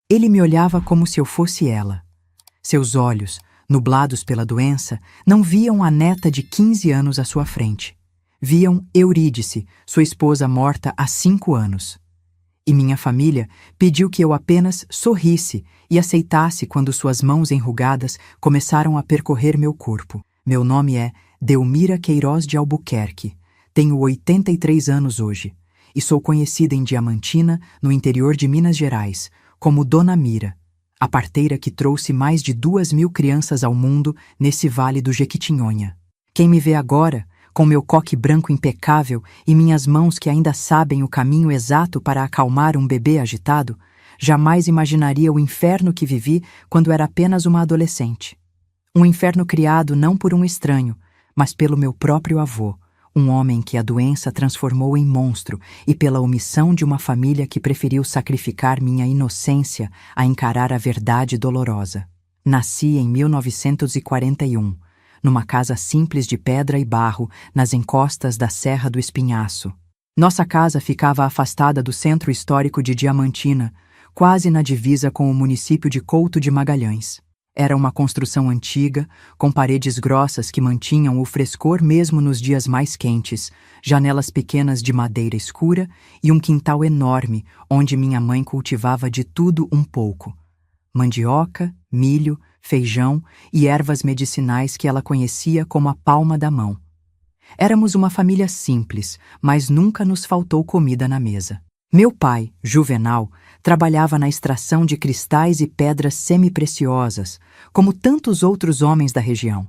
Ele me olhava como se eu fosse ela. Seus olhos, nublados pela doença, não viam a neta de 15 anos à sua frente. Viam Eurídice, sua esposa morta há 5 anos. E minha família pediu que eu apenas sorrisse e aceitasse quando suas mãos enrugadas começaram a percorrer meu corpo. Meu nome é Delmira Queiroz de Albuquerque. Tenho 83 anos hoje e sou conhecida em Diamantina, no interior de Minas Gerais, como Dona Mira, a parteira que trouxe mais de 2.000 crianças ao mundo nesse vale do Jequitinhonha. Quem me vê agora, com meu coque branco impecável e minhas mãos que ainda sabem o caminho exato para acalmar um bebê agitado, jamais imaginaria o inferno que vivi quando era apenas uma adolescente. Um inferno criado não por um estranho, mas pelo meu próprio avô, um homem que a doença transformou em monstro e pela omissão de uma família que preferiu sacrificar minha inocência a encarar a verdade dolorosa. Nasci em 1941, numa casa simples de pedra e barro nas encostas da Serra do Espinhaço. Nossa casa ficava afastada do centro histórico de Diamantina, quase na divisa com o município de Couto de Magalhães. Era uma construção antiga, com paredes grossas que mantinham o frescor mesmo nos dias mais quentes, janelas pequenas de madeira escura e um quintal enorme onde minha mãe cultivava de tudo um pouco: mandioca, milho, feijão e ervas medicinais que ela conhecia como a palma da mão. Éramos uma família simples, mas nunca nos faltou comida na mesa. Meu pai, Juvenal, trabalhava na extração de cristais e pedras semi-preciosas, como tantos outros homens da região.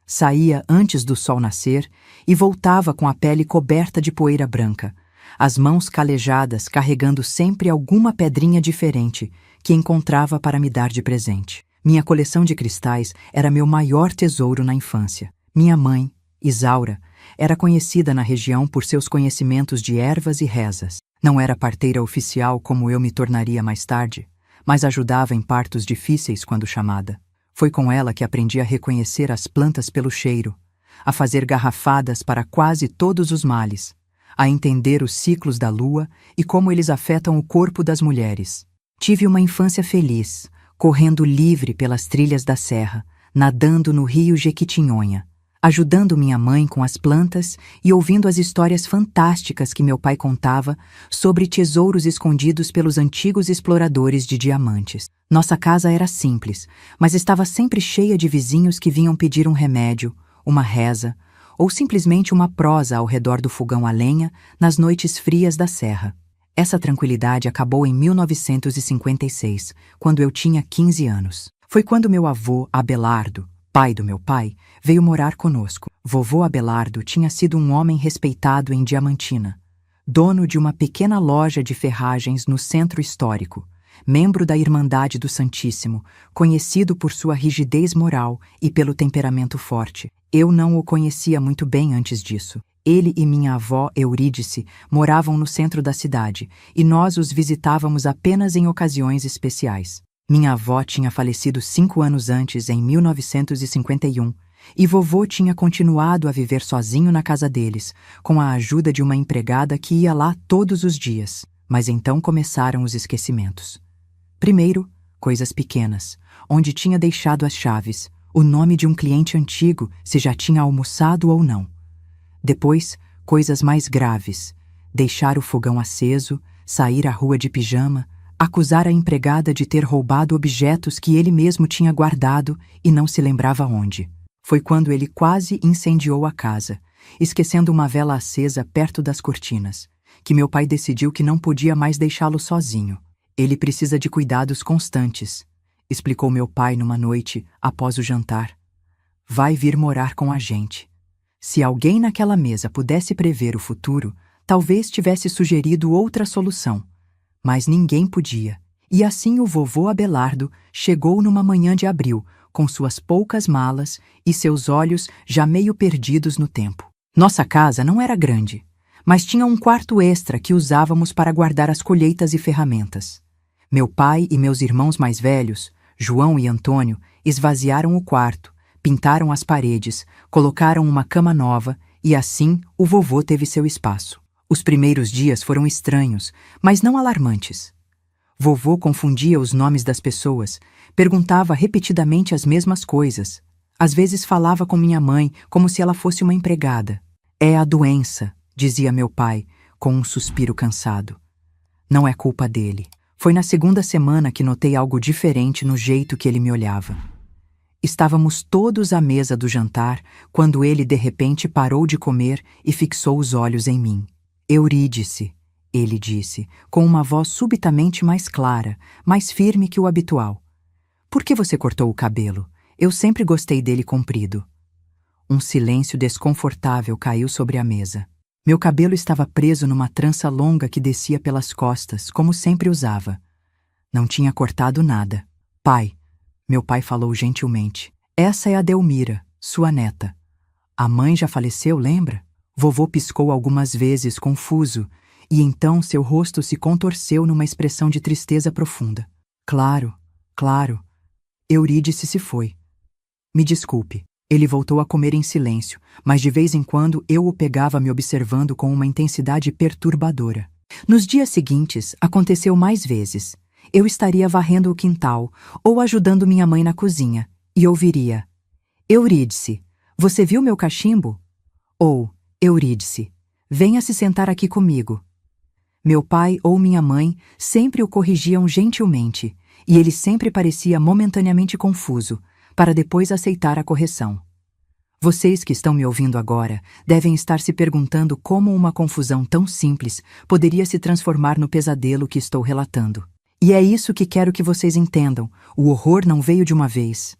Saía antes do sol nascer e voltava com a pele coberta de poeira branca, as mãos calejadas carregando sempre alguma pedrinha diferente que encontrava para me dar de presente. Minha coleção de cristais era meu maior tesouro na infância. Minha mãe, Isaura, era conhecida na região por seus conhecimentos de ervas e rezas. Não era parteira oficial como eu me tornaria mais tarde, mas ajudava em partos difíceis quando chamada. Foi com ela que aprendi a reconhecer as plantas pelo cheiro, a fazer garrafadas para quase todos os males, a entender os ciclos da lua e como eles afetam o corpo das mulheres. Tive uma infância feliz, correndo livre pelas trilhas da serra, nadando no rio Jequitinhonha, ajudando minha mãe com as plantas e ouvindo as histórias fantásticas que meu pai contava sobre tesouros escondidos pelos antigos exploradores de diamantes. Nossa casa era simples, mas estava sempre cheia de vizinhos que vinham pedir um remédio, uma reza, ou simplesmente uma prosa ao redor do fogão a lenha nas noites frias da serra. Essa tranquilidade acabou em 1956, quando eu tinha 15 anos. Foi quando meu avô, Abelardo, pai do meu pai, veio morar conosco. Vovô Abelardo tinha sido um homem respeitado em Diamantina, dono de uma pequena loja de ferragens no centro histórico, membro da Irmandade do Santíssimo, conhecido por sua rigidez moral e pelo temperamento forte. Eu não o conhecia muito bem antes disso. Ele e minha avó, Eurídice, moravam no centro da cidade, e nós os visitávamos apenas em ocasiões especiais. Minha avó tinha falecido 5 anos antes, em 1951, e vovô tinha continuado a viver sozinho na casa deles, com a ajuda de uma empregada que ia lá todos os dias. Mas então começaram os esquecimentos. Primeiro, coisas pequenas, onde tinha deixado as chaves, o nome de um cliente antigo, se já tinha almoçado ou não. Depois, coisas mais graves, deixar o fogão aceso, sair à rua de pijama, acusar a empregada de ter roubado objetos que ele mesmo tinha guardado e não se lembrava onde. Foi quando ele quase incendiou a casa, esquecendo uma vela acesa perto das cortinas, que meu pai decidiu que não podia mais deixá-lo sozinho. Ele precisa de cuidados constantes, explicou meu pai numa noite após o jantar. Vai vir morar com a gente. Se alguém naquela mesa pudesse prever o futuro, talvez tivesse sugerido outra solução. Mas ninguém podia. E assim o vovô Abelardo chegou numa manhã de abril, com suas poucas malas e seus olhos já meio perdidos no tempo. Nossa casa não era grande, mas tinha um quarto extra que usávamos para guardar as colheitas e ferramentas. Meu pai e meus irmãos mais velhos, João e Antônio, esvaziaram o quarto, pintaram as paredes, colocaram uma cama nova e assim o vovô teve seu espaço. Os primeiros dias foram estranhos, mas não alarmantes. Vovô confundia os nomes das pessoas, perguntava repetidamente as mesmas coisas. Às vezes falava com minha mãe como se ela fosse uma empregada. É a doença, dizia meu pai, com um suspiro cansado. Não é culpa dele. Foi na segunda semana que notei algo diferente no jeito que ele me olhava. Estávamos todos à mesa do jantar quando ele de repente parou de comer e fixou os olhos em mim. Eurídice, ele disse, com uma voz subitamente mais clara, mais firme que o habitual. Por que você cortou o cabelo? Eu sempre gostei dele comprido. Um silêncio desconfortável caiu sobre a mesa. Meu cabelo estava preso numa trança longa que descia pelas costas, como sempre usava. Não tinha cortado nada. Pai, meu pai falou gentilmente, essa é a Delmira, sua neta. A mãe já faleceu, lembra? Vovô piscou algumas vezes, confuso, e então seu rosto se contorceu numa expressão de tristeza profunda. Claro, claro. Eurídice se foi. Me desculpe. Ele voltou a comer em silêncio, mas de vez em quando eu o pegava me observando com uma intensidade perturbadora. Nos dias seguintes, aconteceu mais vezes. Eu estaria varrendo o quintal ou ajudando minha mãe na cozinha, e ouviria: Eurídice, você viu meu cachimbo? Ou, Eurídice, venha se sentar aqui comigo. Meu pai ou minha mãe sempre o corrigiam gentilmente, e ele sempre parecia momentaneamente confuso, para depois aceitar a correção. Vocês que estão me ouvindo agora devem estar se perguntando como uma confusão tão simples poderia se transformar no pesadelo que estou relatando. E é isso que quero que vocês entendam: o horror não veio de uma vez.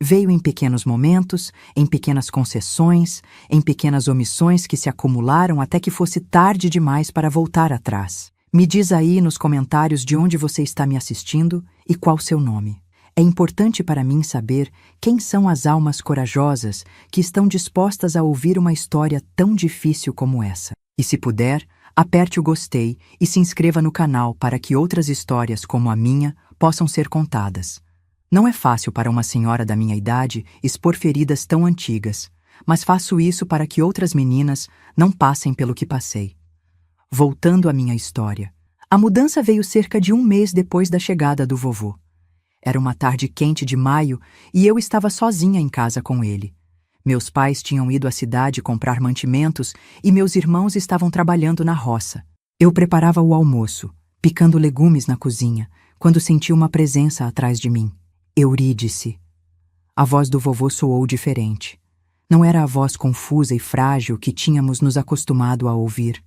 Veio em pequenos momentos, em pequenas concessões, em pequenas omissões que se acumularam até que fosse tarde demais para voltar atrás. Me diz aí nos comentários de onde você está me assistindo e qual seu nome. É importante para mim saber quem são as almas corajosas que estão dispostas a ouvir uma história tão difícil como essa. E se puder, aperte o gostei e se inscreva no canal para que outras histórias como a minha possam ser contadas. Não é fácil para uma senhora da minha idade expor feridas tão antigas, mas faço isso para que outras meninas não passem pelo que passei. Voltando à minha história, a mudança veio cerca de 1 mês depois da chegada do vovô. Era uma tarde quente de maio e eu estava sozinha em casa com ele. Meus pais tinham ido à cidade comprar mantimentos e meus irmãos estavam trabalhando na roça. Eu preparava o almoço, picando legumes na cozinha, quando senti uma presença atrás de mim. Eurídice. A voz do vovô soou diferente. Não era a voz confusa e frágil que tínhamos nos acostumado a ouvir.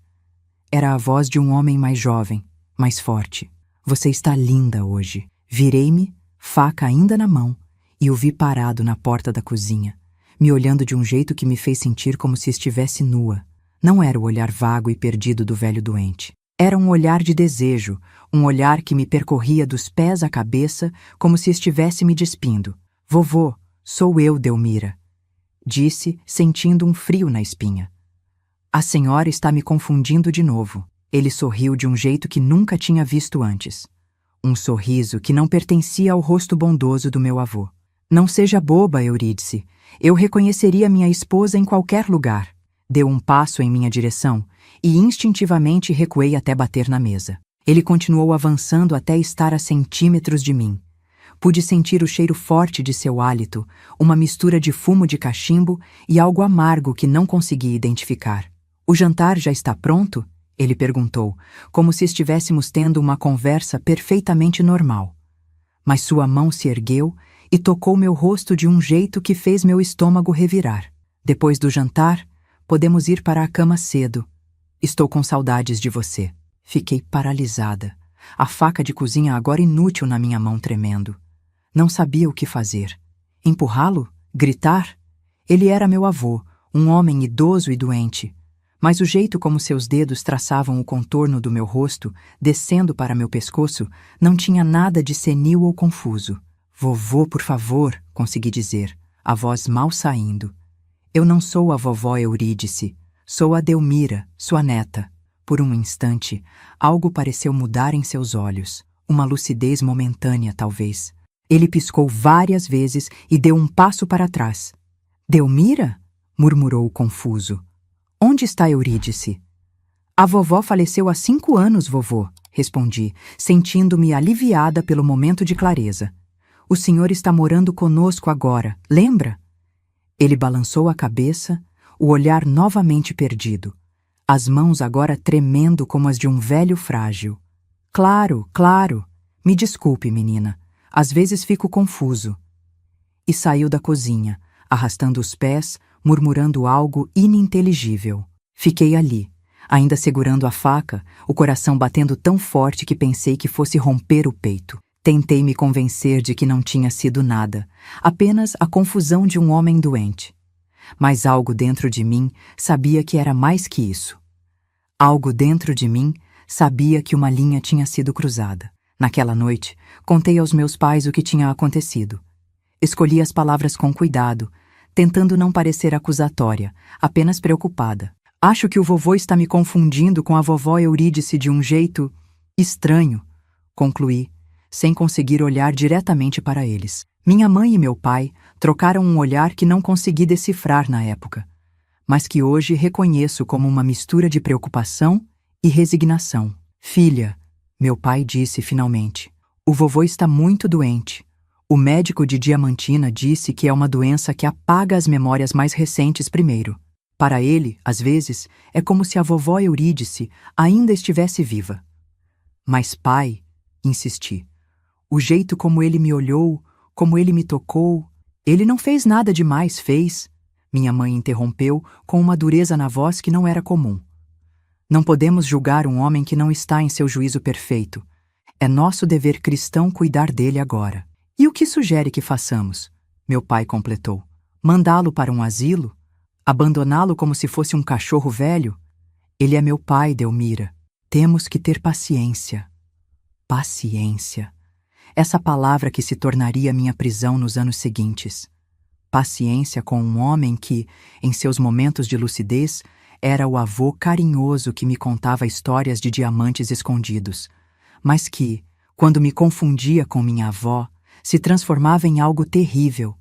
Era a voz de um homem mais jovem, mais forte. Você está linda hoje. Virei-me, faca ainda na mão, e o vi parado na porta da cozinha, me olhando de um jeito que me fez sentir como se estivesse nua. Não era o olhar vago e perdido do velho doente. Era um olhar de desejo, um olhar que me percorria dos pés à cabeça como se estivesse me despindo. Vovô, sou eu, Delmira, disse, sentindo um frio na espinha. A senhora está me confundindo de novo. Ele sorriu de um jeito que nunca tinha visto antes. Um sorriso que não pertencia ao rosto bondoso do meu avô. Não seja boba, Eurídice. Eu reconheceria minha esposa em qualquer lugar. Deu um passo em minha direção e instintivamente recuei até bater na mesa. Ele continuou avançando até estar a centímetros de mim. Pude sentir o cheiro forte de seu hálito, uma mistura de fumo de cachimbo e algo amargo que não consegui identificar. O jantar já está pronto? Ele perguntou, como se estivéssemos tendo uma conversa perfeitamente normal. Mas sua mão se ergueu e tocou meu rosto de um jeito que fez meu estômago revirar. Depois do jantar, podemos ir para a cama cedo. Estou com saudades de você. Fiquei paralisada. A faca de cozinha agora inútil na minha mão tremendo. Não sabia o que fazer. Empurrá-lo? Gritar? Ele era meu avô, um homem idoso e doente. Mas o jeito como seus dedos traçavam o contorno do meu rosto, descendo para meu pescoço, não tinha nada de senil ou confuso. Vovô, por favor, consegui dizer, a voz mal saindo. Eu não sou a vovó Eurídice, sou a Delmira, sua neta. Por um instante, algo pareceu mudar em seus olhos, uma lucidez momentânea, talvez. Ele piscou várias vezes e deu um passo para trás. Delmira? Murmurou confuso. Onde está Eurídice? A vovó faleceu há 5 anos, vovô, respondi, sentindo-me aliviada pelo momento de clareza. O senhor está morando conosco agora, lembra? Ele balançou a cabeça, o olhar novamente perdido, as mãos agora tremendo como as de um velho frágil. Claro, claro. Me desculpe, menina. Às vezes fico confuso. E saiu da cozinha, arrastando os pés, murmurando algo ininteligível. Fiquei ali, ainda segurando a faca, o coração batendo tão forte que pensei que fosse romper o peito. Tentei me convencer de que não tinha sido nada, apenas a confusão de um homem doente. Mas algo dentro de mim sabia que era mais que isso. Algo dentro de mim sabia que uma linha tinha sido cruzada. Naquela noite, contei aos meus pais o que tinha acontecido. Escolhi as palavras com cuidado, tentando não parecer acusatória, apenas preocupada. Acho que o vovô está me confundindo com a vovó Eurídice de um jeito estranho, concluí, sem conseguir olhar diretamente para eles. Minha mãe e meu pai trocaram um olhar que não consegui decifrar na época, mas que hoje reconheço como uma mistura de preocupação e resignação. Filha, meu pai disse finalmente, o vovô está muito doente. O médico de Diamantina disse que é uma doença que apaga as memórias mais recentes primeiro. Para ele, às vezes, é como se a vovó Eurídice ainda estivesse viva. Mas pai, insisti, o jeito como ele me olhou, como ele me tocou, ele não fez nada demais, fez? Minha mãe interrompeu com uma dureza na voz que não era comum. Não podemos julgar um homem que não está em seu juízo perfeito. É nosso dever cristão cuidar dele agora. E o que sugere que façamos? Meu pai completou. Mandá-lo para um asilo? Abandoná-lo como se fosse um cachorro velho? Ele é meu pai, Delmira. Temos que ter paciência. Paciência. Essa palavra que se tornaria minha prisão nos anos seguintes. Paciência com um homem que, em seus momentos de lucidez, era o avô carinhoso que me contava histórias de diamantes escondidos, mas que, quando me confundia com minha avó, se transformava em algo terrível.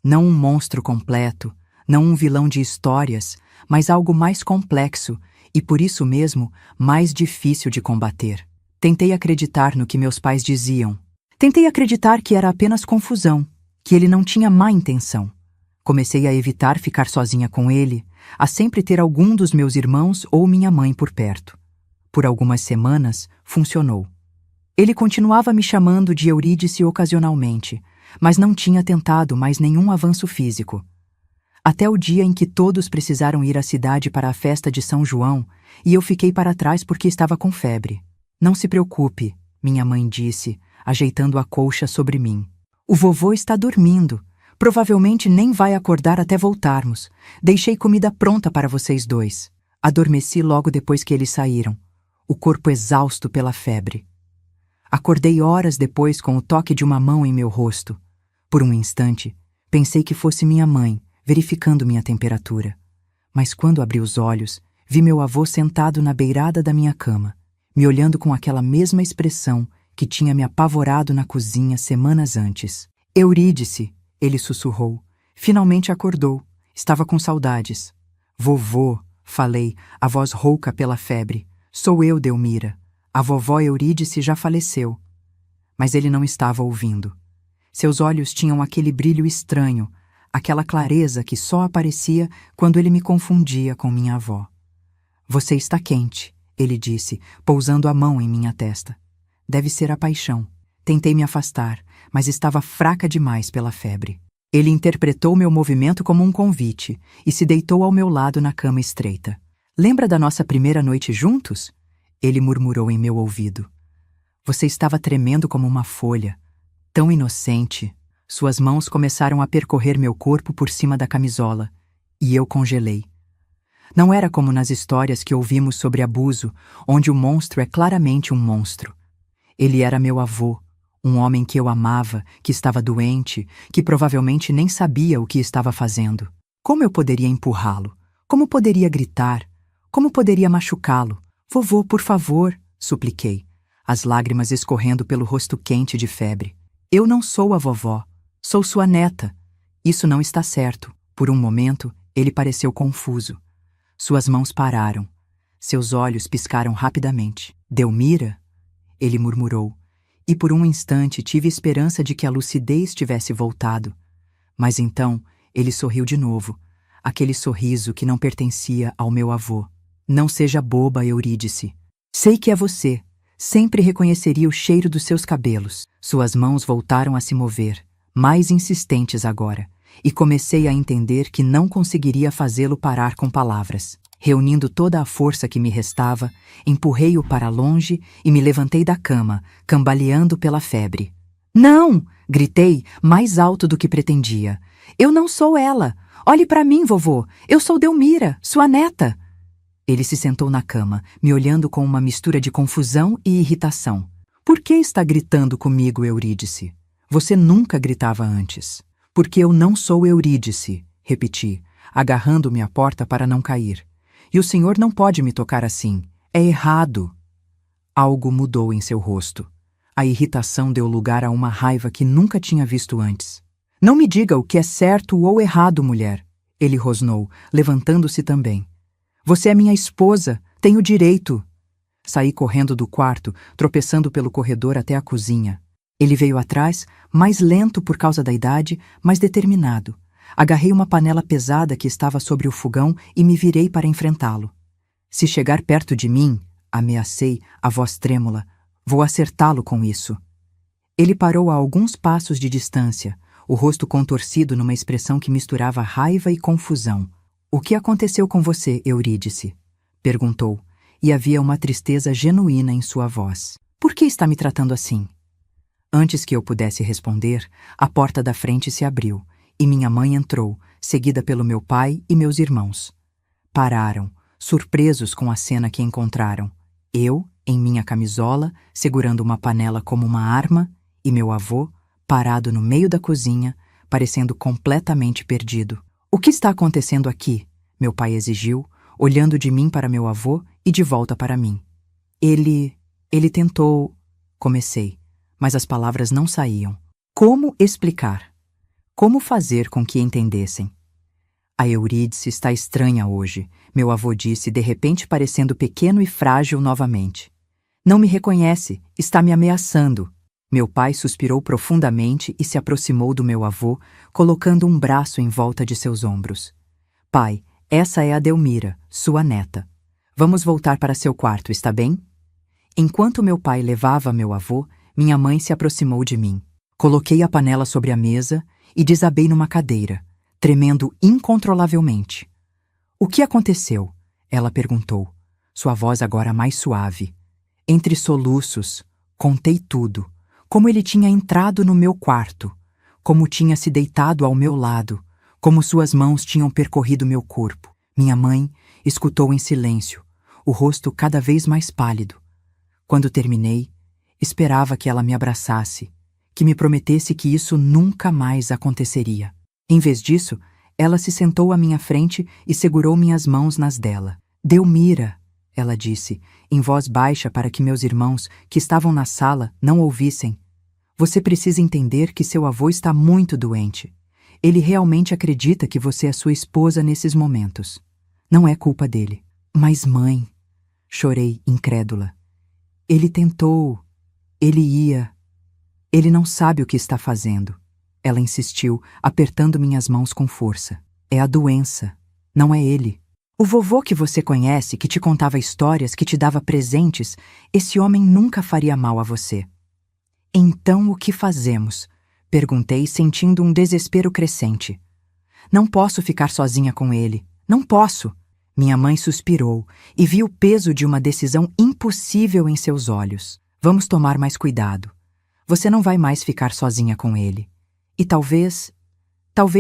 Não um monstro completo, não um vilão de histórias, mas algo mais complexo e, por isso mesmo, mais difícil de combater. Tentei acreditar no que meus pais diziam. Tentei acreditar que era apenas confusão, que ele não tinha má intenção. Comecei a evitar ficar sozinha com ele, a sempre ter algum dos meus irmãos ou minha mãe por perto. Por algumas semanas, funcionou. Ele continuava me chamando de Eurídice ocasionalmente, mas não tinha tentado mais nenhum avanço físico. Até o dia em que todos precisaram ir à cidade para a festa de São João e eu fiquei para trás porque estava com febre. Não se preocupe, minha mãe disse, ajeitando a colcha sobre mim. O vovô está dormindo. Provavelmente nem vai acordar até voltarmos. Deixei comida pronta para vocês dois. Adormeci logo depois que eles saíram, o corpo exausto pela febre. Acordei horas depois com o toque de uma mão em meu rosto. Por um instante, pensei que fosse minha mãe, verificando minha temperatura. Mas quando abri os olhos, vi meu avô sentado na beirada da minha cama, me olhando com aquela mesma expressão que tinha me apavorado na cozinha semanas antes. Eurídice, ele sussurrou. Finalmente acordou. Estava com saudades. Vovô, falei, a voz rouca pela febre. Sou eu, Delmira. A vovó Eurídice já faleceu. Mas ele não estava ouvindo. Seus olhos tinham aquele brilho estranho, aquela clareza que só aparecia quando ele me confundia com minha avó. Você está quente, ele disse, pousando a mão em minha testa. Deve ser a paixão. Tentei me afastar, mas estava fraca demais pela febre. Ele interpretou meu movimento como um convite e se deitou ao meu lado na cama estreita. Lembra da nossa primeira noite juntos? Ele murmurou em meu ouvido. Você estava tremendo como uma folha, tão inocente. Suas mãos começaram a percorrer meu corpo por cima da camisola, e eu congelei. Não era como nas histórias que ouvimos sobre abuso, onde o monstro é claramente um monstro. Ele era meu avô, um homem que eu amava, que estava doente, que provavelmente nem sabia o que estava fazendo. Como eu poderia empurrá-lo? Como poderia gritar? Como poderia machucá-lo? Vovô, por favor, supliquei, as lágrimas escorrendo pelo rosto quente de febre. Eu não sou a vovó, sou sua neta. Isso não está certo. Por um momento, ele pareceu confuso. Suas mãos pararam. Seus olhos piscaram rapidamente. Delmira? ele murmurou, e por um instante tive esperança de que a lucidez tivesse voltado. Mas então ele sorriu de novo, aquele sorriso que não pertencia ao meu avô. Não seja boba, Eurídice. Sei que é você. Sempre reconheceria o cheiro dos seus cabelos. Suas mãos voltaram a se mover, mais insistentes agora, e comecei a entender que não conseguiria fazê-lo parar com palavras. Reunindo toda a força que me restava, empurrei-o para longe e me levantei da cama, cambaleando pela febre. Não! Gritei, mais alto do que pretendia. Eu não sou ela! Olhe para mim, vovô! Eu sou Delmira, sua neta! Ele se sentou na cama, me olhando com uma mistura de confusão e irritação. Por que está gritando comigo, Eurídice? Você nunca gritava antes. Porque eu não sou Eurídice, repeti, agarrando-me à porta para não cair. E o senhor não pode me tocar assim. É errado. Algo mudou em seu rosto. A irritação deu lugar a uma raiva que nunca tinha visto antes. Não me diga o que é certo ou errado, mulher. Ele rosnou, levantando-se também. Você é minha esposa, tenho direito. Saí correndo do quarto, tropeçando pelo corredor até a cozinha. Ele veio atrás, mais lento por causa da idade, mas determinado. Agarrei uma panela pesada que estava sobre o fogão e me virei para enfrentá-lo. Se chegar perto de mim, ameacei, a voz trêmula, vou acertá-lo com isso. Ele parou a alguns passos de distância, o rosto contorcido numa expressão que misturava raiva e confusão. O que aconteceu com você, Eurídice? Perguntou, e havia uma tristeza genuína em sua voz. Por que está me tratando assim? Antes que eu pudesse responder, a porta da frente se abriu, e minha mãe entrou, seguida pelo meu pai e meus irmãos. Pararam, surpresos com a cena que encontraram. Eu, em minha camisola, segurando uma panela como uma arma, e meu avô, parado no meio da cozinha, parecendo completamente perdido. O que está acontecendo aqui? Meu pai exigiu, olhando de mim para meu avô e de volta para mim. Ele tentou... Comecei, mas as palavras não saíam. Como explicar? Como fazer com que entendessem? A Eurídice está estranha hoje, meu avô disse, de repente parecendo pequeno e frágil novamente. Não me reconhece, está me ameaçando. Meu pai suspirou profundamente e se aproximou do meu avô, colocando um braço em volta de seus ombros. Pai, essa é a Delmira, sua neta. Vamos voltar para seu quarto, está bem? Enquanto meu pai levava meu avô, minha mãe se aproximou de mim. Coloquei a panela sobre a mesa e desabei numa cadeira, tremendo incontrolavelmente. O que aconteceu? Ela perguntou, sua voz agora mais suave. Entre soluços, contei tudo. Como ele tinha entrado no meu quarto, como tinha se deitado ao meu lado, como suas mãos tinham percorrido meu corpo. Minha mãe escutou em silêncio, o rosto cada vez mais pálido. Quando terminei, esperava que ela me abraçasse, que me prometesse que isso nunca mais aconteceria. Em vez disso, ela se sentou à minha frente e segurou minhas mãos nas dela. Delmira, ela disse, em voz baixa para que meus irmãos, que estavam na sala, não ouvissem. Você precisa entender que seu avô está muito doente. Ele realmente acredita que você é sua esposa nesses momentos. Não é culpa dele. Mas, mãe... Chorei, incrédula. Ele tentou... Ele ia... Ele não sabe o que está fazendo. Ela insistiu, apertando minhas mãos com força. É a doença. Não é ele. O vovô que você conhece, que te contava histórias, que te dava presentes, esse homem nunca faria mal a você. Então o que fazemos? Perguntei, sentindo um desespero crescente. Não posso ficar sozinha com ele. Não posso. Minha mãe suspirou e vi o peso de uma decisão impossível em seus olhos. Vamos tomar mais cuidado. Você não vai mais ficar sozinha com ele. E talvez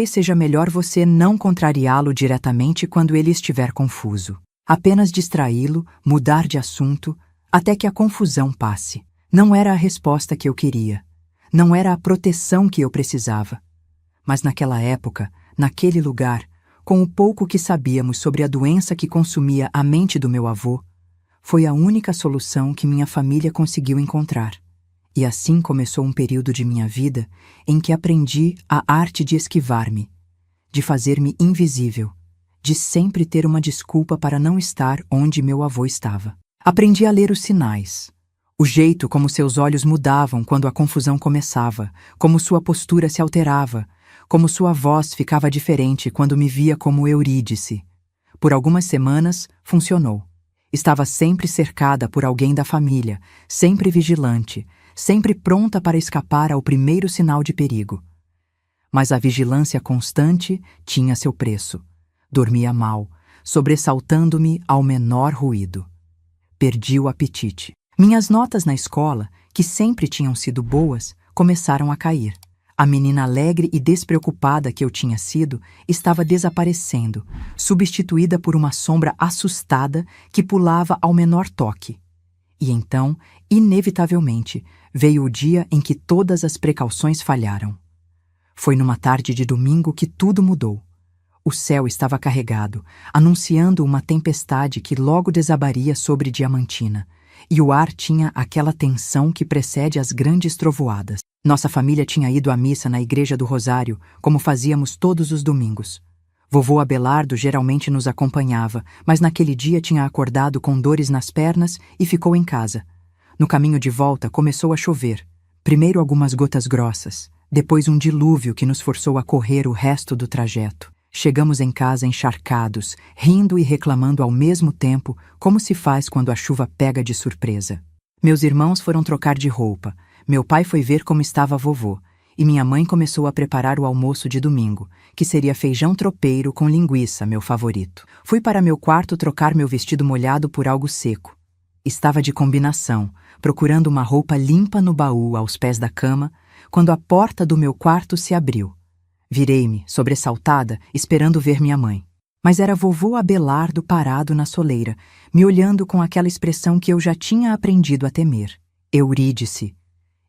seja melhor você não contrariá-lo diretamente quando ele estiver confuso. Apenas distraí-lo, mudar de assunto, até que a confusão passe. Não era a resposta que eu queria. Não era a proteção que eu precisava. Mas naquela época, naquele lugar, com o pouco que sabíamos sobre a doença que consumia a mente do meu avô, foi a única solução que minha família conseguiu encontrar. E assim começou um período de minha vida em que aprendi a arte de esquivar-me, de fazer-me invisível, de sempre ter uma desculpa para não estar onde meu avô estava. Aprendi a ler os sinais. O jeito como seus olhos mudavam quando a confusão começava, como sua postura se alterava, como sua voz ficava diferente quando me via como Eurídice. Por algumas semanas, funcionou. Estava sempre cercada por alguém da família, sempre vigilante, sempre pronta para escapar ao primeiro sinal de perigo. Mas a vigilância constante tinha seu preço. Dormia mal, sobressaltando-me ao menor ruído. Perdi o apetite. Minhas notas na escola, que sempre tinham sido boas, começaram a cair. A menina alegre e despreocupada que eu tinha sido estava desaparecendo, substituída por uma sombra assustada que pulava ao menor toque. E então, inevitavelmente, veio o dia em que todas as precauções falharam. Foi numa tarde de domingo que tudo mudou. O céu estava carregado, anunciando uma tempestade que logo desabaria sobre Diamantina, e o ar tinha aquela tensão que precede as grandes trovoadas. Nossa família tinha ido à missa na Igreja do Rosário, como fazíamos todos os domingos. Vovô Abelardo geralmente nos acompanhava, mas naquele dia tinha acordado com dores nas pernas e ficou em casa. No caminho de volta começou a chover. Primeiro algumas gotas grossas, depois um dilúvio que nos forçou a correr o resto do trajeto. Chegamos em casa encharcados, rindo e reclamando ao mesmo tempo, como se faz quando a chuva pega de surpresa. Meus irmãos foram trocar de roupa, meu pai foi ver como estava vovô, e minha mãe começou a preparar o almoço de domingo, que seria feijão tropeiro com linguiça, meu favorito. Fui para meu quarto trocar meu vestido molhado por algo seco. Estava de combinação, procurando uma roupa limpa no baú aos pés da cama, quando a porta do meu quarto se abriu. Virei-me, sobressaltada, esperando ver minha mãe. Mas era vovô Abelardo parado na soleira, me olhando com aquela expressão que eu já tinha aprendido a temer. Eurídice,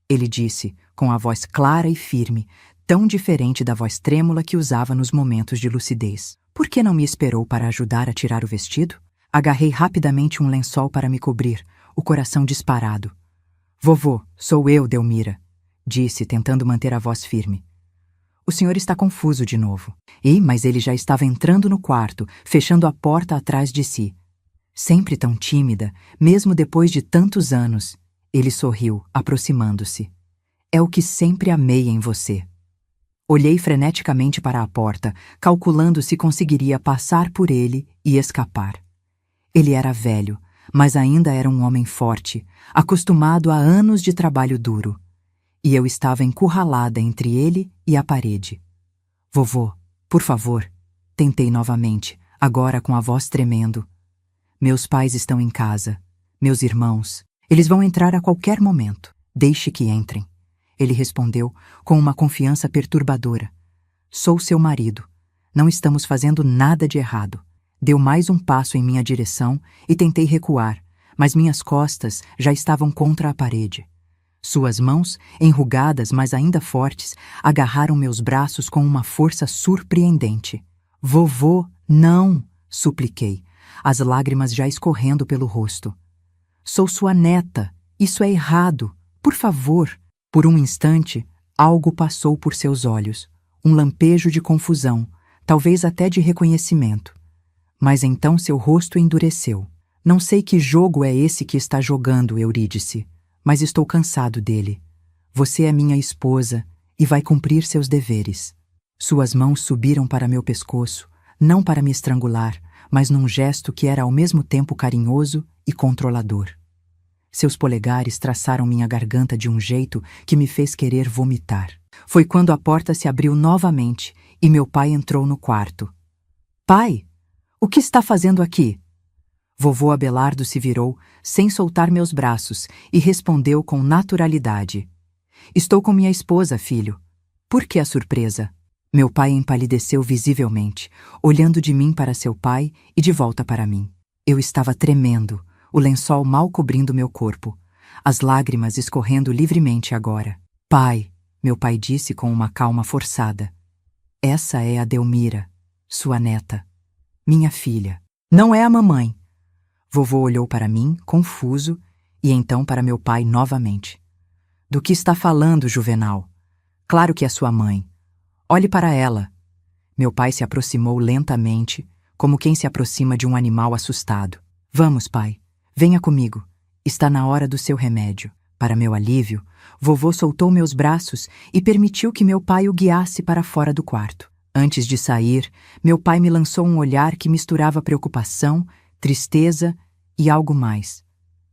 ele disse, com a voz clara e firme, tão diferente da voz trêmula que usava nos momentos de lucidez. Por que não me esperou para ajudar a tirar o vestido? Agarrei rapidamente um lençol para me cobrir, o coração disparado. Vovô, sou eu, Delmira, disse, tentando manter a voz firme. O senhor está confuso de novo. Mas ele já estava entrando no quarto, fechando a porta atrás de si. Sempre tão tímida, mesmo depois de tantos anos, ele sorriu, aproximando-se. É o que sempre amei em você. Olhei freneticamente para a porta, calculando se conseguiria passar por ele e escapar. Ele era velho, mas ainda era um homem forte, acostumado a anos de trabalho duro. E eu estava encurralada entre ele e a parede. Vovô, por favor, tentei novamente, agora com a voz tremendo. Meus pais estão em casa, meus irmãos. Eles vão entrar a qualquer momento. Deixe que entrem. Ele respondeu com uma confiança perturbadora. Sou seu marido. Não estamos fazendo nada de errado. Deu mais um passo em minha direção e tentei recuar, mas minhas costas já estavam contra a parede. Suas mãos, enrugadas mas ainda fortes, agarraram meus braços com uma força surpreendente. Vovô, não! Supliquei, as lágrimas já escorrendo pelo rosto. Sou sua neta. Isso é errado. Por favor. Por um instante, algo passou por seus olhos. Um lampejo de confusão, talvez até de reconhecimento. Mas então seu rosto endureceu. Não sei que jogo é esse que está jogando, Eurídice. Mas estou cansado dele. Você é minha esposa e vai cumprir seus deveres. Suas mãos subiram para meu pescoço, não para me estrangular, mas num gesto que era ao mesmo tempo carinhoso e controlador. Seus polegares traçaram minha garganta de um jeito que me fez querer vomitar. Foi quando a porta se abriu novamente e meu pai entrou no quarto. Pai, o que está fazendo aqui? Vovô Abelardo se virou, sem soltar meus braços, e respondeu com naturalidade. Estou com minha esposa, filho. Por que a surpresa? Meu pai empalideceu visivelmente, olhando de mim para seu pai e de volta para mim. Eu estava tremendo, o lençol mal cobrindo meu corpo, as lágrimas escorrendo livremente agora. Pai, meu pai disse com uma calma forçada. Essa é a Delmira, sua neta, minha filha. Não é a mamãe. Vovô olhou para mim, confuso, e então para meu pai novamente. Do que está falando, Juvenal? Claro que é sua mãe. Olhe para ela. Meu pai se aproximou lentamente, como quem se aproxima de um animal assustado. Vamos, pai. Venha comigo. Está na hora do seu remédio. Para meu alívio, vovô soltou meus braços e permitiu que meu pai o guiasse para fora do quarto. Antes de sair, meu pai me lançou um olhar que misturava preocupação, tristeza e algo mais.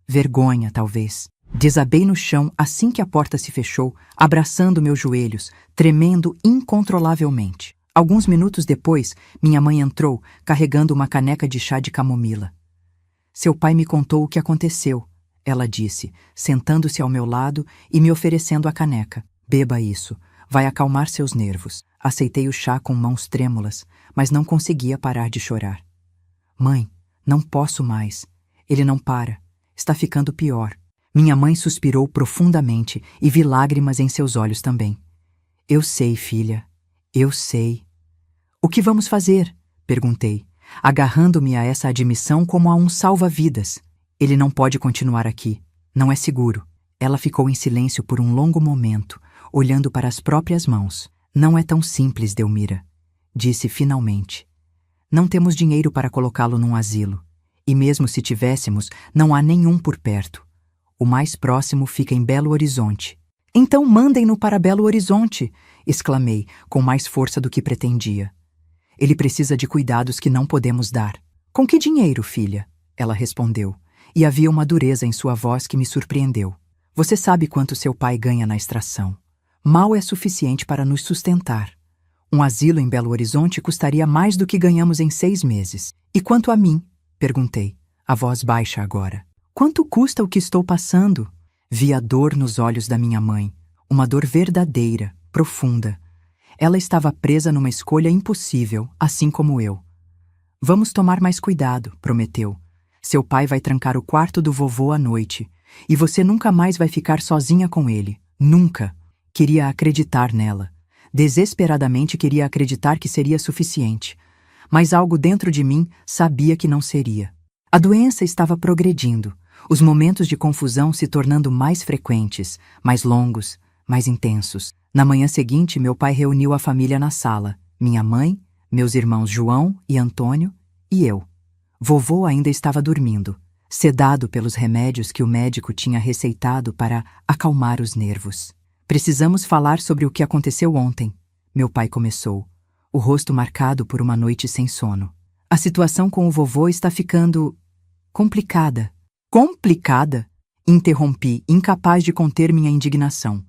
Vergonha, talvez. Desabei no chão assim que a porta se fechou, abraçando meus joelhos, tremendo incontrolavelmente. Alguns minutos depois, minha mãe entrou, carregando uma caneca de chá de camomila. Seu pai me contou o que aconteceu, ela disse, sentando-se ao meu lado e me oferecendo a caneca. Beba isso, vai acalmar seus nervos. Aceitei o chá com mãos trêmulas, mas não conseguia parar de chorar. Mãe, não posso mais. Ele não para. Está ficando pior. Minha mãe suspirou profundamente e vi lágrimas em seus olhos também. Eu sei, filha. Eu sei. O que vamos fazer? Perguntei, agarrando-me a essa admissão como a um salva-vidas. Ele não pode continuar aqui. Não é seguro. Ela ficou em silêncio por um longo momento, olhando para as próprias mãos. Não é tão simples, Delmira, disse finalmente. Não temos dinheiro para colocá-lo num asilo. E mesmo se tivéssemos, não há nenhum por perto. O mais próximo fica em Belo Horizonte. Então mandem-no para Belo Horizonte, exclamei, com mais força do que pretendia. Ele precisa de cuidados que não podemos dar. Com que dinheiro, filha? Ela respondeu, e havia uma dureza em sua voz que me surpreendeu. Você sabe quanto seu pai ganha na extração. Mal é suficiente para nos sustentar. Um asilo em Belo Horizonte custaria mais do que ganhamos em 6 meses. E quanto a mim? Perguntei, a voz baixa agora. Quanto custa o que estou passando? Vi a dor nos olhos da minha mãe, uma dor verdadeira, profunda. Ela estava presa numa escolha impossível, assim como eu. Vamos tomar mais cuidado, prometeu. Seu pai vai trancar o quarto do vovô à noite, e você nunca mais vai ficar sozinha com ele. Nunca. Queria acreditar nela. Desesperadamente queria acreditar que seria suficiente. Mas algo dentro de mim sabia que não seria. A doença estava progredindo, os momentos de confusão se tornando mais frequentes, mais longos, mais intensos. Na manhã seguinte, meu pai reuniu a família na sala. Minha mãe, meus irmãos João e Antônio e eu. Vovô ainda estava dormindo, sedado pelos remédios que o médico tinha receitado para acalmar os nervos. Precisamos falar sobre o que aconteceu ontem, meu pai começou, o rosto marcado por uma noite sem sono. A situação com o vovô está ficando complicada. Complicada? Interrompi, incapaz de conter minha indignação.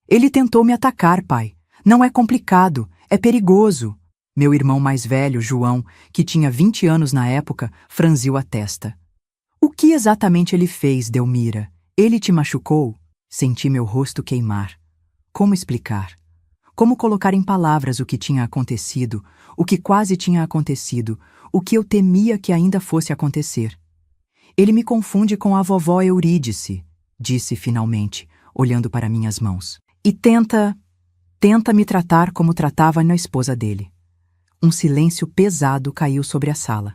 Ele tentou me atacar, pai. Não é complicado, é perigoso. Meu irmão mais velho, João, que tinha 20 anos na época, franziu a testa. O que exatamente ele fez, Delmira? Ele te machucou? Senti meu rosto queimar. Como explicar? Como colocar em palavras o que tinha acontecido, o que quase tinha acontecido, o que eu temia que ainda fosse acontecer? Ele me confunde com a vovó Eurídice, disse finalmente, olhando para minhas mãos. E tenta me tratar como tratava a esposa dele. Um silêncio pesado caiu sobre a sala.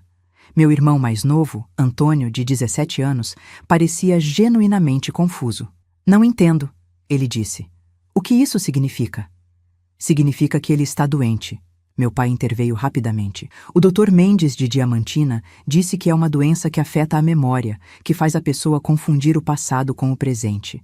Meu irmão mais novo, Antônio, de 17 anos, parecia genuinamente confuso. Não entendo, ele disse. O que isso significa? Significa que ele está doente. Meu pai interveio rapidamente. O Dr. Mendes de Diamantina disse que é uma doença que afeta a memória, que faz a pessoa confundir o passado com o presente.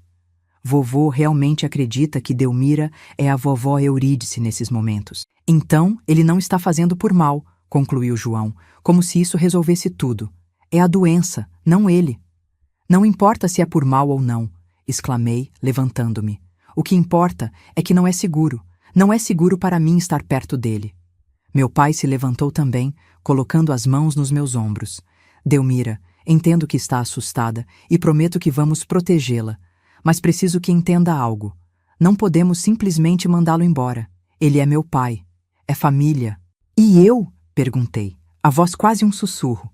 Vovô realmente acredita que Delmira é a vovó Eurídice nesses momentos. Então, ele não está fazendo por mal, concluiu João, como se isso resolvesse tudo. É a doença, não ele. Não importa se é por mal ou não, exclamei, levantando-me. O que importa é que não é seguro. Não é seguro para mim estar perto dele. Meu pai se levantou também, colocando as mãos nos meus ombros. Delmira, entendo que está assustada e prometo que vamos protegê-la. Mas preciso que entenda algo. Não podemos simplesmente mandá-lo embora. Ele é meu pai. É família. E eu? Perguntei, a voz quase um sussurro.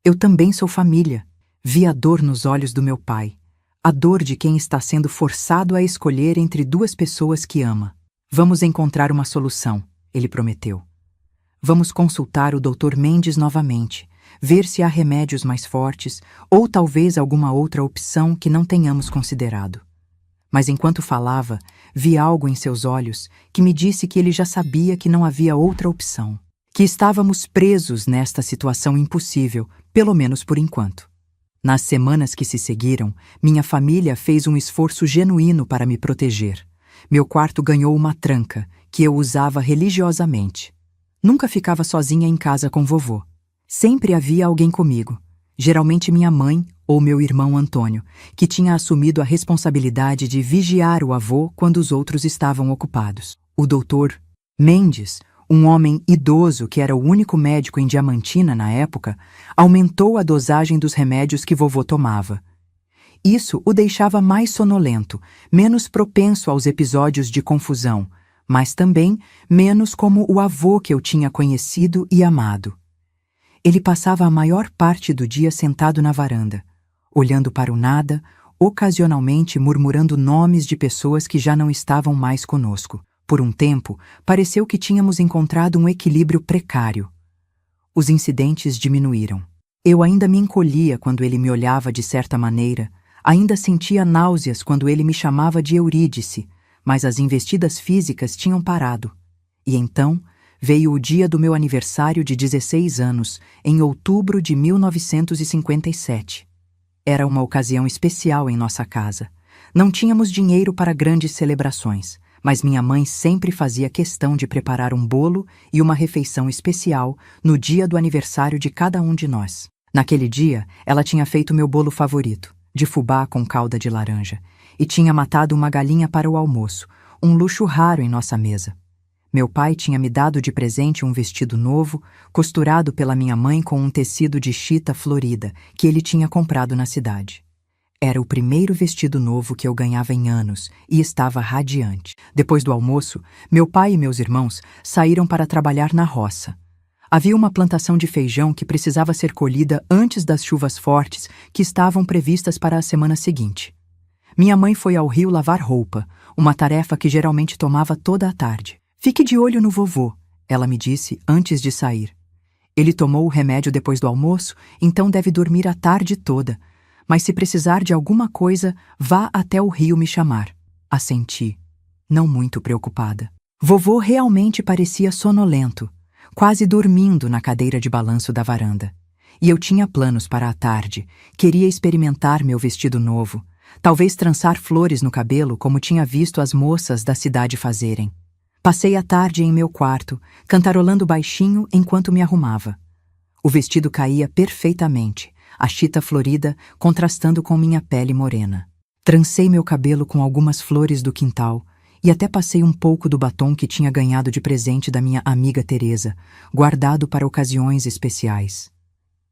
Eu também sou família. Vi a dor nos olhos do meu pai. A dor de quem está sendo forçado a escolher entre 2 pessoas que ama. Vamos encontrar uma solução, ele prometeu. Vamos consultar o Dr. Mendes novamente, ver se há remédios mais fortes ou talvez alguma outra opção que não tenhamos considerado. Mas enquanto falava, vi algo em seus olhos que me disse que ele já sabia que não havia outra opção, que estávamos presos nesta situação impossível, pelo menos por enquanto. Nas semanas que se seguiram, minha família fez um esforço genuíno para me proteger. Meu quarto ganhou uma tranca, que eu usava religiosamente. Nunca ficava sozinha em casa com vovô. Sempre havia alguém comigo, geralmente minha mãe ou meu irmão Antônio, que tinha assumido a responsabilidade de vigiar o avô quando os outros estavam ocupados. O doutor Mendes, um homem idoso que era o único médico em Diamantina na época, aumentou a dosagem dos remédios que vovô tomava. Isso o deixava mais sonolento, menos propenso aos episódios de confusão, mas também menos como o avô que eu tinha conhecido e amado. Ele passava a maior parte do dia sentado na varanda, olhando para o nada, ocasionalmente murmurando nomes de pessoas que já não estavam mais conosco. Por um tempo, pareceu que tínhamos encontrado um equilíbrio precário. Os incidentes diminuíram. Eu ainda me encolhia quando ele me olhava de certa maneira, ainda sentia náuseas quando ele me chamava de Eurídice, mas as investidas físicas tinham parado. E então veio o dia do meu aniversário de 16 anos, em outubro de 1957. Era uma ocasião especial em nossa casa. Não tínhamos dinheiro para grandes celebrações, mas minha mãe sempre fazia questão de preparar um bolo e uma refeição especial no dia do aniversário de cada um de nós. Naquele dia, ela tinha feito meu bolo favorito, de fubá com calda de laranja, e tinha matado uma galinha para o almoço, um luxo raro em nossa mesa. Meu pai tinha me dado de presente um vestido novo, costurado pela minha mãe com um tecido de chita florida que ele tinha comprado na cidade. Era o primeiro vestido novo que eu ganhava em anos e estava radiante. Depois do almoço, meu pai e meus irmãos saíram para trabalhar na roça. Havia uma plantação de feijão que precisava ser colhida antes das chuvas fortes que estavam previstas para a semana seguinte. Minha mãe foi ao rio lavar roupa, uma tarefa que geralmente tomava toda a tarde. "Fique de olho no vovô", ela me disse antes de sair. "Ele tomou o remédio depois do almoço, então deve dormir a tarde toda. Mas se precisar de alguma coisa, vá até o rio me chamar." Assenti, não muito preocupada. Vovô realmente parecia sonolento, quase dormindo na cadeira de balanço da varanda. E eu tinha planos para a tarde. Queria experimentar meu vestido novo, talvez trançar flores no cabelo como tinha visto as moças da cidade fazerem. Passei a tarde em meu quarto, cantarolando baixinho enquanto me arrumava. O vestido caía perfeitamente, a chita florida contrastando com minha pele morena. Trancei meu cabelo com algumas flores do quintal e até passei um pouco do batom que tinha ganhado de presente da minha amiga Teresa, guardado para ocasiões especiais.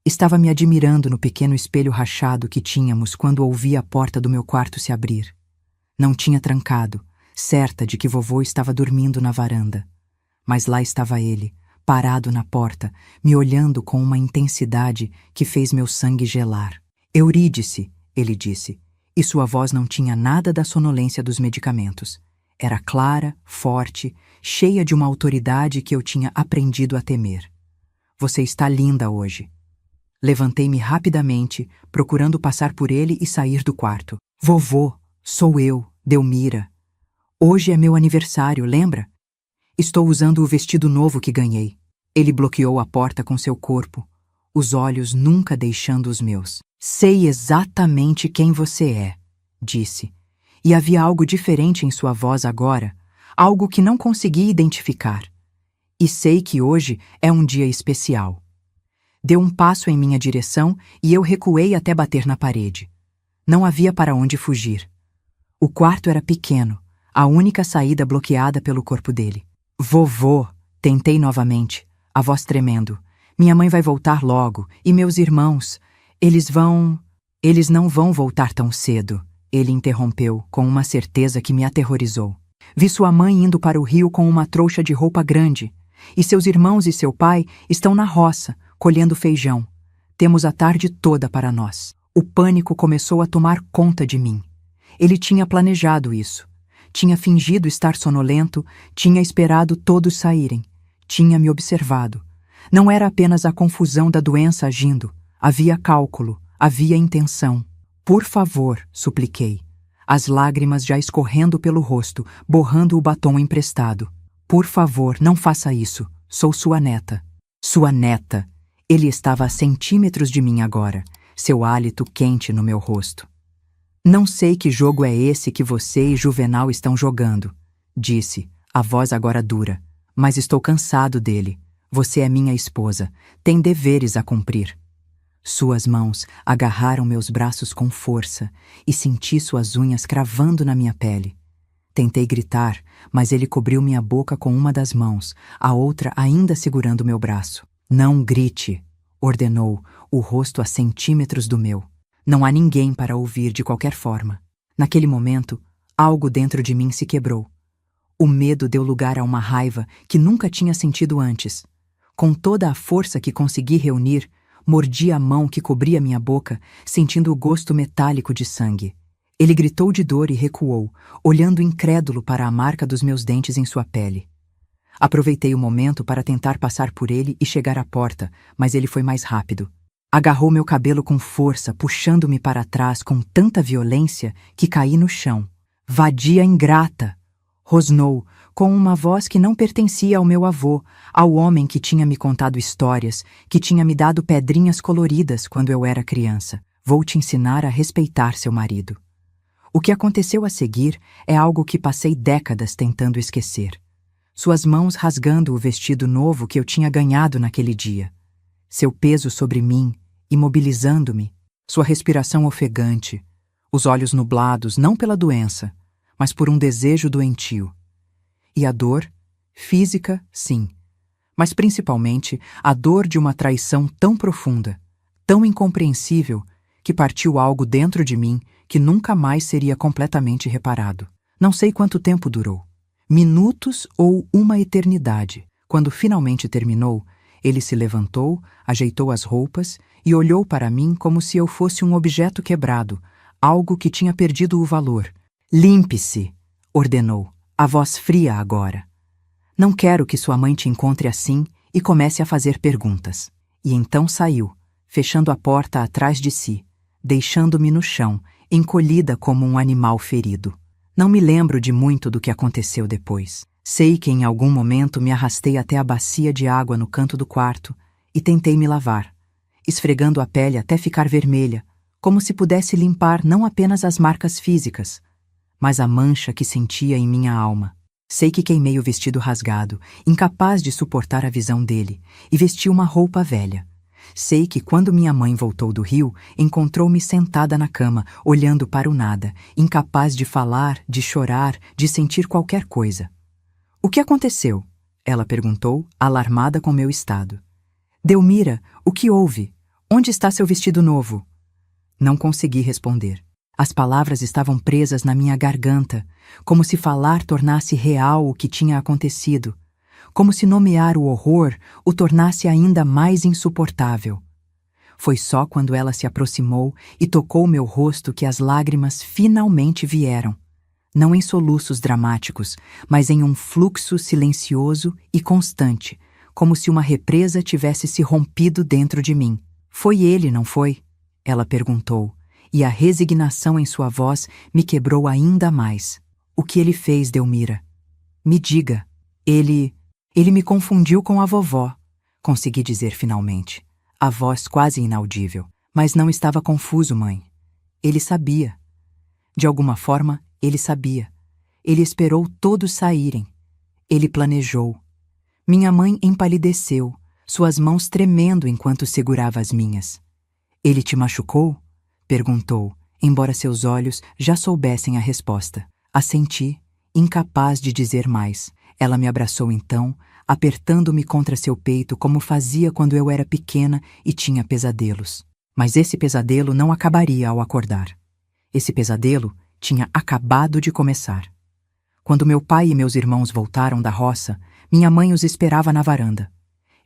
Estava me admirando no pequeno espelho rachado que tínhamos quando ouvi a porta do meu quarto se abrir. Não tinha trancado, certa de que vovô estava dormindo na varanda. Mas lá estava ele, parado na porta, me olhando com uma intensidade que fez meu sangue gelar. "Eurídice", ele disse, e sua voz não tinha nada da sonolência dos medicamentos. Era clara, forte, cheia de uma autoridade que eu tinha aprendido a temer. "Você está linda hoje." Levantei-me rapidamente, procurando passar por ele e sair do quarto. "Vovô, sou eu, Delmira. Hoje é meu aniversário, lembra? Estou usando o vestido novo que ganhei." Ele bloqueou a porta com seu corpo, os olhos nunca deixando os meus. "Sei exatamente quem você é", disse. E havia algo diferente em sua voz agora, algo que não consegui identificar. "E sei que hoje é um dia especial." Deu um passo em minha direção e eu recuei até bater na parede. Não havia para onde fugir. O quarto era pequeno, a única saída bloqueada pelo corpo dele. "Vovô", tentei novamente, a voz tremendo. "Minha mãe vai voltar logo, e meus irmãos, eles não vão voltar tão cedo", ele interrompeu, com uma certeza que me aterrorizou. "Vi sua mãe indo para o rio com uma trouxa de roupa grande, e seus irmãos e seu pai estão na roça, colhendo feijão. Temos a tarde toda para nós." O pânico começou a tomar conta de mim. Ele tinha planejado isso. Tinha fingido estar sonolento, tinha esperado todos saírem. Tinha me observado. Não era apenas a confusão da doença agindo. Havia cálculo, havia intenção. "Por favor", supliquei, as lágrimas já escorrendo pelo rosto, borrando o batom emprestado. "Por favor, não faça isso. Sou sua neta." Sua neta. Ele estava a centímetros de mim agora, seu hálito quente no meu rosto. Não sei que jogo é esse que você e Juvenal estão jogando, disse, a voz agora dura, mas estou cansado dele. Você é minha esposa, tem deveres a cumprir. Suas mãos agarraram meus braços com força e senti suas unhas cravando na minha pele. Tentei gritar, mas ele cobriu minha boca com uma das mãos, a outra ainda segurando meu braço. Não grite, ordenou, o rosto a centímetros do meu. Não há ninguém para ouvir de qualquer forma. Naquele momento, algo dentro de mim se quebrou. O medo deu lugar a uma raiva que nunca tinha sentido antes. Com toda a força que consegui reunir, mordi a mão que cobria minha boca, sentindo o gosto metálico de sangue. Ele gritou de dor e recuou, olhando incrédulo para a marca dos meus dentes em sua pele. Aproveitei o momento para tentar passar por ele e chegar à porta, mas ele foi mais rápido. Agarrou meu cabelo com força, puxando-me para trás com tanta violência que caí no chão. Vadia ingrata! Rosnou, com uma voz que não pertencia ao meu avô, ao homem que tinha me contado histórias, que tinha me dado pedrinhas coloridas quando eu era criança. Vou te ensinar a respeitar seu marido. O que aconteceu a seguir é algo que passei décadas tentando esquecer. Suas mãos rasgando o vestido novo que eu tinha ganhado naquele dia. Seu peso sobre mim, imobilizando-me, sua respiração ofegante, os olhos nublados não pela doença, mas por um desejo doentio. E a dor, física, sim, mas principalmente a dor de uma traição tão profunda, tão incompreensível, que partiu algo dentro de mim que nunca mais seria completamente reparado. Não sei quanto tempo durou, minutos ou uma eternidade. Quando finalmente terminou, ele se levantou, ajeitou as roupas e olhou para mim como se eu fosse um objeto quebrado, algo que tinha perdido o valor. Limpe-se, ordenou, a voz fria agora. Não quero que sua mãe te encontre assim e comece a fazer perguntas. E então saiu, fechando a porta atrás de si, deixando-me no chão, encolhida como um animal ferido. Não me lembro de muito do que aconteceu depois. Sei que em algum momento me arrastei até a bacia de água no canto do quarto e tentei me lavar, esfregando a pele até ficar vermelha, como se pudesse limpar não apenas as marcas físicas, mas a mancha que sentia em minha alma. Sei que queimei o vestido rasgado, incapaz de suportar a visão dele, e vesti uma roupa velha. Sei que quando minha mãe voltou do Rio, encontrou-me sentada na cama, olhando para o nada, incapaz de falar, de chorar, de sentir qualquer coisa. O que aconteceu? Ela perguntou, alarmada com meu estado. Delmira, o que houve? Onde está seu vestido novo? Não consegui responder. As palavras estavam presas na minha garganta, como se falar tornasse real o que tinha acontecido, como se nomear o horror o tornasse ainda mais insuportável. Foi só quando ela se aproximou e tocou meu rosto que as lágrimas finalmente vieram, não em soluços dramáticos, mas em um fluxo silencioso e constante, como se uma represa tivesse se rompido dentro de mim. Foi ele, não foi? Ela perguntou. E a resignação em sua voz me quebrou ainda mais. O que ele fez, Delmira? Me diga. Ele me confundiu com a vovó, consegui dizer finalmente, a voz quase inaudível. Mas não estava confuso, mãe. Ele sabia. De alguma forma, ele sabia. Ele esperou todos saírem. Ele planejou. Minha mãe empalideceu, suas mãos tremendo enquanto segurava as minhas. Ele te machucou? Perguntou, embora seus olhos já soubessem a resposta. Assenti, incapaz de dizer mais. Ela me abraçou então, apertando-me contra seu peito como fazia quando eu era pequena e tinha pesadelos. Mas esse pesadelo não acabaria ao acordar. Esse pesadelo tinha acabado de começar. Quando meu pai e meus irmãos voltaram da roça, minha mãe os esperava na varanda.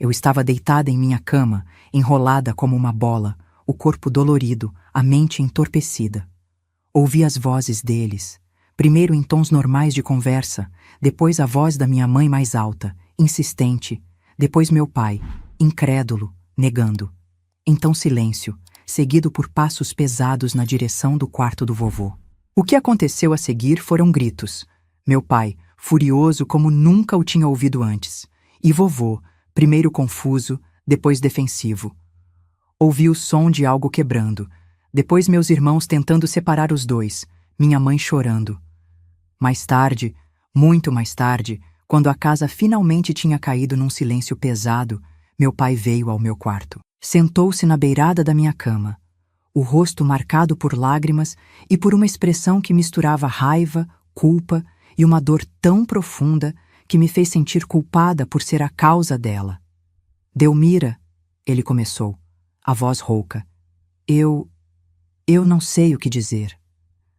Eu estava deitada em minha cama, enrolada como uma bola, o corpo dolorido, a mente entorpecida. Ouvi as vozes deles, primeiro em tons normais de conversa, depois a voz da minha mãe mais alta, insistente, depois meu pai, incrédulo, negando. Então silêncio, seguido por passos pesados na direção do quarto do vovô. O que aconteceu a seguir foram gritos. Meu pai, furioso como nunca o tinha ouvido antes, e vovô, primeiro confuso, depois defensivo. Ouvi o som de algo quebrando. Depois meus irmãos tentando separar os dois. Minha mãe chorando. Mais tarde, muito mais tarde, quando a casa finalmente tinha caído num silêncio pesado, meu pai veio ao meu quarto. Sentou-se na beirada da minha cama, o rosto marcado por lágrimas e por uma expressão que misturava raiva, culpa e uma dor tão profunda que me fez sentir culpada por ser a causa dela. Delmira, ele começou, a voz rouca. Eu não sei o que dizer.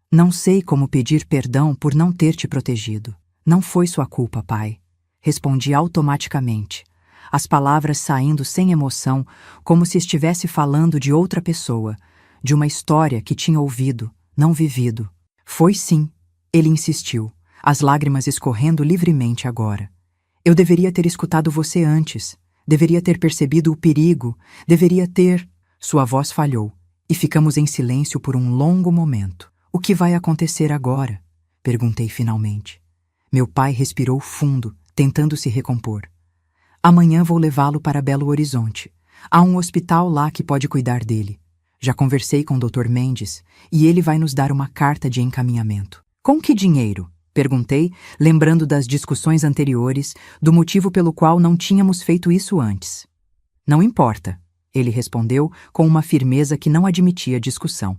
Não sei como pedir perdão por não ter te protegido. Não foi sua culpa, pai. Respondi automaticamente, as palavras saindo sem emoção, como se estivesse falando de outra pessoa, de uma história que tinha ouvido, não vivido. Foi sim, ele insistiu, as lágrimas escorrendo livremente agora. Eu deveria ter escutado você antes, deveria ter percebido o perigo, deveria ter... Sua voz falhou, e ficamos em silêncio por um longo momento. O que vai acontecer agora? Perguntei finalmente. Meu pai respirou fundo, tentando se recompor. Amanhã vou levá-lo para Belo Horizonte. Há um hospital lá que pode cuidar dele. Já conversei com o Dr. Mendes e ele vai nos dar uma carta de encaminhamento. Com que dinheiro? Perguntei, lembrando das discussões anteriores, do motivo pelo qual não tínhamos feito isso antes. Não importa, ele respondeu com uma firmeza que não admitia discussão.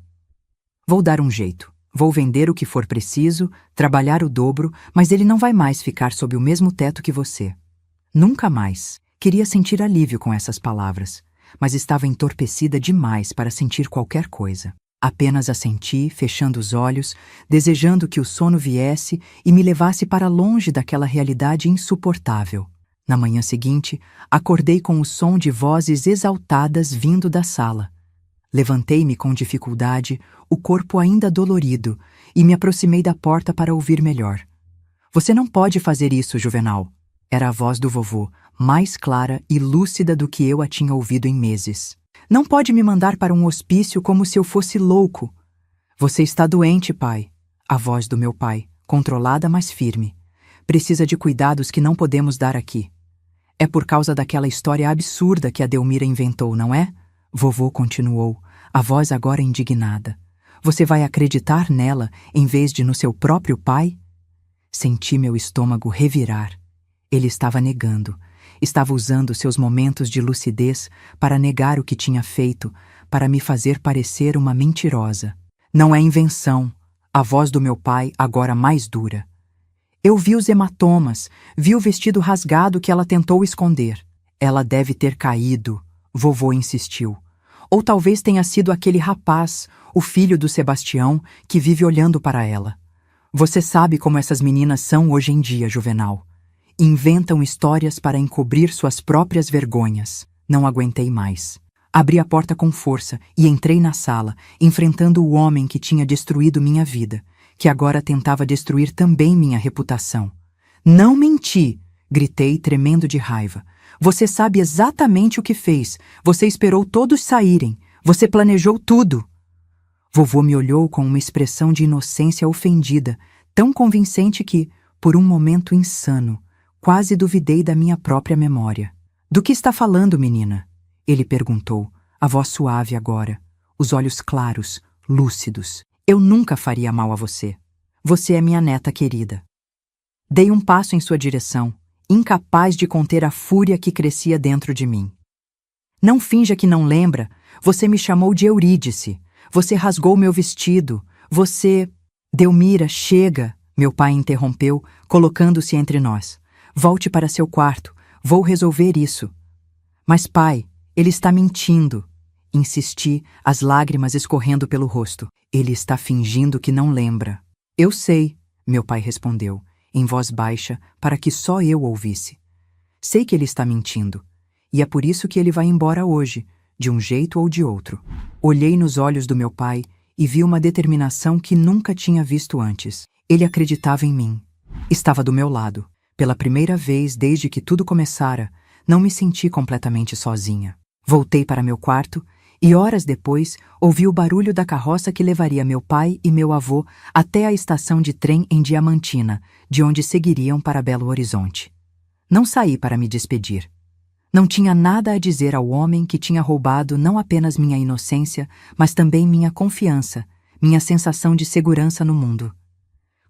Vou dar um jeito. Vou vender o que for preciso, trabalhar o dobro, mas ele não vai mais ficar sob o mesmo teto que você. Nunca mais. Queria sentir alívio com essas palavras, mas estava entorpecida demais para sentir qualquer coisa. Apenas assenti, fechando os olhos, desejando que o sono viesse e me levasse para longe daquela realidade insuportável. Na manhã seguinte, acordei com o som de vozes exaltadas vindo da sala. Levantei-me com dificuldade, o corpo ainda dolorido, e me aproximei da porta para ouvir melhor. Você não pode fazer isso, Juvenal. Era a voz do vovô, mais clara e lúcida do que eu a tinha ouvido em meses. Não pode me mandar para um hospício como se eu fosse louco. Você está doente, pai. A voz do meu pai, controlada, mas firme. Precisa de cuidados que não podemos dar aqui. É por causa daquela história absurda que a Delmira inventou, não é? Vovô continuou, a voz agora indignada. Você vai acreditar nela em vez de no seu próprio pai? Senti meu estômago revirar. Ele estava negando. Estava usando seus momentos de lucidez para negar o que tinha feito, para me fazer parecer uma mentirosa. Não é invenção. A voz do meu pai, agora mais dura. Eu vi os hematomas, vi o vestido rasgado que ela tentou esconder. Ela deve ter caído, vovô insistiu. Ou talvez tenha sido aquele rapaz, o filho do Sebastião, que vive olhando para ela. Você sabe como essas meninas são hoje em dia, Juvenal. Inventam histórias para encobrir suas próprias vergonhas. Não aguentei mais. Abri a porta com força e entrei na sala, enfrentando o homem que tinha destruído minha vida, que agora tentava destruir também minha reputação. Não menti! Gritei, tremendo de raiva. Você sabe exatamente o que fez. Você esperou todos saírem. Você planejou tudo. Vovô me olhou com uma expressão de inocência ofendida, tão convincente que, por um momento insano, quase duvidei da minha própria memória. Do que está falando, menina? Ele perguntou, a voz suave agora, os olhos claros, lúcidos. Eu nunca faria mal a você. Você é minha neta querida. Dei um passo em sua direção, incapaz de conter a fúria que crescia dentro de mim. Não finja que não lembra. Você me chamou de Eurídice. Você rasgou meu vestido. Você... Delmira, chega! Meu pai interrompeu, colocando-se entre nós. Volte para seu quarto. Vou resolver isso. Mas pai, ele está mentindo. Insisti, as lágrimas escorrendo pelo rosto. Ele está fingindo que não lembra. Eu sei, meu pai respondeu, em voz baixa, para que só eu ouvisse. Sei que ele está mentindo. E é por isso que ele vai embora hoje, de um jeito ou de outro. Olhei nos olhos do meu pai e vi uma determinação que nunca tinha visto antes. Ele acreditava em mim. Estava do meu lado. Pela primeira vez desde que tudo começara, não me senti completamente sozinha. Voltei para meu quarto e horas depois ouvi o barulho da carroça que levaria meu pai e meu avô até a estação de trem em Diamantina, de onde seguiriam para Belo Horizonte. Não saí para me despedir. Não tinha nada a dizer ao homem que tinha roubado não apenas minha inocência, mas também minha confiança, minha sensação de segurança no mundo.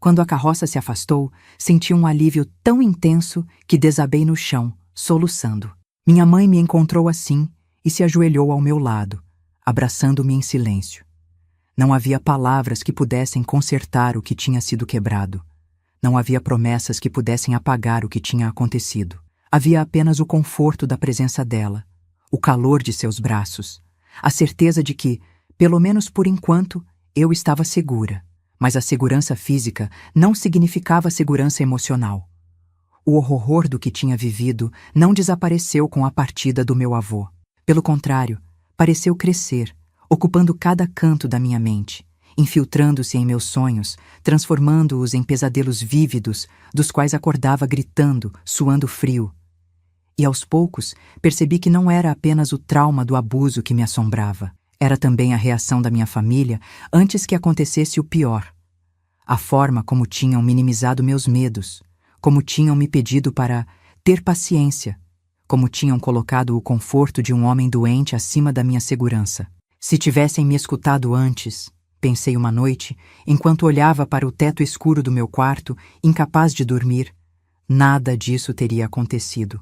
Quando a carroça se afastou, senti um alívio tão intenso que desabei no chão, soluçando. Minha mãe me encontrou assim e se ajoelhou ao meu lado, abraçando-me em silêncio. Não havia palavras que pudessem consertar o que tinha sido quebrado. Não havia promessas que pudessem apagar o que tinha acontecido. Havia apenas o conforto da presença dela, o calor de seus braços, a certeza de que, pelo menos por enquanto, eu estava segura. Mas a segurança física não significava segurança emocional. O horror do que tinha vivido não desapareceu com a partida do meu avô. Pelo contrário, pareceu crescer, ocupando cada canto da minha mente, infiltrando-se em meus sonhos, transformando-os em pesadelos vívidos, dos quais acordava gritando, suando frio. E aos poucos percebi que não era apenas o trauma do abuso que me assombrava. Era também a reação da minha família antes que acontecesse o pior. A forma como tinham minimizado meus medos, como tinham me pedido para ter paciência, como tinham colocado o conforto de um homem doente acima da minha segurança. Se tivessem me escutado antes, pensei uma noite, enquanto olhava para o teto escuro do meu quarto, incapaz de dormir, nada disso teria acontecido.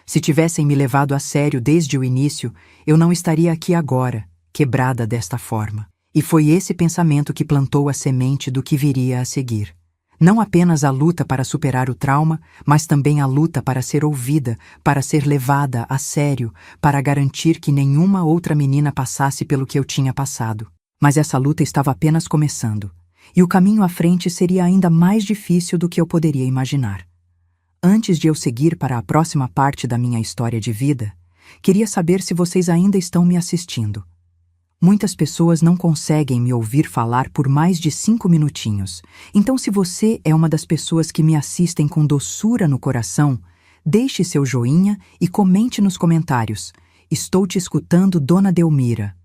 Se tivessem me levado a sério desde o início, eu não estaria aqui agora, quebrada desta forma. E foi esse pensamento que plantou a semente do que viria a seguir. Não apenas a luta para superar o trauma, mas também a luta para ser ouvida, para ser levada a sério, para garantir que nenhuma outra menina passasse pelo que eu tinha passado. Mas essa luta estava apenas começando, e o caminho à frente seria ainda mais difícil do que eu poderia imaginar. Antes de eu seguir para a próxima parte da minha história de vida, queria saber se vocês ainda estão me assistindo. Muitas pessoas não conseguem me ouvir falar por mais de 5 minutinhos. Então, se você é uma das pessoas que me assistem com doçura no coração, deixe seu joinha e comente nos comentários. Estou te escutando, Dona Delmira.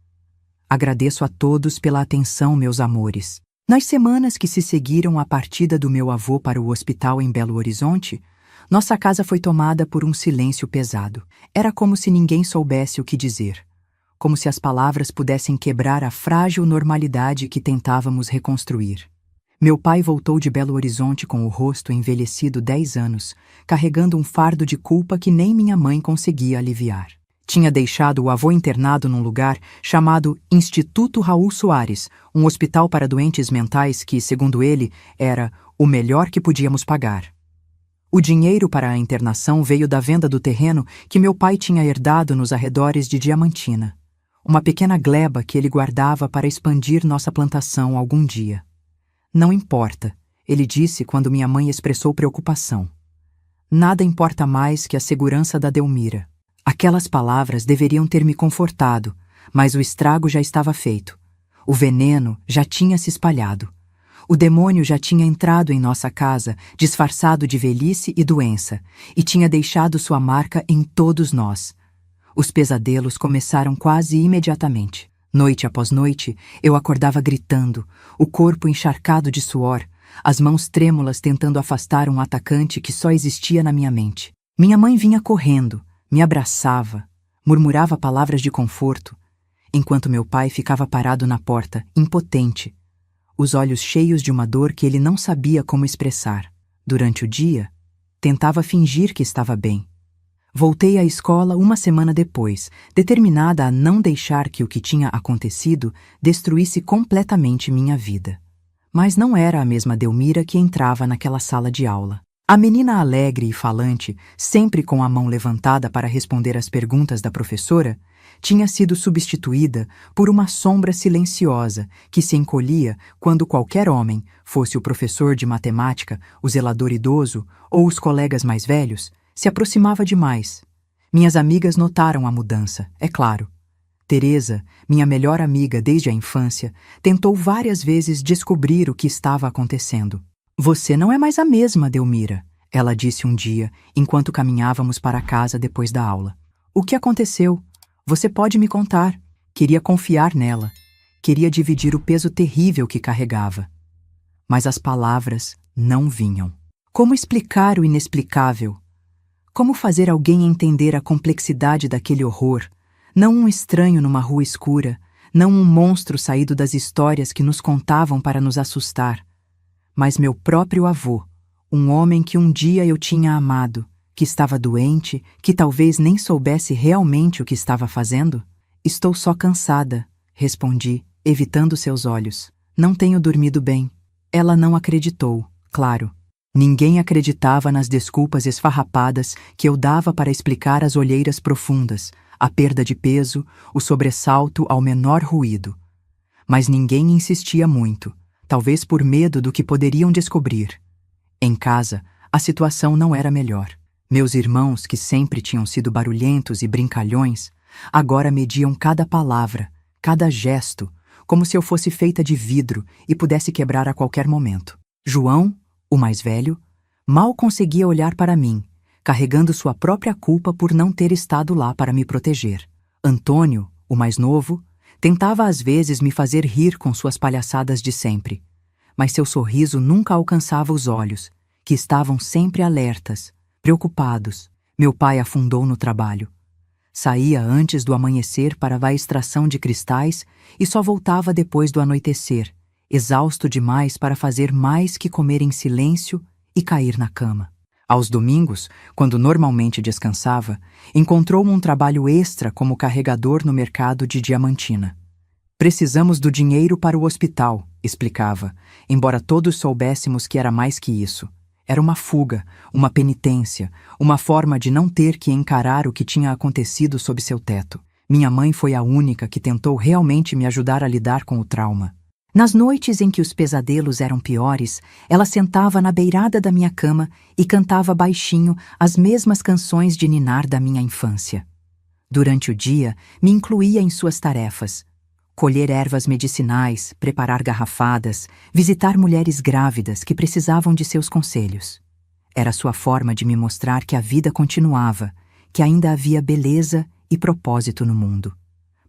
Agradeço a todos pela atenção, meus amores. Nas semanas que se seguiram à partida do meu avô para o hospital em Belo Horizonte, nossa casa foi tomada por um silêncio pesado. Era como se ninguém soubesse o que dizer. Como se as palavras pudessem quebrar a frágil normalidade que tentávamos reconstruir. Meu pai voltou de Belo Horizonte com o rosto envelhecido 10 anos, carregando um fardo de culpa que nem minha mãe conseguia aliviar. Tinha deixado o avô internado num lugar chamado Instituto Raul Soares, um hospital para doentes mentais que, segundo ele, era o melhor que podíamos pagar. O dinheiro para a internação veio da venda do terreno que meu pai tinha herdado nos arredores de Diamantina. Uma pequena gleba que ele guardava para expandir nossa plantação algum dia. Não importa, ele disse quando minha mãe expressou preocupação. Nada importa mais que a segurança da Delmira. Aquelas palavras deveriam ter me confortado, mas o estrago já estava feito. O veneno já tinha se espalhado. O demônio já tinha entrado em nossa casa, disfarçado de velhice e doença, e tinha deixado sua marca em todos nós. Os pesadelos começaram quase imediatamente. Noite após noite, eu acordava gritando, o corpo encharcado de suor, as mãos trêmulas tentando afastar um atacante que só existia na minha mente. Minha mãe vinha correndo, me abraçava, murmurava palavras de conforto, enquanto meu pai ficava parado na porta, impotente, os olhos cheios de uma dor que ele não sabia como expressar. Durante o dia, tentava fingir que estava bem. Voltei à escola uma semana depois, determinada a não deixar que o que tinha acontecido destruísse completamente minha vida. Mas não era a mesma Delmira que entrava naquela sala de aula. A menina alegre e falante, sempre com a mão levantada para responder às perguntas da professora, tinha sido substituída por uma sombra silenciosa que se encolhia quando qualquer homem, fosse o professor de matemática, o zelador idoso ou os colegas mais velhos, se aproximava demais. Minhas amigas notaram a mudança, é claro. Teresa, minha melhor amiga desde a infância, tentou várias vezes descobrir o que estava acontecendo. Você não é mais a mesma, Delmira, ela disse um dia, enquanto caminhávamos para casa depois da aula. O que aconteceu? Você pode me contar. Queria confiar nela. Queria dividir o peso terrível que carregava. Mas as palavras não vinham. Como explicar o inexplicável? Como fazer alguém entender a complexidade daquele horror? Não um estranho numa rua escura, não um monstro saído das histórias que nos contavam para nos assustar, mas meu próprio avô, um homem que um dia eu tinha amado, que estava doente, que talvez nem soubesse realmente o que estava fazendo? Estou só cansada, respondi, evitando seus olhos. Não tenho dormido bem. Ela não acreditou, claro. Ninguém acreditava nas desculpas esfarrapadas que eu dava para explicar as olheiras profundas, a perda de peso, o sobressalto ao menor ruído. Mas ninguém insistia muito, talvez por medo do que poderiam descobrir. Em casa, a situação não era melhor. Meus irmãos, que sempre tinham sido barulhentos e brincalhões, agora mediam cada palavra, cada gesto, como se eu fosse feita de vidro e pudesse quebrar a qualquer momento. João, o mais velho, mal conseguia olhar para mim, carregando sua própria culpa por não ter estado lá para me proteger. Antônio, o mais novo, tentava às vezes me fazer rir com suas palhaçadas de sempre, mas seu sorriso nunca alcançava os olhos, que estavam sempre alertas, preocupados. Meu pai afundou no trabalho. Saía antes do amanhecer para a extração de cristais e só voltava depois do anoitecer, exausto demais para fazer mais que comer em silêncio e cair na cama. Aos domingos, quando normalmente descansava, encontrou um trabalho extra como carregador no mercado de Diamantina. Precisamos do dinheiro para o hospital, explicava, embora todos soubéssemos que era mais que isso. Era uma fuga, uma penitência, uma forma de não ter que encarar o que tinha acontecido sob seu teto. Minha mãe foi a única que tentou realmente me ajudar a lidar com o trauma. Nas noites em que os pesadelos eram piores, ela sentava na beirada da minha cama e cantava baixinho as mesmas canções de ninar da minha infância. Durante o dia, me incluía em suas tarefas. Colher ervas medicinais, preparar garrafadas, visitar mulheres grávidas que precisavam de seus conselhos. Era sua forma de me mostrar que a vida continuava, que ainda havia beleza e propósito no mundo.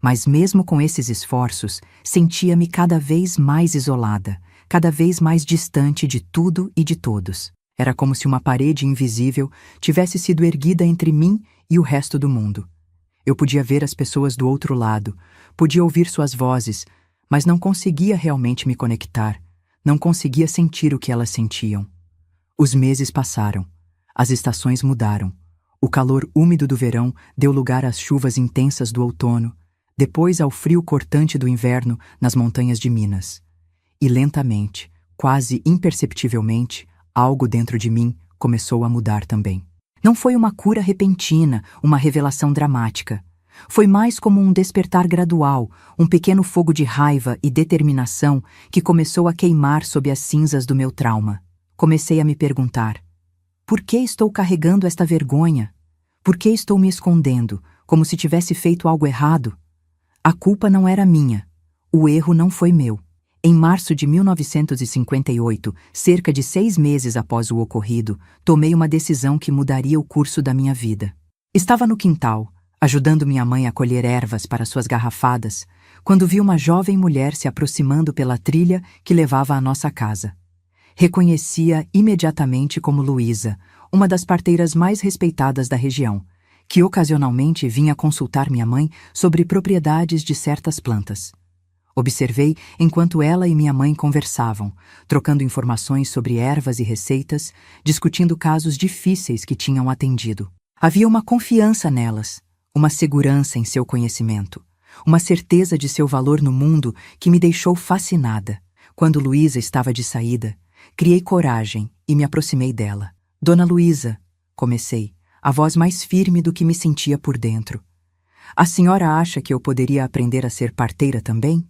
Mas mesmo com esses esforços, sentia-me cada vez mais isolada, cada vez mais distante de tudo e de todos. Era como se uma parede invisível tivesse sido erguida entre mim e o resto do mundo. Eu podia ver as pessoas do outro lado, podia ouvir suas vozes, mas não conseguia realmente me conectar, não conseguia sentir o que elas sentiam. Os meses passaram, as estações mudaram, o calor úmido do verão deu lugar às chuvas intensas do outono, depois ao frio cortante do inverno nas montanhas de Minas. E lentamente, quase imperceptivelmente, algo dentro de mim começou a mudar também. Não foi uma cura repentina, uma revelação dramática. Foi mais como um despertar gradual, um pequeno fogo de raiva e determinação que começou a queimar sob as cinzas do meu trauma. Comecei a me perguntar: por que estou carregando esta vergonha? Por que estou me escondendo, como se tivesse feito algo errado? A culpa não era minha. O erro não foi meu. Em março de 1958, cerca de 6 meses após o ocorrido, tomei uma decisão que mudaria o curso da minha vida. Estava no quintal, ajudando minha mãe a colher ervas para suas garrafadas, quando vi uma jovem mulher se aproximando pela trilha que levava à nossa casa. Reconhecia imediatamente como Luísa, uma das parteiras mais respeitadas da região, que ocasionalmente vinha consultar minha mãe sobre propriedades de certas plantas. Observei enquanto ela e minha mãe conversavam, trocando informações sobre ervas e receitas, discutindo casos difíceis que tinham atendido. Havia uma confiança nelas, uma segurança em seu conhecimento, uma certeza de seu valor no mundo que me deixou fascinada. Quando Luísa estava de saída, criei coragem e me aproximei dela. Dona Luísa, comecei, a voz mais firme do que me sentia por dentro. A senhora acha que eu poderia aprender a ser parteira também?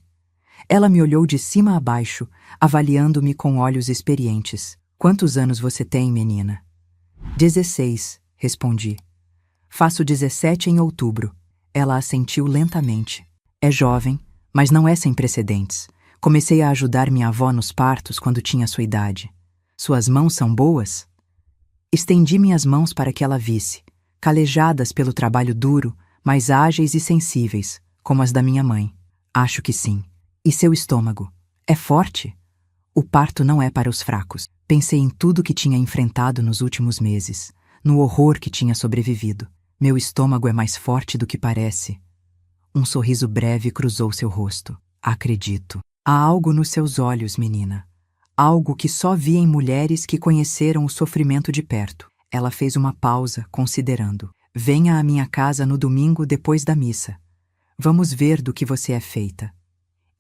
Ela me olhou de cima a baixo, avaliando-me com olhos experientes. Quantos anos você tem, menina? 16, respondi. Faço 17 em outubro. Ela assentiu lentamente. É jovem, mas não é sem precedentes. Comecei a ajudar minha avó nos partos quando tinha sua idade. Suas mãos são boas? Estendi minhas mãos para que ela visse, calejadas pelo trabalho duro, mas ágeis e sensíveis, como as da minha mãe. Acho que sim. E seu estômago? É forte? O parto não é para os fracos. Pensei em tudo que tinha enfrentado nos últimos meses. no horror que tinha sobrevivido. Meu estômago é mais forte do que parece. Um sorriso breve cruzou seu rosto. Acredito. Há algo nos seus olhos, menina. Algo que só vi em mulheres que conheceram o sofrimento de perto. Ela fez uma pausa, considerando. Venha à minha casa no domingo depois da missa. Vamos ver do que você é feita.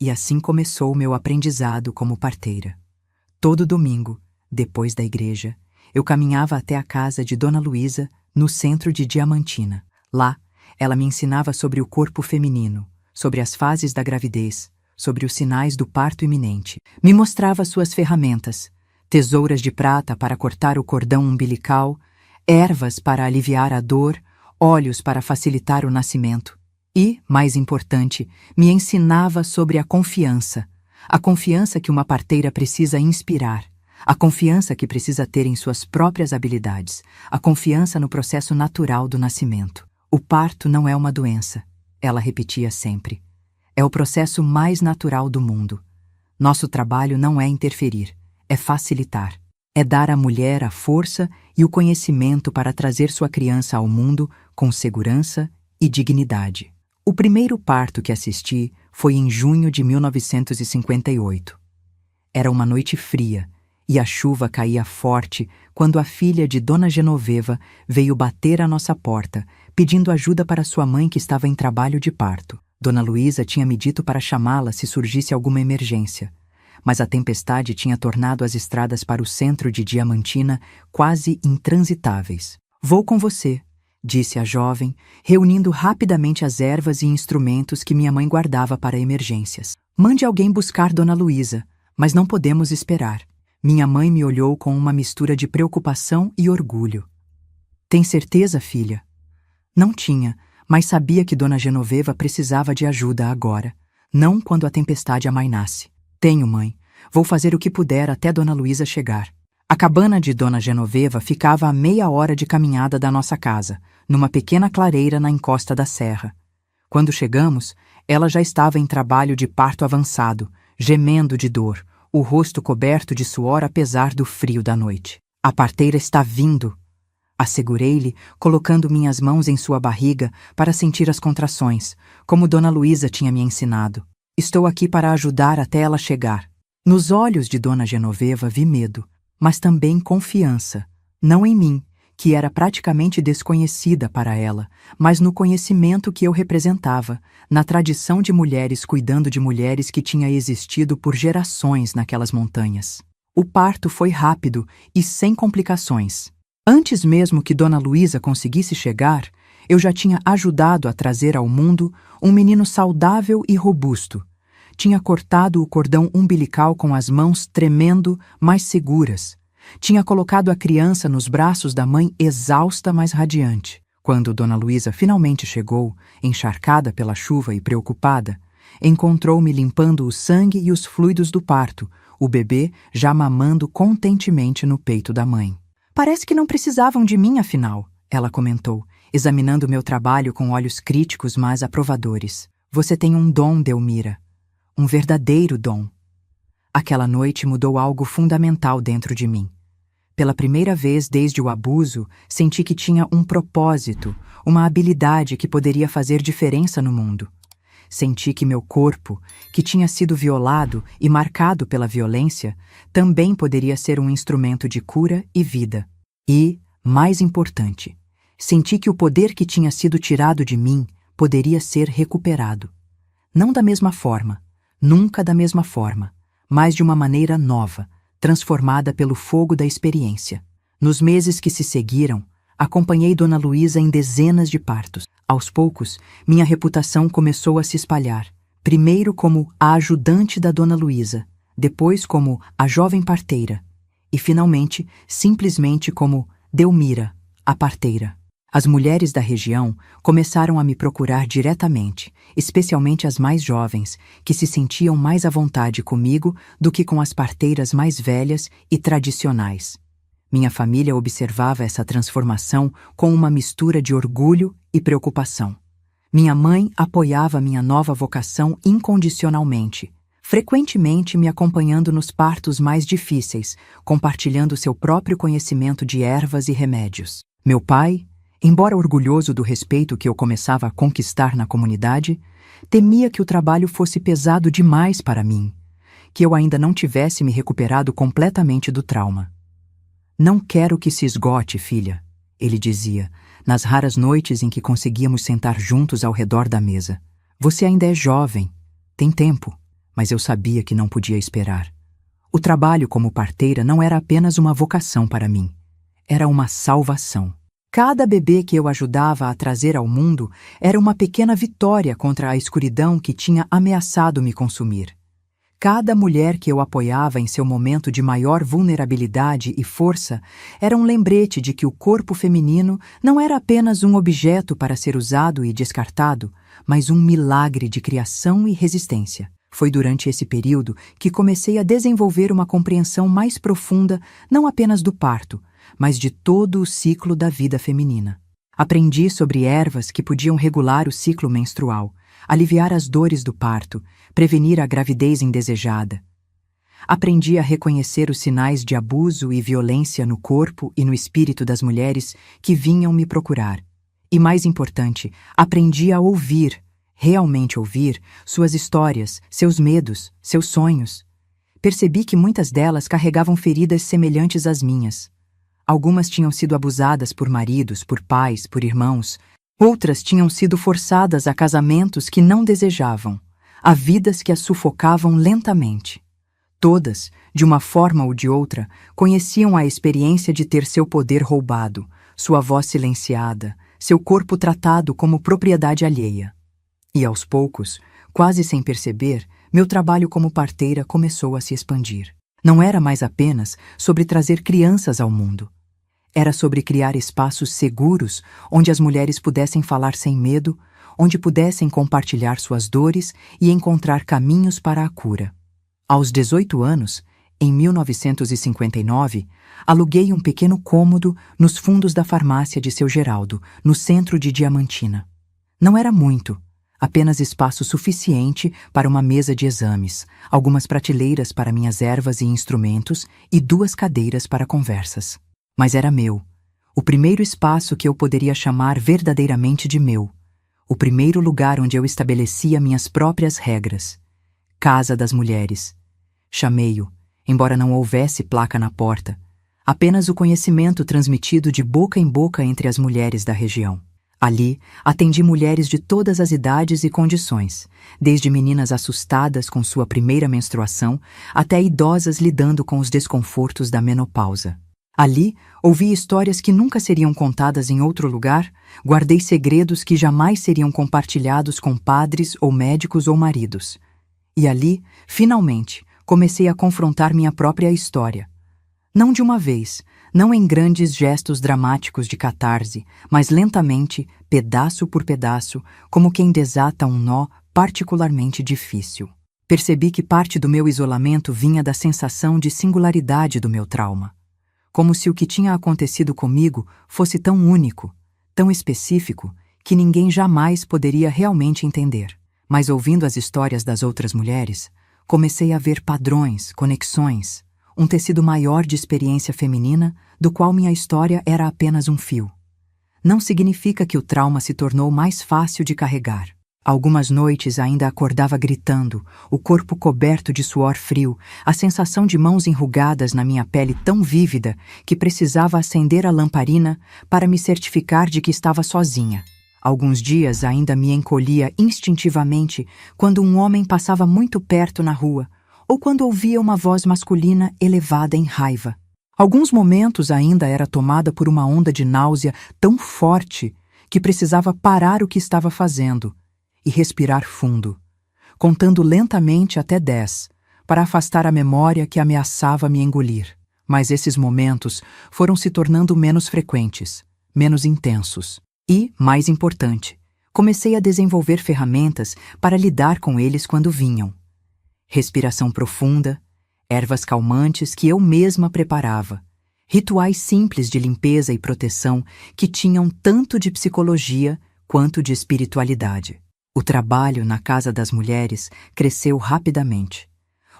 E assim começou meu aprendizado como parteira. Todo domingo, depois da igreja, eu caminhava até a casa de Dona Luísa, no centro de Diamantina. Lá, ela me ensinava sobre o corpo feminino, sobre as fases da gravidez, sobre os sinais do parto iminente. Me mostrava suas ferramentas, tesouras de prata para cortar o cordão umbilical, ervas para aliviar a dor, óleos para facilitar o nascimento. E, mais importante, me ensinava sobre a confiança que uma parteira precisa inspirar, a confiança que precisa ter em suas próprias habilidades, a confiança no processo natural do nascimento. O parto não é uma doença, ela repetia sempre. É o processo mais natural do mundo. Nosso trabalho não é interferir, é facilitar. É dar à mulher a força e o conhecimento para trazer sua criança ao mundo com segurança e dignidade. O primeiro parto que assisti foi em junho de 1958. Era uma noite fria e a chuva caía forte quando a filha de Dona Genoveva veio bater à nossa porta, pedindo ajuda para sua mãe que estava em trabalho de parto. Dona Luísa tinha me dito para chamá-la se surgisse alguma emergência, mas a tempestade tinha tornado as estradas para o centro de Diamantina quase intransitáveis. Vou com você, disse a jovem, reunindo rapidamente as ervas e instrumentos que minha mãe guardava para emergências. Mande alguém buscar Dona Luísa, mas não podemos esperar. Minha mãe me olhou com uma mistura de preocupação e orgulho. Tem certeza, filha? Não tinha, mas sabia que Dona Genoveva precisava de ajuda agora, não quando a tempestade amainasse. Tenho, mãe. Vou fazer o que puder até Dona Luísa chegar. A cabana de Dona Genoveva ficava a meia hora de caminhada da nossa casa, numa pequena clareira na encosta da serra. Quando chegamos, ela já estava em trabalho de parto avançado, gemendo de dor, o rosto coberto de suor apesar do frio da noite. A parteira está vindo! Assegurei-lhe, colocando minhas mãos em sua barriga para sentir as contrações, como Dona Luísa tinha me ensinado. Estou aqui para ajudar até ela chegar. Nos olhos de Dona Genoveva vi medo, mas também confiança, não em mim, que era praticamente desconhecida para ela, mas no conhecimento que eu representava, na tradição de mulheres cuidando de mulheres que tinha existido por gerações naquelas montanhas. O parto foi rápido e sem complicações. Antes mesmo que Dona Luísa conseguisse chegar, eu já tinha ajudado a trazer ao mundo um menino saudável e robusto. Tinha cortado o cordão umbilical com as mãos tremendo, mas seguras. Tinha colocado a criança nos braços da mãe exausta, mas radiante. Quando Dona Luísa finalmente chegou, encharcada pela chuva e preocupada, encontrou-me limpando o sangue e os fluidos do parto, o bebê já mamando contentemente no peito da mãe. Parece que não precisavam de mim, afinal, ela comentou, examinando meu trabalho com olhos críticos, mas aprovadores. Você tem um dom, Delmira. Um verdadeiro dom. Aquela noite mudou algo fundamental dentro de mim. Pela primeira vez desde o abuso, senti que tinha um propósito, uma habilidade que poderia fazer diferença no mundo. Senti que meu corpo, que tinha sido violado e marcado pela violência, também poderia ser um instrumento de cura e vida. E, mais importante, senti que o poder que tinha sido tirado de mim poderia ser recuperado. Não da mesma forma, nunca da mesma forma, mas de uma maneira nova, transformada pelo fogo da experiência. Nos meses que se seguiram, acompanhei Dona Luísa em dezenas de partos. Aos poucos, minha reputação começou a se espalhar, primeiro como a ajudante da Dona Luísa, depois como a jovem parteira, e finalmente, simplesmente como Delmira, a parteira. As mulheres da região começaram a me procurar diretamente, especialmente as mais jovens, que se sentiam mais à vontade comigo do que com as parteiras mais velhas e tradicionais. Minha família observava essa transformação com uma mistura de orgulho e preocupação. Minha mãe apoiava minha nova vocação incondicionalmente, frequentemente me acompanhando nos partos mais difíceis, compartilhando seu próprio conhecimento de ervas e remédios. Meu pai, embora orgulhoso do respeito que eu começava a conquistar na comunidade, temia que o trabalho fosse pesado demais para mim, que eu ainda não tivesse me recuperado completamente do trauma. Não quero que se esgote, filha, ele dizia, nas raras noites em que conseguíamos sentar juntos ao redor da mesa. Você ainda é jovem, tem tempo, mas eu sabia que não podia esperar. O trabalho como parteira não era apenas uma vocação para mim, era uma salvação. Cada bebê que eu ajudava a trazer ao mundo era uma pequena vitória contra a escuridão que tinha ameaçado me consumir. Cada mulher que eu apoiava em seu momento de maior vulnerabilidade e força era um lembrete de que o corpo feminino não era apenas um objeto para ser usado e descartado, mas um milagre de criação e resistência. Foi durante esse período que comecei a desenvolver uma compreensão mais profunda não apenas do parto, mas de todo o ciclo da vida feminina. Aprendi sobre ervas que podiam regular o ciclo menstrual, aliviar as dores do parto, prevenir a gravidez indesejada. Aprendi a reconhecer os sinais de abuso e violência no corpo e no espírito das mulheres que vinham me procurar. E mais importante, aprendi a ouvir, realmente ouvir, suas histórias, seus medos, seus sonhos. Percebi que muitas delas carregavam feridas semelhantes às minhas. Algumas tinham sido abusadas por maridos, por pais, por irmãos. Outras tinham sido forçadas a casamentos que não desejavam, a vidas que as sufocavam lentamente. Todas, de uma forma ou de outra, conheciam a experiência de ter seu poder roubado, sua voz silenciada, seu corpo tratado como propriedade alheia. E aos poucos, quase sem perceber, meu trabalho como parteira começou a se expandir. Não era mais apenas sobre trazer crianças ao mundo. Era sobre criar espaços seguros onde as mulheres pudessem falar sem medo, onde pudessem compartilhar suas dores e encontrar caminhos para a cura. Aos 18 anos, em 1959, aluguei um pequeno cômodo nos fundos da farmácia de seu Geraldo, no centro de Diamantina. Não era muito, apenas espaço suficiente para uma mesa de exames, algumas prateleiras para minhas ervas e instrumentos e 2 cadeiras para conversas. Mas era meu, o primeiro espaço que eu poderia chamar verdadeiramente de meu, o primeiro lugar onde eu estabelecia minhas próprias regras. Casa das Mulheres. Chamei-o, embora não houvesse placa na porta, apenas o conhecimento transmitido de boca em boca entre as mulheres da região. Ali, atendi mulheres de todas as idades e condições, desde meninas assustadas com sua primeira menstruação até idosas lidando com os desconfortos da menopausa. Ali, ouvi histórias que nunca seriam contadas em outro lugar, guardei segredos que jamais seriam compartilhados com padres ou médicos ou maridos. E ali, finalmente, comecei a confrontar minha própria história. Não de uma vez, não em grandes gestos dramáticos de catarse, mas lentamente, pedaço por pedaço, como quem desata um nó particularmente difícil. Percebi que parte do meu isolamento vinha da sensação de singularidade do meu trauma. Como se o que tinha acontecido comigo fosse tão único, tão específico, que ninguém jamais poderia realmente entender. Mas ouvindo as histórias das outras mulheres, comecei a ver padrões, conexões, um tecido maior de experiência feminina, do qual minha história era apenas um fio. Não significa que o trauma se tornou mais fácil de carregar. Algumas noites ainda acordava gritando, o corpo coberto de suor frio, a sensação de mãos enrugadas na minha pele tão vívida que precisava acender a lamparina para me certificar de que estava sozinha. Alguns dias ainda me encolhia instintivamente quando um homem passava muito perto na rua, ou quando ouvia uma voz masculina elevada em raiva. Alguns momentos ainda era tomada por uma onda de náusea tão forte que precisava parar o que estava fazendo e respirar fundo, contando lentamente até 10, para afastar a memória que ameaçava me engolir. Mas esses momentos foram se tornando menos frequentes, menos intensos. E, mais importante, comecei a desenvolver ferramentas para lidar com eles quando vinham. Respiração profunda, ervas calmantes que eu mesma preparava, rituais simples de limpeza e proteção que tinham tanto de psicologia quanto de espiritualidade. O trabalho na Casa das Mulheres cresceu rapidamente.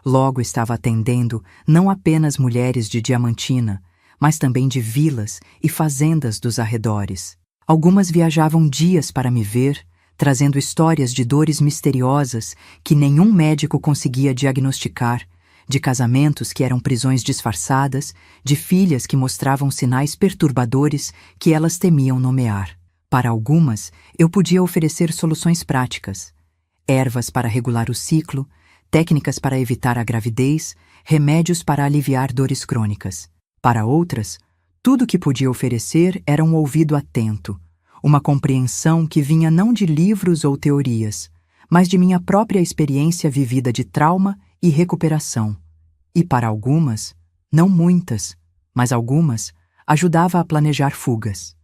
Logo estava atendendo não apenas mulheres de Diamantina, mas também de vilas e fazendas dos arredores. Algumas viajavam dias para me ver, trazendo histórias de dores misteriosas que nenhum médico conseguia diagnosticar, de casamentos que eram prisões disfarçadas, de filhas que mostravam sinais perturbadores que elas temiam nomear. Para algumas, eu podia oferecer soluções práticas: ervas para regular o ciclo, técnicas para evitar a gravidez, remédios para aliviar dores crônicas. Para outras, tudo o que podia oferecer era um ouvido atento, uma compreensão que vinha não de livros ou teorias, mas de minha própria experiência vivida de trauma e recuperação. E para algumas, não muitas, mas algumas, ajudava a planejar fugas.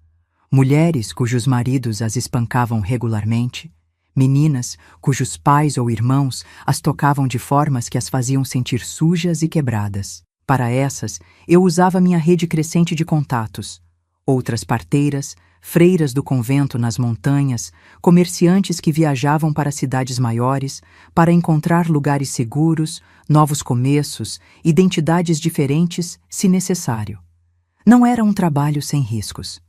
Mulheres cujos maridos as espancavam regularmente, meninas cujos pais ou irmãos as tocavam de formas que as faziam sentir sujas e quebradas. Para essas, eu usava minha rede crescente de contatos. Outras parteiras, freiras do convento nas montanhas, comerciantes que viajavam para cidades maiores para encontrar lugares seguros, novos começos, identidades diferentes, se necessário. Não era um trabalho sem riscos.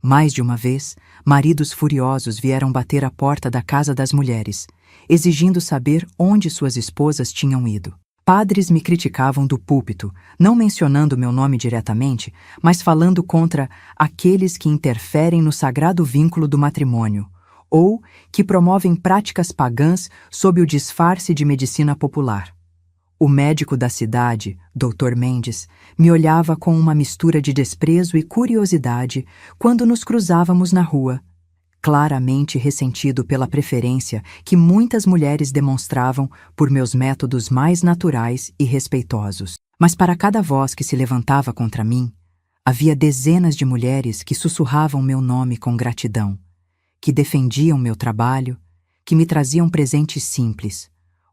Mais de uma vez, maridos furiosos vieram bater à porta da casa das mulheres, exigindo saber onde suas esposas tinham ido. Padres me criticavam do púlpito, não mencionando meu nome diretamente, mas falando contra aqueles que interferem no sagrado vínculo do matrimônio, ou que promovem práticas pagãs sob o disfarce de medicina popular. O médico da cidade, Dr. Mendes, me olhava com uma mistura de desprezo e curiosidade quando nos cruzávamos na rua, claramente ressentido pela preferência que muitas mulheres demonstravam por meus métodos mais naturais e respeitosos. Mas para cada voz que se levantava contra mim, havia dezenas de mulheres que sussurravam meu nome com gratidão, que defendiam meu trabalho, que me traziam presentes simples,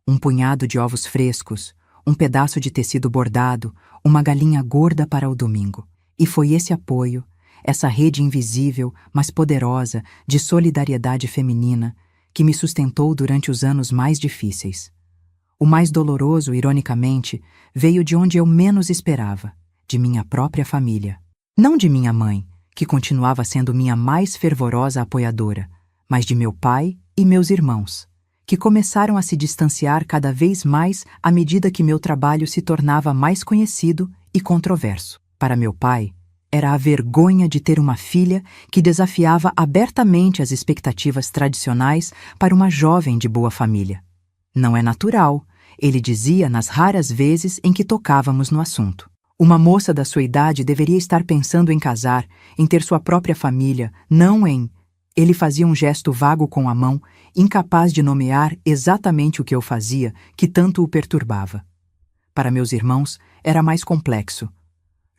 um punhado de ovos frescos, um pedaço de tecido bordado, uma galinha gorda para o domingo. E foi esse apoio, essa rede invisível, mas poderosa, de solidariedade feminina, que me sustentou durante os anos mais difíceis. O mais doloroso, ironicamente, veio de onde eu menos esperava, de minha própria família. Não de minha mãe, que continuava sendo minha mais fervorosa apoiadora, mas de meu pai e meus irmãos, que começaram a se distanciar cada vez mais à medida que meu trabalho se tornava mais conhecido e controverso. Para meu pai, era a vergonha de ter uma filha que desafiava abertamente as expectativas tradicionais para uma jovem de boa família. Não é natural, ele dizia nas raras vezes em que tocávamos no assunto. Uma moça da sua idade deveria estar pensando em casar, em ter sua própria família, não em... Ele fazia um gesto vago com a mão, incapaz de nomear exatamente o que eu fazia, que tanto o perturbava. Para meus irmãos, era mais complexo.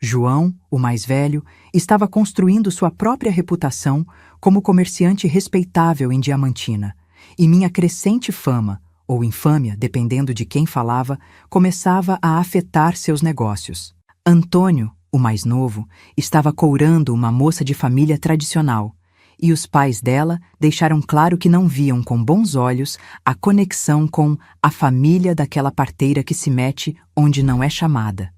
João, o mais velho, estava construindo sua própria reputação como comerciante respeitável em Diamantina, e minha crescente fama, ou infâmia, dependendo de quem falava, começava a afetar seus negócios. Antônio, o mais novo, estava courando uma moça de família tradicional, e os pais dela deixaram claro que não viam com bons olhos a conexão com a família daquela parteira que se mete onde não é chamada.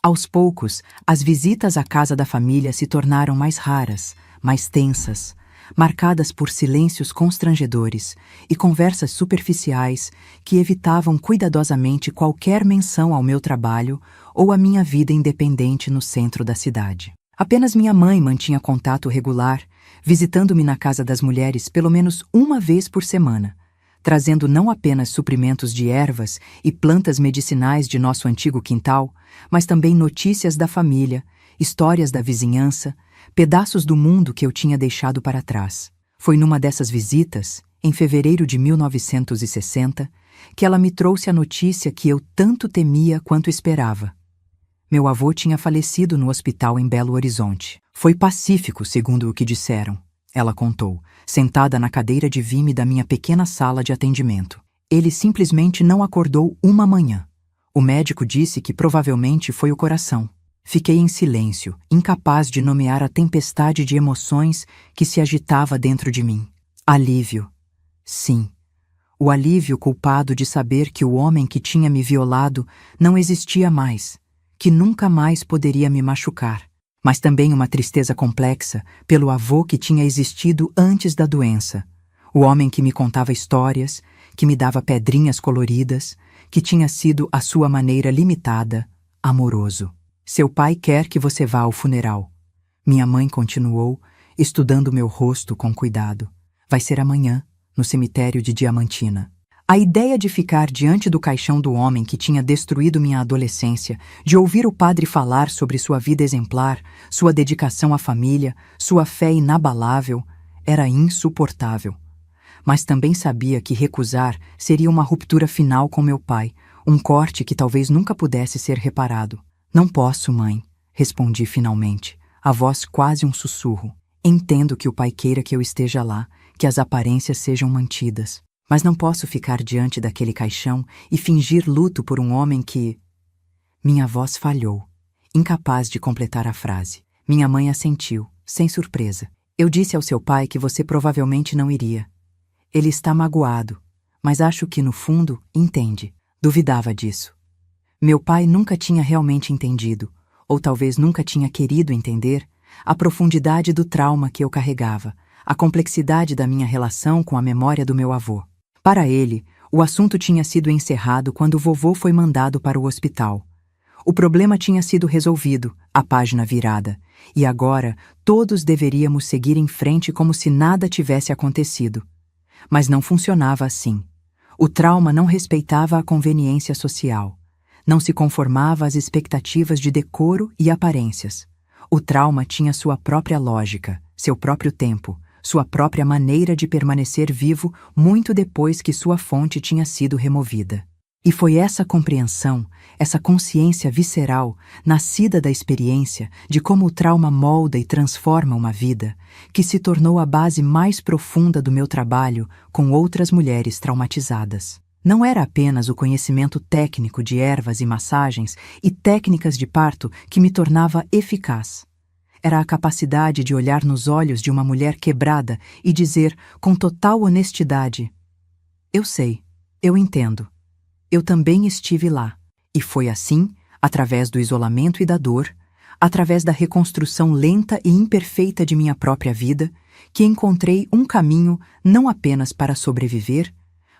Aos poucos, as visitas à casa da família se tornaram mais raras, mais tensas, marcadas por silêncios constrangedores e conversas superficiais que evitavam cuidadosamente qualquer menção ao meu trabalho ou à minha vida independente no centro da cidade. Apenas minha mãe mantinha contato regular, visitando-me na casa das mulheres pelo menos uma vez por semana, trazendo não apenas suprimentos de ervas e plantas medicinais de nosso antigo quintal, mas também notícias da família, histórias da vizinhança, pedaços do mundo que eu tinha deixado para trás. Foi numa dessas visitas, em fevereiro de 1960, que ela me trouxe a notícia que eu tanto temia quanto esperava. Meu avô tinha falecido no hospital em Belo Horizonte. Foi pacífico, segundo o que disseram, ela contou, sentada na cadeira de vime da minha pequena sala de atendimento. Ele simplesmente não acordou uma manhã. O médico disse que provavelmente foi o coração. Fiquei em silêncio, incapaz de nomear a tempestade de emoções que se agitava dentro de mim. Alívio. Sim. O alívio culpado de saber que o homem que tinha me violado não existia mais, que nunca mais poderia me machucar, mas também uma tristeza complexa pelo avô que tinha existido antes da doença. O homem que me contava histórias, que me dava pedrinhas coloridas, que tinha sido, à sua maneira limitada, amoroso. Seu pai quer que você vá ao funeral. Minha mãe continuou, estudando meu rosto com cuidado. Vai ser amanhã, no cemitério de Diamantina. A ideia de ficar diante do caixão do homem que tinha destruído minha adolescência, de ouvir o padre falar sobre sua vida exemplar, sua dedicação à família, sua fé inabalável, era insuportável. Mas também sabia que recusar seria uma ruptura final com meu pai, um corte que talvez nunca pudesse ser reparado. Não posso, mãe, respondi finalmente, a voz quase um sussurro. Entendo que o pai queira que eu esteja lá, que as aparências sejam mantidas. Mas não posso ficar diante daquele caixão e fingir luto por um homem que... Minha voz falhou, incapaz de completar a frase. Minha mãe assentiu, sem surpresa. Eu disse ao seu pai que você provavelmente não iria. Ele está magoado, mas acho que, no fundo, entende. Duvidava disso. Meu pai nunca tinha realmente entendido, ou talvez nunca tinha querido entender, a profundidade do trauma que eu carregava, a complexidade da minha relação com a memória do meu avô. Para ele, o assunto tinha sido encerrado quando o vovô foi mandado para o hospital. O problema tinha sido resolvido, a página virada, e agora todos deveríamos seguir em frente como se nada tivesse acontecido. Mas não funcionava assim. O trauma não respeitava a conveniência social. Não se conformava às expectativas de decoro e aparências. O trauma tinha sua própria lógica, seu próprio tempo, sua própria maneira de permanecer vivo muito depois que sua fonte tinha sido removida. E foi essa compreensão, essa consciência visceral, nascida da experiência de como o trauma molda e transforma uma vida, que se tornou a base mais profunda do meu trabalho com outras mulheres traumatizadas. Não era apenas o conhecimento técnico de ervas e massagens e técnicas de parto que me tornava eficaz. Era a capacidade de olhar nos olhos de uma mulher quebrada e dizer com total honestidade: eu sei, eu entendo. Eu também estive lá. E foi assim, através do isolamento e da dor, através da reconstrução lenta e imperfeita de minha própria vida, que encontrei um caminho não apenas para sobreviver,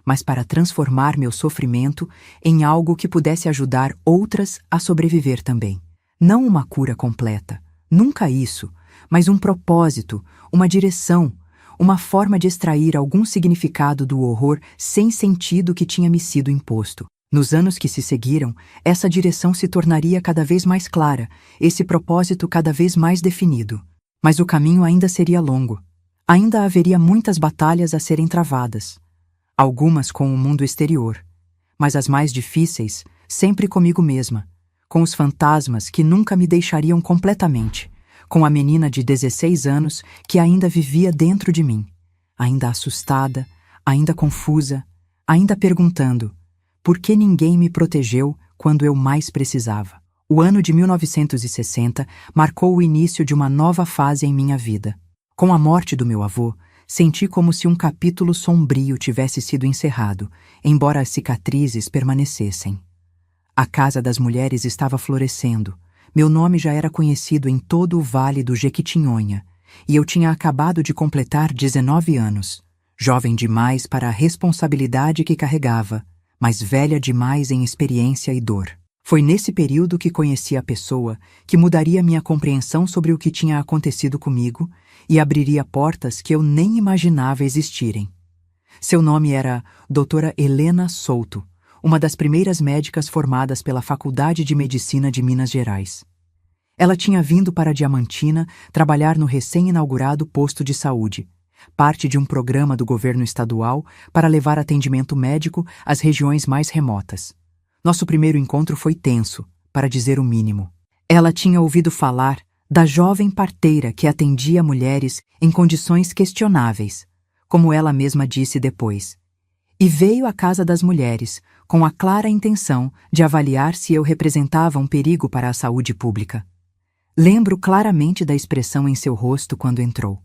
mas para transformar meu sofrimento em algo que pudesse ajudar outras a sobreviver também. Não uma cura completa, nunca isso, mas um propósito, uma direção, uma forma de extrair algum significado do horror sem sentido que tinha me sido imposto. Nos anos que se seguiram, essa direção se tornaria cada vez mais clara, esse propósito cada vez mais definido. Mas o caminho ainda seria longo. Ainda haveria muitas batalhas a serem travadas. Algumas com o mundo exterior, mas as mais difíceis sempre comigo mesma, com os fantasmas que nunca me deixariam completamente, com a menina de 16 anos que ainda vivia dentro de mim, ainda assustada, ainda confusa, ainda perguntando: por que ninguém me protegeu quando eu mais precisava? O ano de 1960 marcou o início de uma nova fase em minha vida. Com a morte do meu avô, senti como se um capítulo sombrio tivesse sido encerrado, embora as cicatrizes permanecessem. A Casa das Mulheres estava florescendo. Meu nome já era conhecido em todo o Vale do Jequitinhonha, e eu tinha acabado de completar 19 anos, jovem demais para a responsabilidade que carregava, mas velha demais em experiência e dor. Foi nesse período que conheci a pessoa que mudaria minha compreensão sobre o que tinha acontecido comigo e abriria portas que eu nem imaginava existirem. Seu nome era Doutora Helena Souto, uma das primeiras médicas formadas pela Faculdade de Medicina de Minas Gerais. Ela tinha vindo para Diamantina trabalhar no recém-inaugurado posto de saúde, parte de um programa do governo estadual para levar atendimento médico às regiões mais remotas. Nosso primeiro encontro foi tenso, para dizer o mínimo. Ela tinha ouvido falar da jovem parteira que atendia mulheres em condições questionáveis, como ela mesma disse depois, e veio à Casa das Mulheres com a clara intenção de avaliar se eu representava um perigo para a saúde pública. Lembro claramente da expressão em seu rosto quando entrou.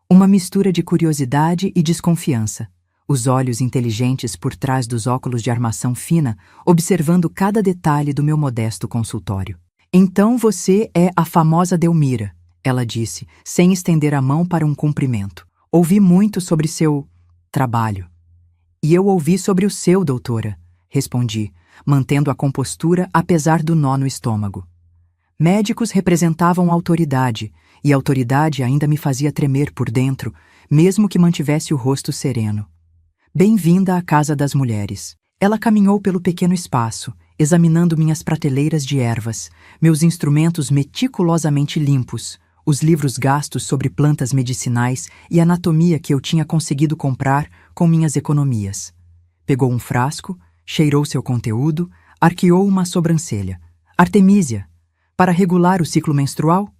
Uma mistura de curiosidade e desconfiança, os olhos inteligentes por trás dos óculos de armação fina, observando cada detalhe do meu modesto consultório. Então você é a famosa Delmira, ela disse, sem estender a mão para um cumprimento. Ouvi muito sobre seu trabalho. E eu ouvi sobre o seu, doutora, respondi, mantendo a compostura apesar do nó no estômago. Médicos representavam autoridade, e a autoridade ainda me fazia tremer por dentro, mesmo que mantivesse o rosto sereno. Bem-vinda à Casa das Mulheres. Ela caminhou pelo pequeno espaço, examinando minhas prateleiras de ervas, meus instrumentos meticulosamente limpos, os livros gastos sobre plantas medicinais e anatomia que eu tinha conseguido comprar com minhas economias. Pegou um frasco, cheirou seu conteúdo, arqueou uma sobrancelha. Artemísia, para regular o ciclo menstrual?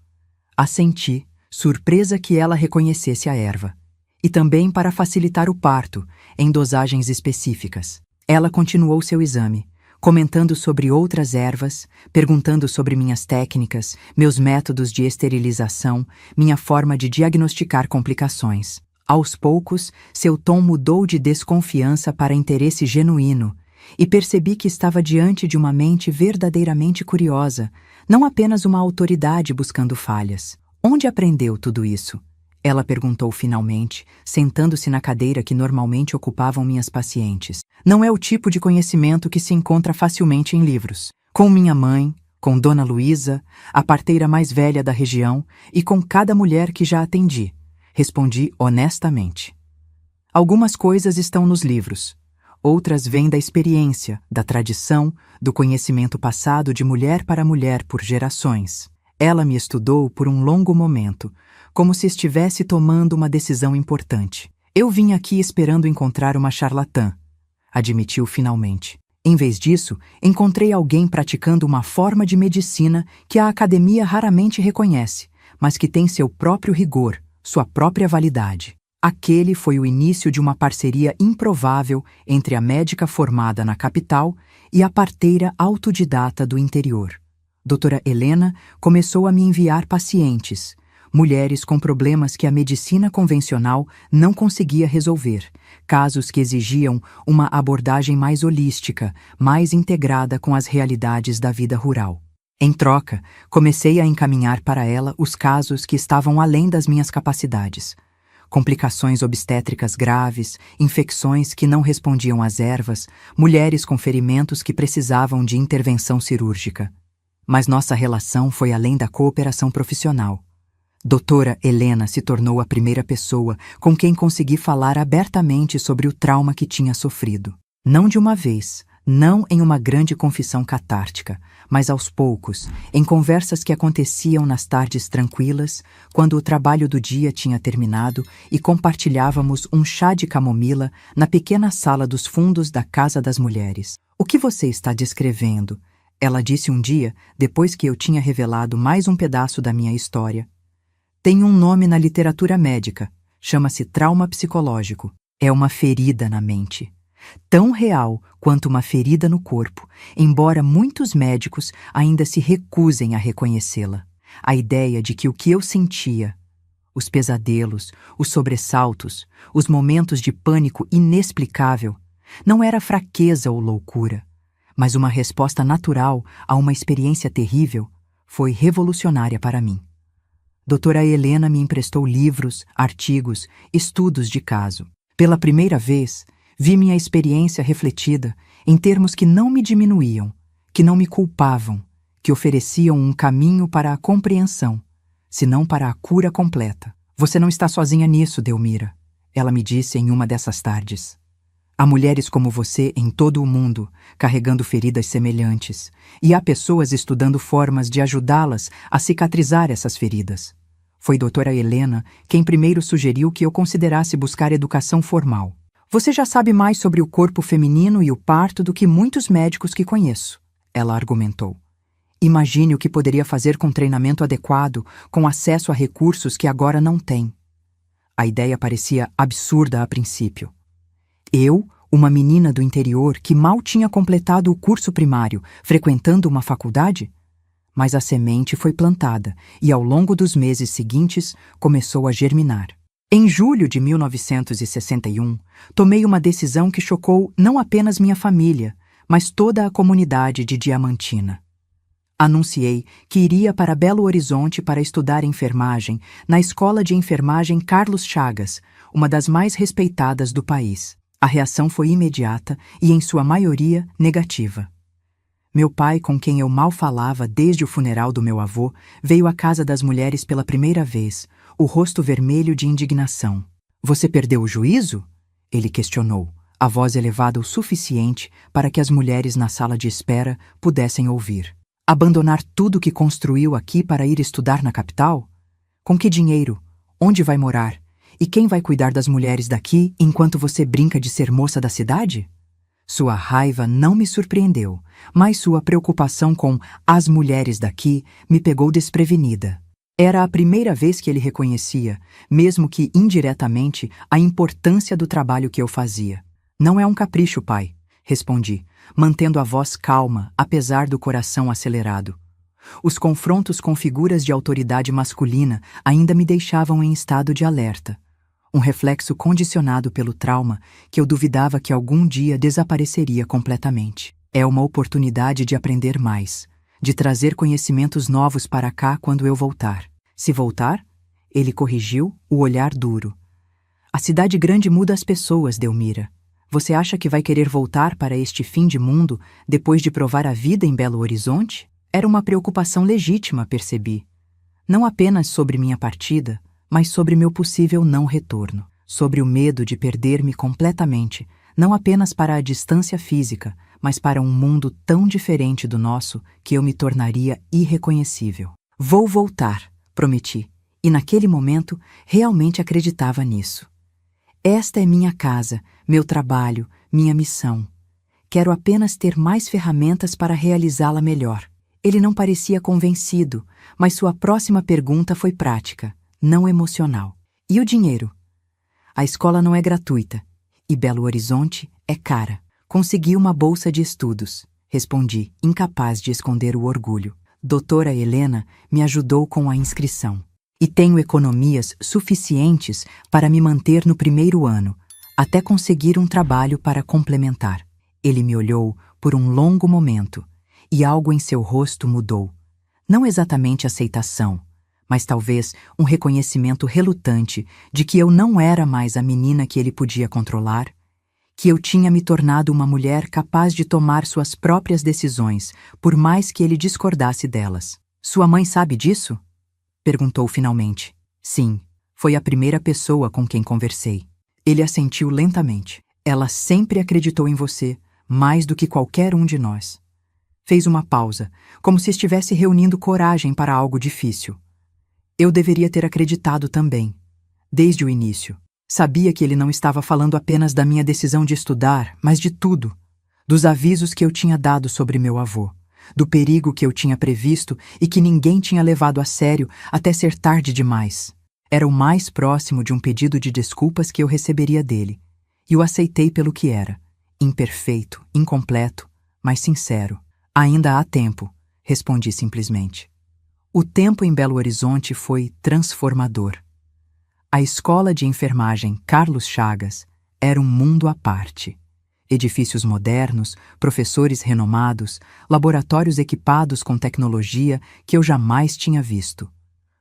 Assenti, surpresa que ela reconhecesse a erva. E também para facilitar o parto, em dosagens específicas. Ela continuou seu exame, comentando sobre outras ervas, perguntando sobre minhas técnicas, meus métodos de esterilização, minha forma de diagnosticar complicações. Aos poucos, seu tom mudou de desconfiança para interesse genuíno, e percebi que estava diante de uma mente verdadeiramente curiosa, não apenas uma autoridade buscando falhas. Onde aprendeu tudo isso? Ela perguntou finalmente, sentando-se na cadeira que normalmente ocupavam minhas pacientes. Não é o tipo de conhecimento que se encontra facilmente em livros. Com minha mãe, com Dona Luísa, a parteira mais velha da região, e com cada mulher que já atendi, respondi honestamente. Algumas coisas estão nos livros. Outras vêm da experiência, da tradição, do conhecimento passado de mulher para mulher por gerações. Ela me estudou por um longo momento, como se estivesse tomando uma decisão importante. Eu vim aqui esperando encontrar uma charlatã, admitiu finalmente. Em vez disso, encontrei alguém praticando uma forma de medicina que a academia raramente reconhece, mas que tem seu próprio rigor, sua própria validade. Aquele foi o início de uma parceria improvável entre a médica formada na capital e a parteira autodidata do interior. Doutora Helena começou a me enviar pacientes, mulheres com problemas que a medicina convencional não conseguia resolver, casos que exigiam uma abordagem mais holística, mais integrada com as realidades da vida rural. Em troca, comecei a encaminhar para ela os casos que estavam além das minhas capacidades. Complicações obstétricas graves, infecções que não respondiam às ervas, mulheres com ferimentos que precisavam de intervenção cirúrgica. Mas nossa relação foi além da cooperação profissional. Doutora Helena se tornou a primeira pessoa com quem consegui falar abertamente sobre o trauma que tinha sofrido. Não de uma vez, não em uma grande confissão catártica, mas aos poucos, em conversas que aconteciam nas tardes tranquilas, quando o trabalho do dia tinha terminado e compartilhávamos um chá de camomila na pequena sala dos fundos da Casa das Mulheres. "O que você está descrevendo?" ela disse um dia, depois que eu tinha revelado mais um pedaço da minha história. "Tem um nome na literatura médica. Chama-se trauma psicológico. É uma ferida na mente. Tão real quanto uma ferida no corpo, embora muitos médicos ainda se recusem a reconhecê-la. A ideia de que o que eu sentia, os pesadelos, os sobressaltos, os momentos de pânico inexplicável, não era fraqueza ou loucura, mas uma resposta natural a uma experiência terrível, foi revolucionária para mim. Doutora Helena me emprestou livros, artigos, estudos de caso. Pela primeira vez, vi minha experiência refletida em termos que não me diminuíam, que não me culpavam, que ofereciam um caminho para a compreensão, senão para a cura completa. "Você não está sozinha nisso, Delmira", ela me disse em uma dessas tardes. "Há mulheres como você em todo o mundo, carregando feridas semelhantes, e há pessoas estudando formas de ajudá-las a cicatrizar essas feridas." Foi doutora Helena quem primeiro sugeriu que eu considerasse buscar educação formal. "Você já sabe mais sobre o corpo feminino e o parto do que muitos médicos que conheço", ela argumentou. "Imagine o que poderia fazer com treinamento adequado, com acesso a recursos que agora não tem." A ideia parecia absurda a princípio. Eu, uma menina do interior que mal tinha completado o curso primário, frequentando uma faculdade? Mas a semente foi plantada e, ao longo dos meses seguintes, começou a germinar. Em julho de 1961, tomei uma decisão que chocou não apenas minha família, mas toda a comunidade de Diamantina. Anunciei que iria para Belo Horizonte para estudar enfermagem na Escola de Enfermagem Carlos Chagas, uma das mais respeitadas do país. A reação foi imediata e, em sua maioria, negativa. Meu pai, com quem eu mal falava desde o funeral do meu avô, veio à Casa das Mulheres pela primeira vez, o rosto vermelho de indignação. "Você perdeu o juízo?" ele questionou, a voz elevada o suficiente para que as mulheres na sala de espera pudessem ouvir. "Abandonar tudo que construiu aqui para ir estudar na capital? Com que dinheiro? Onde vai morar? E quem vai cuidar das mulheres daqui enquanto você brinca de ser moça da cidade?" Sua raiva não me surpreendeu, mas sua preocupação com as mulheres daqui me pegou desprevenida. Era a primeira vez que ele reconhecia, mesmo que indiretamente, a importância do trabalho que eu fazia. "Não é um capricho, pai", respondi, mantendo a voz calma, apesar do coração acelerado. Os confrontos com figuras de autoridade masculina ainda me deixavam em estado de alerta. Um reflexo condicionado pelo trauma que eu duvidava que algum dia desapareceria completamente. É uma oportunidade de aprender mais, de trazer conhecimentos novos para cá quando eu voltar. "Se voltar?" Ele corrigiu, o olhar duro. "A cidade grande muda as pessoas, Delmira. Você acha que vai querer voltar para este fim de mundo depois de provar a vida em Belo Horizonte?" Era uma preocupação legítima, percebi. Não apenas sobre minha partida, mas sobre meu possível não retorno. Sobre o medo de perder-me completamente, não apenas para a distância física, mas para um mundo tão diferente do nosso que eu me tornaria irreconhecível. "Vou voltar", prometi, e naquele momento realmente acreditava nisso. "Esta é minha casa, meu trabalho, minha missão. Quero apenas ter mais ferramentas para realizá-la melhor." Ele não parecia convencido, mas sua próxima pergunta foi prática, não emocional. "E o dinheiro?" "A escola não é gratuita, e Belo Horizonte é cara." "Consegui uma bolsa de estudos", respondi, incapaz de esconder o orgulho. "Doutora Helena me ajudou com a inscrição. E tenho economias suficientes para me manter no primeiro ano, até conseguir um trabalho para complementar." Ele me olhou por um longo momento, e algo em seu rosto mudou. Não exatamente aceitação, mas talvez um reconhecimento relutante de que eu não era mais a menina que ele podia controlar, que eu tinha me tornado uma mulher capaz de tomar suas próprias decisões, por mais que ele discordasse delas. "Sua mãe sabe disso?" perguntou finalmente. "Sim, foi a primeira pessoa com quem conversei." Ele assentiu lentamente. "Ela sempre acreditou em você, mais do que qualquer um de nós." Fez uma pausa, como se estivesse reunindo coragem para algo difícil. Eu deveria ter acreditado também, desde o início. Sabia que ele não estava falando apenas da minha decisão de estudar, mas de tudo. Dos avisos que eu tinha dado sobre meu avô, do perigo que eu tinha previsto e que ninguém tinha levado a sério até ser tarde demais. Era o mais próximo de um pedido de desculpas que eu receberia dele, e o aceitei pelo que era, imperfeito, incompleto, mas sincero. "Ainda há tempo", respondi simplesmente. O tempo em Belo Horizonte foi transformador. A Escola de Enfermagem Carlos Chagas era um mundo à parte. Edifícios modernos, professores renomados, laboratórios equipados com tecnologia que eu jamais tinha visto.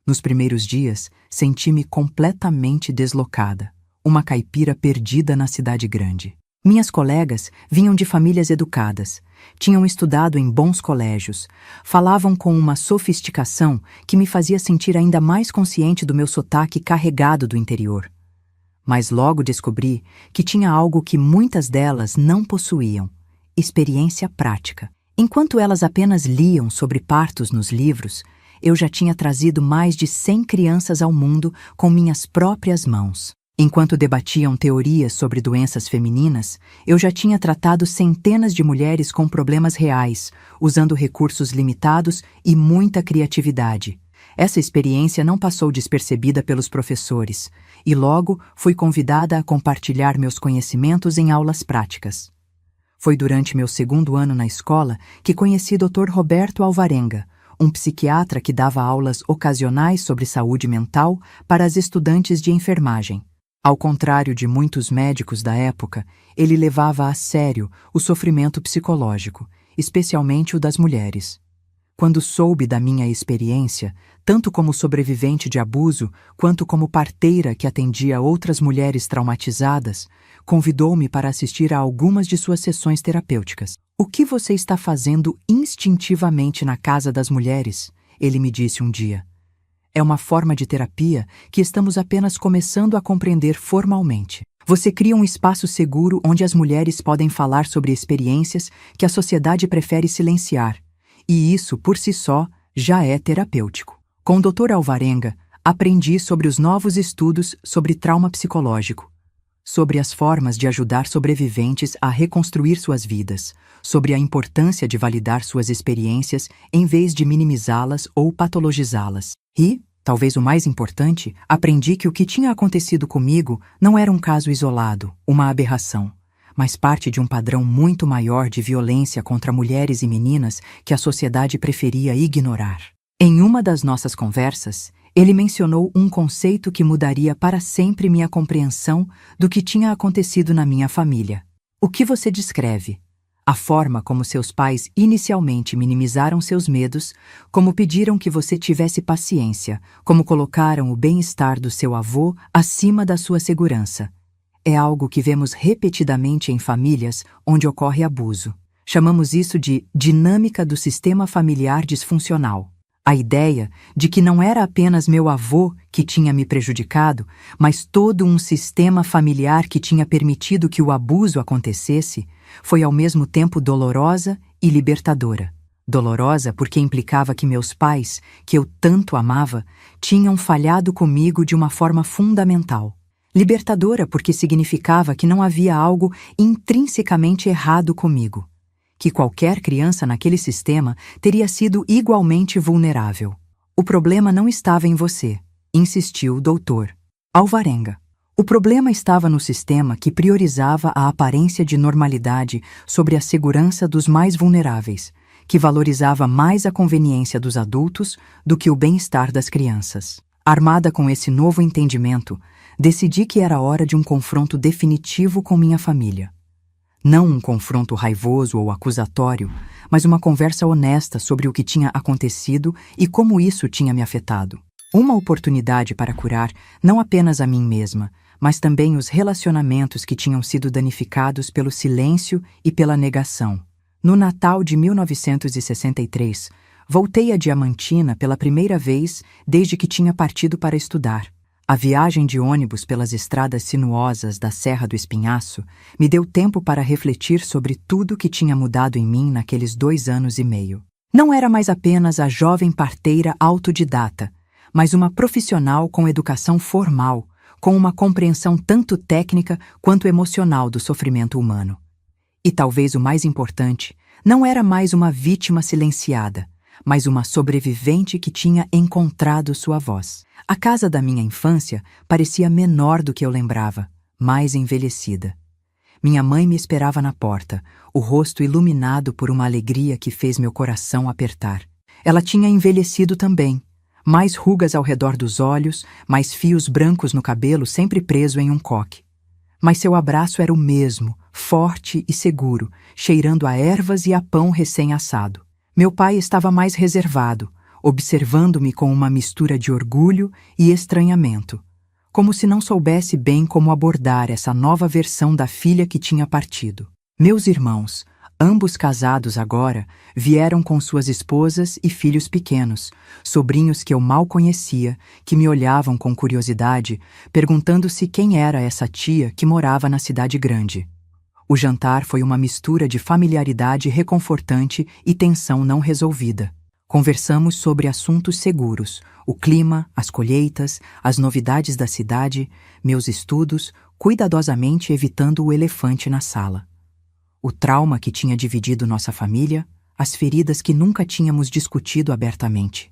Nos primeiros dias, senti-me completamente deslocada, uma caipira perdida na cidade grande. Minhas colegas vinham de famílias educadas, tinham estudado em bons colégios, falavam com uma sofisticação que me fazia sentir ainda mais consciente do meu sotaque carregado do interior. Mas logo descobri que tinha algo que muitas delas não possuíam: experiência prática. Enquanto elas apenas liam sobre partos nos livros, eu já tinha trazido mais de 100 crianças ao mundo com minhas próprias mãos. Enquanto debatiam teorias sobre doenças femininas, eu já tinha tratado centenas de mulheres com problemas reais, usando recursos limitados e muita criatividade. Essa experiência não passou despercebida pelos professores, e logo fui convidada a compartilhar meus conhecimentos em aulas práticas. Foi durante meu segundo ano na escola que conheci Dr. Roberto Alvarenga, um psiquiatra que dava aulas ocasionais sobre saúde mental para as estudantes de enfermagem. Ao contrário de muitos médicos da época, ele levava a sério o sofrimento psicológico, especialmente o das mulheres. Quando soube da minha experiência, tanto como sobrevivente de abuso, quanto como parteira que atendia outras mulheres traumatizadas, convidou-me para assistir a algumas de suas sessões terapêuticas. "O que você está fazendo instintivamente na Casa das Mulheres?" ele me disse um dia. "É uma forma de terapia que estamos apenas começando a compreender formalmente. Você cria um espaço seguro onde as mulheres podem falar sobre experiências que a sociedade prefere silenciar, e isso, por si só, já é terapêutico." Com o Dr. Alvarenga, aprendi sobre os novos estudos sobre trauma psicológico, sobre as formas de ajudar sobreviventes a reconstruir suas vidas, sobre a importância de validar suas experiências em vez de minimizá-las ou patologizá-las. E, talvez o mais importante, aprendi que o que tinha acontecido comigo não era um caso isolado, uma aberração, mas parte de um padrão muito maior de violência contra mulheres e meninas que a sociedade preferia ignorar. Em uma das nossas conversas, ele mencionou um conceito que mudaria para sempre minha compreensão do que tinha acontecido na minha família. "O que você descreve? A forma como seus pais inicialmente minimizaram seus medos, como pediram que você tivesse paciência, como colocaram o bem-estar do seu avô acima da sua segurança. É algo que vemos repetidamente em famílias onde ocorre abuso. Chamamos isso de dinâmica do sistema familiar disfuncional. A ideia de que não era apenas meu avô que tinha me prejudicado, mas todo um sistema familiar que tinha permitido que o abuso acontecesse, foi ao mesmo tempo dolorosa e libertadora. Dolorosa porque implicava que meus pais, que eu tanto amava, tinham falhado comigo de uma forma fundamental. Libertadora porque significava que não havia algo intrinsecamente errado comigo, que qualquer criança naquele sistema teria sido igualmente vulnerável. "O problema não estava em você", insistiu o Dr. Alvarenga. "O problema estava no sistema que priorizava a aparência de normalidade sobre a segurança dos mais vulneráveis, que valorizava mais a conveniência dos adultos do que o bem-estar das crianças." Armada com esse novo entendimento, decidi que era hora de um confronto definitivo com minha família. Não um confronto raivoso ou acusatório, mas uma conversa honesta sobre o que tinha acontecido e como isso tinha me afetado. Uma oportunidade para curar não apenas a mim mesma, mas também os relacionamentos que tinham sido danificados pelo silêncio e pela negação. No Natal de 1963, voltei a Diamantina pela primeira vez desde que tinha partido para estudar. A viagem de ônibus pelas estradas sinuosas da Serra do Espinhaço me deu tempo para refletir sobre tudo que tinha mudado em mim naqueles 2 anos e meio. Não era mais apenas a jovem parteira autodidata, mas uma profissional com educação formal, com uma compreensão tanto técnica quanto emocional do sofrimento humano. E talvez o mais importante, não era mais uma vítima silenciada, mas uma sobrevivente que tinha encontrado sua voz. A casa da minha infância parecia menor do que eu lembrava, mais envelhecida. Minha mãe me esperava na porta, o rosto iluminado por uma alegria que fez meu coração apertar. Ela tinha envelhecido também, mais rugas ao redor dos olhos, mais fios brancos no cabelo sempre preso em um coque. Mas seu abraço era o mesmo, forte e seguro, cheirando a ervas e a pão recém-assado. Meu pai estava mais reservado, observando-me com uma mistura de orgulho e estranhamento, como se não soubesse bem como abordar essa nova versão da filha que tinha partido. Meus irmãos, ambos casados agora, vieram com suas esposas e filhos pequenos, sobrinhos que eu mal conhecia, que me olhavam com curiosidade, perguntando-se quem era essa tia que morava na cidade grande. O jantar foi uma mistura de familiaridade reconfortante e tensão não resolvida. Conversamos sobre assuntos seguros, o clima, as colheitas, as novidades da cidade, meus estudos, cuidadosamente evitando o elefante na sala. O trauma que tinha dividido nossa família, as feridas que nunca tínhamos discutido abertamente.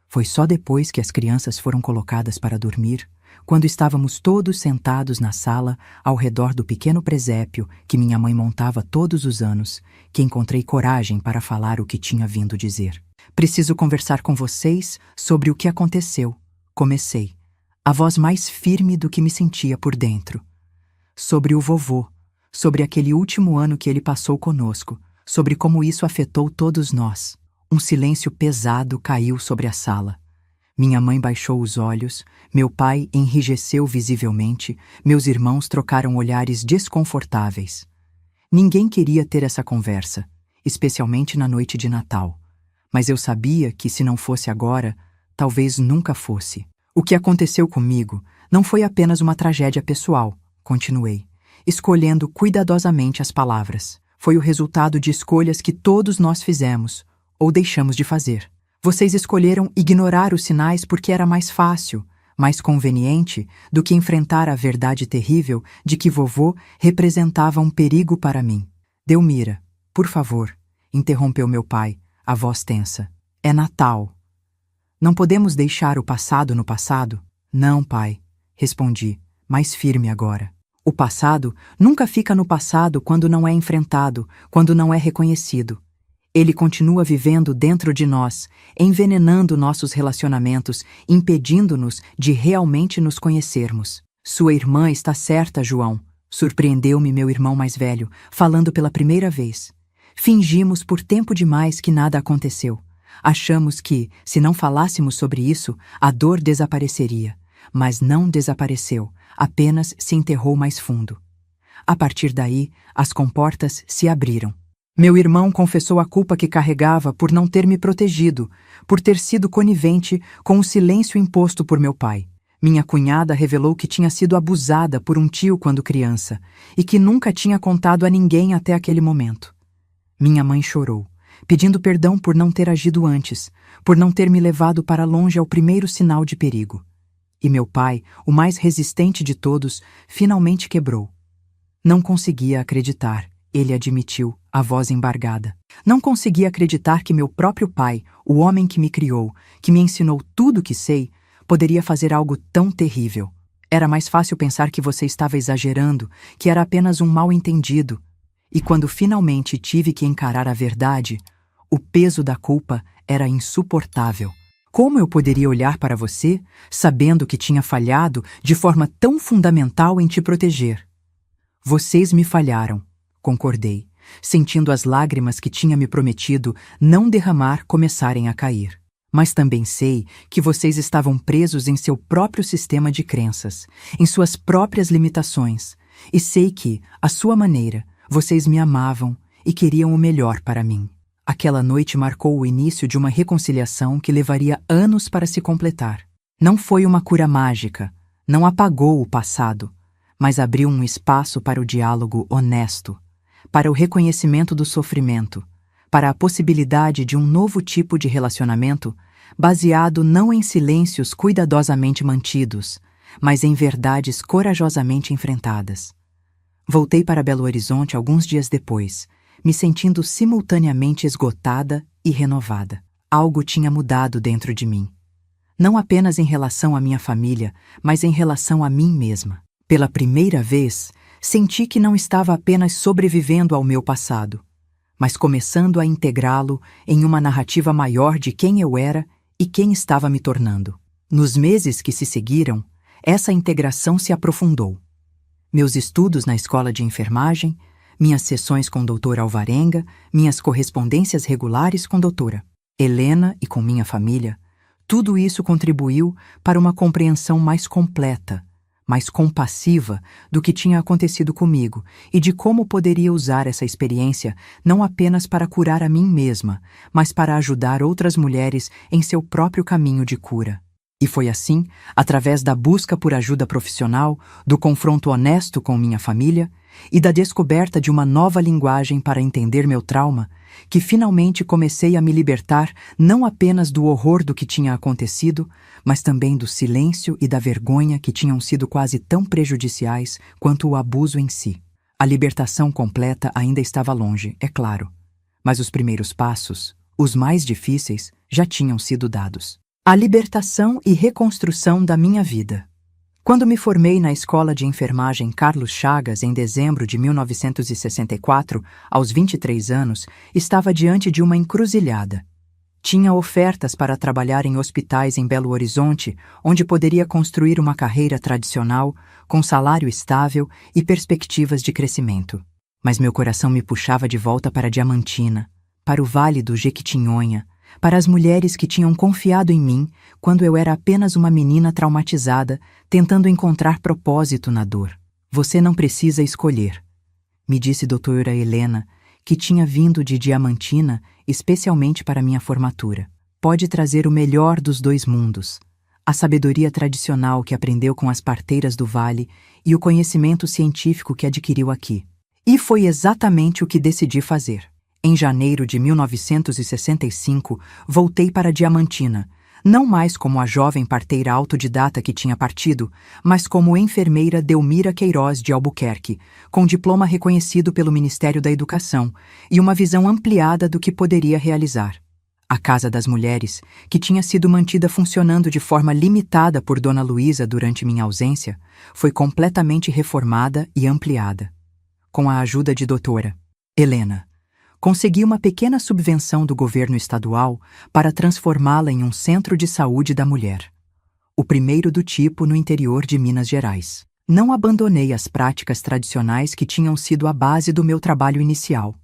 Foi só depois que as crianças foram colocadas para dormir, quando estávamos todos sentados na sala ao redor do pequeno presépio que minha mãe montava todos os anos, que encontrei coragem para falar o que tinha vindo dizer. "Preciso conversar com vocês sobre o que aconteceu", comecei, a voz mais firme do que me sentia por dentro. "Sobre o vovô, sobre aquele último ano que ele passou conosco, sobre como isso afetou todos nós." Um silêncio pesado caiu sobre a sala. Minha mãe baixou os olhos, meu pai enrijeceu visivelmente, meus irmãos trocaram olhares desconfortáveis. Ninguém queria ter essa conversa, especialmente na noite de Natal. Mas eu sabia que, se não fosse agora, talvez nunca fosse. O que aconteceu comigo não foi apenas uma tragédia pessoal, continuei, escolhendo cuidadosamente as palavras. Foi o resultado de escolhas que todos nós fizemos, ou deixamos de fazer. Vocês escolheram ignorar os sinais porque era mais fácil, mais conveniente do que enfrentar a verdade terrível de que vovô representava um perigo para mim. Delmira, por favor, interrompeu meu pai, a voz tensa. É Natal. Não podemos deixar o passado no passado? Não, pai, respondi, mais firme agora. O passado nunca fica no passado quando não é enfrentado, quando não é reconhecido. Ele continua vivendo dentro de nós, envenenando nossos relacionamentos, impedindo-nos de realmente nos conhecermos. Sua irmã está certa, João, surpreendeu-me meu irmão mais velho, falando pela primeira vez. Fingimos por tempo demais que nada aconteceu. Achamos que, se não falássemos sobre isso, a dor desapareceria. Mas não desapareceu, apenas se enterrou mais fundo. A partir daí, as comportas se abriram. Meu irmão confessou a culpa que carregava por não ter me protegido, por ter sido conivente com o silêncio imposto por meu pai. Minha cunhada revelou que tinha sido abusada por um tio quando criança e que nunca tinha contado a ninguém até aquele momento. Minha mãe chorou, pedindo perdão por não ter agido antes, por não ter me levado para longe ao primeiro sinal de perigo. E meu pai, o mais resistente de todos, finalmente quebrou. Não conseguia acreditar, ele admitiu, a voz embargada. Não conseguia acreditar que meu próprio pai, o homem que me criou, que me ensinou tudo o que sei, poderia fazer algo tão terrível. Era mais fácil pensar que você estava exagerando, que era apenas um mal-entendido. E quando finalmente tive que encarar a verdade, o peso da culpa era insuportável. Como eu poderia olhar para você, sabendo que tinha falhado de forma tão fundamental em te proteger? Vocês me falharam, concordei, sentindo as lágrimas que tinha me prometido não derramar começarem a cair. Mas também sei que vocês estavam presos em seu próprio sistema de crenças, em suas próprias limitações, e sei que, à sua maneira, vocês me amavam e queriam o melhor para mim. Aquela noite marcou o início de uma reconciliação que levaria anos para se completar. Não foi uma cura mágica, não apagou o passado, mas abriu um espaço para o diálogo honesto, para o reconhecimento do sofrimento, para a possibilidade de um novo tipo de relacionamento baseado não em silêncios cuidadosamente mantidos, mas em verdades corajosamente enfrentadas. Voltei para Belo Horizonte alguns dias depois, me sentindo simultaneamente esgotada e renovada. Algo tinha mudado dentro de mim. Não apenas em relação à minha família, mas em relação a mim mesma. Pela primeira vez, senti que não estava apenas sobrevivendo ao meu passado, mas começando a integrá-lo em uma narrativa maior de quem eu era e quem estava me tornando. Nos meses que se seguiram, essa integração se aprofundou. Meus estudos na escola de enfermagem, minhas sessões com Dr. Alvarenga, minhas correspondências regulares com Dra. Helena e com minha família, tudo isso contribuiu para uma compreensão mais completa, mais compassiva do que tinha acontecido comigo e de como poderia usar essa experiência não apenas para curar a mim mesma, mas para ajudar outras mulheres em seu próprio caminho de cura. E foi assim, através da busca por ajuda profissional, do confronto honesto com minha família e da descoberta de uma nova linguagem para entender meu trauma, que finalmente comecei a me libertar não apenas do horror do que tinha acontecido, mas também do silêncio e da vergonha que tinham sido quase tão prejudiciais quanto o abuso em si. A libertação completa ainda estava longe, é claro, mas os primeiros passos, os mais difíceis, já tinham sido dados. A libertação e reconstrução da minha vida. Quando me formei na Escola de Enfermagem Carlos Chagas em dezembro de 1964, aos 23 anos, estava diante de uma encruzilhada. Tinha ofertas para trabalhar em hospitais em Belo Horizonte, onde poderia construir uma carreira tradicional, com salário estável e perspectivas de crescimento. Mas meu coração me puxava de volta para Diamantina, para o Vale do Jequitinhonha, para as mulheres que tinham confiado em mim quando eu era apenas uma menina traumatizada, tentando encontrar propósito na dor. Você não precisa escolher, me disse doutora Helena, que tinha vindo de Diamantina especialmente para minha formatura. Pode trazer o melhor dos dois mundos, a sabedoria tradicional que aprendeu com as parteiras do vale e o conhecimento científico que adquiriu aqui. E foi exatamente o que decidi fazer. Em janeiro de 1965, voltei para Diamantina, não mais como a jovem parteira autodidata que tinha partido, mas como enfermeira Delmira Queiroz de Albuquerque, com diploma reconhecido pelo Ministério da Educação e uma visão ampliada do que poderia realizar. A Casa das Mulheres, que tinha sido mantida funcionando de forma limitada por Dona Luísa durante minha ausência, foi completamente reformada e ampliada. Com a ajuda de doutora Helena, consegui uma pequena subvenção do governo estadual para transformá-la em um centro de saúde da mulher. O primeiro do tipo no interior de Minas Gerais. Não abandonei as práticas tradicionais que tinham sido a base do meu trabalho inicial.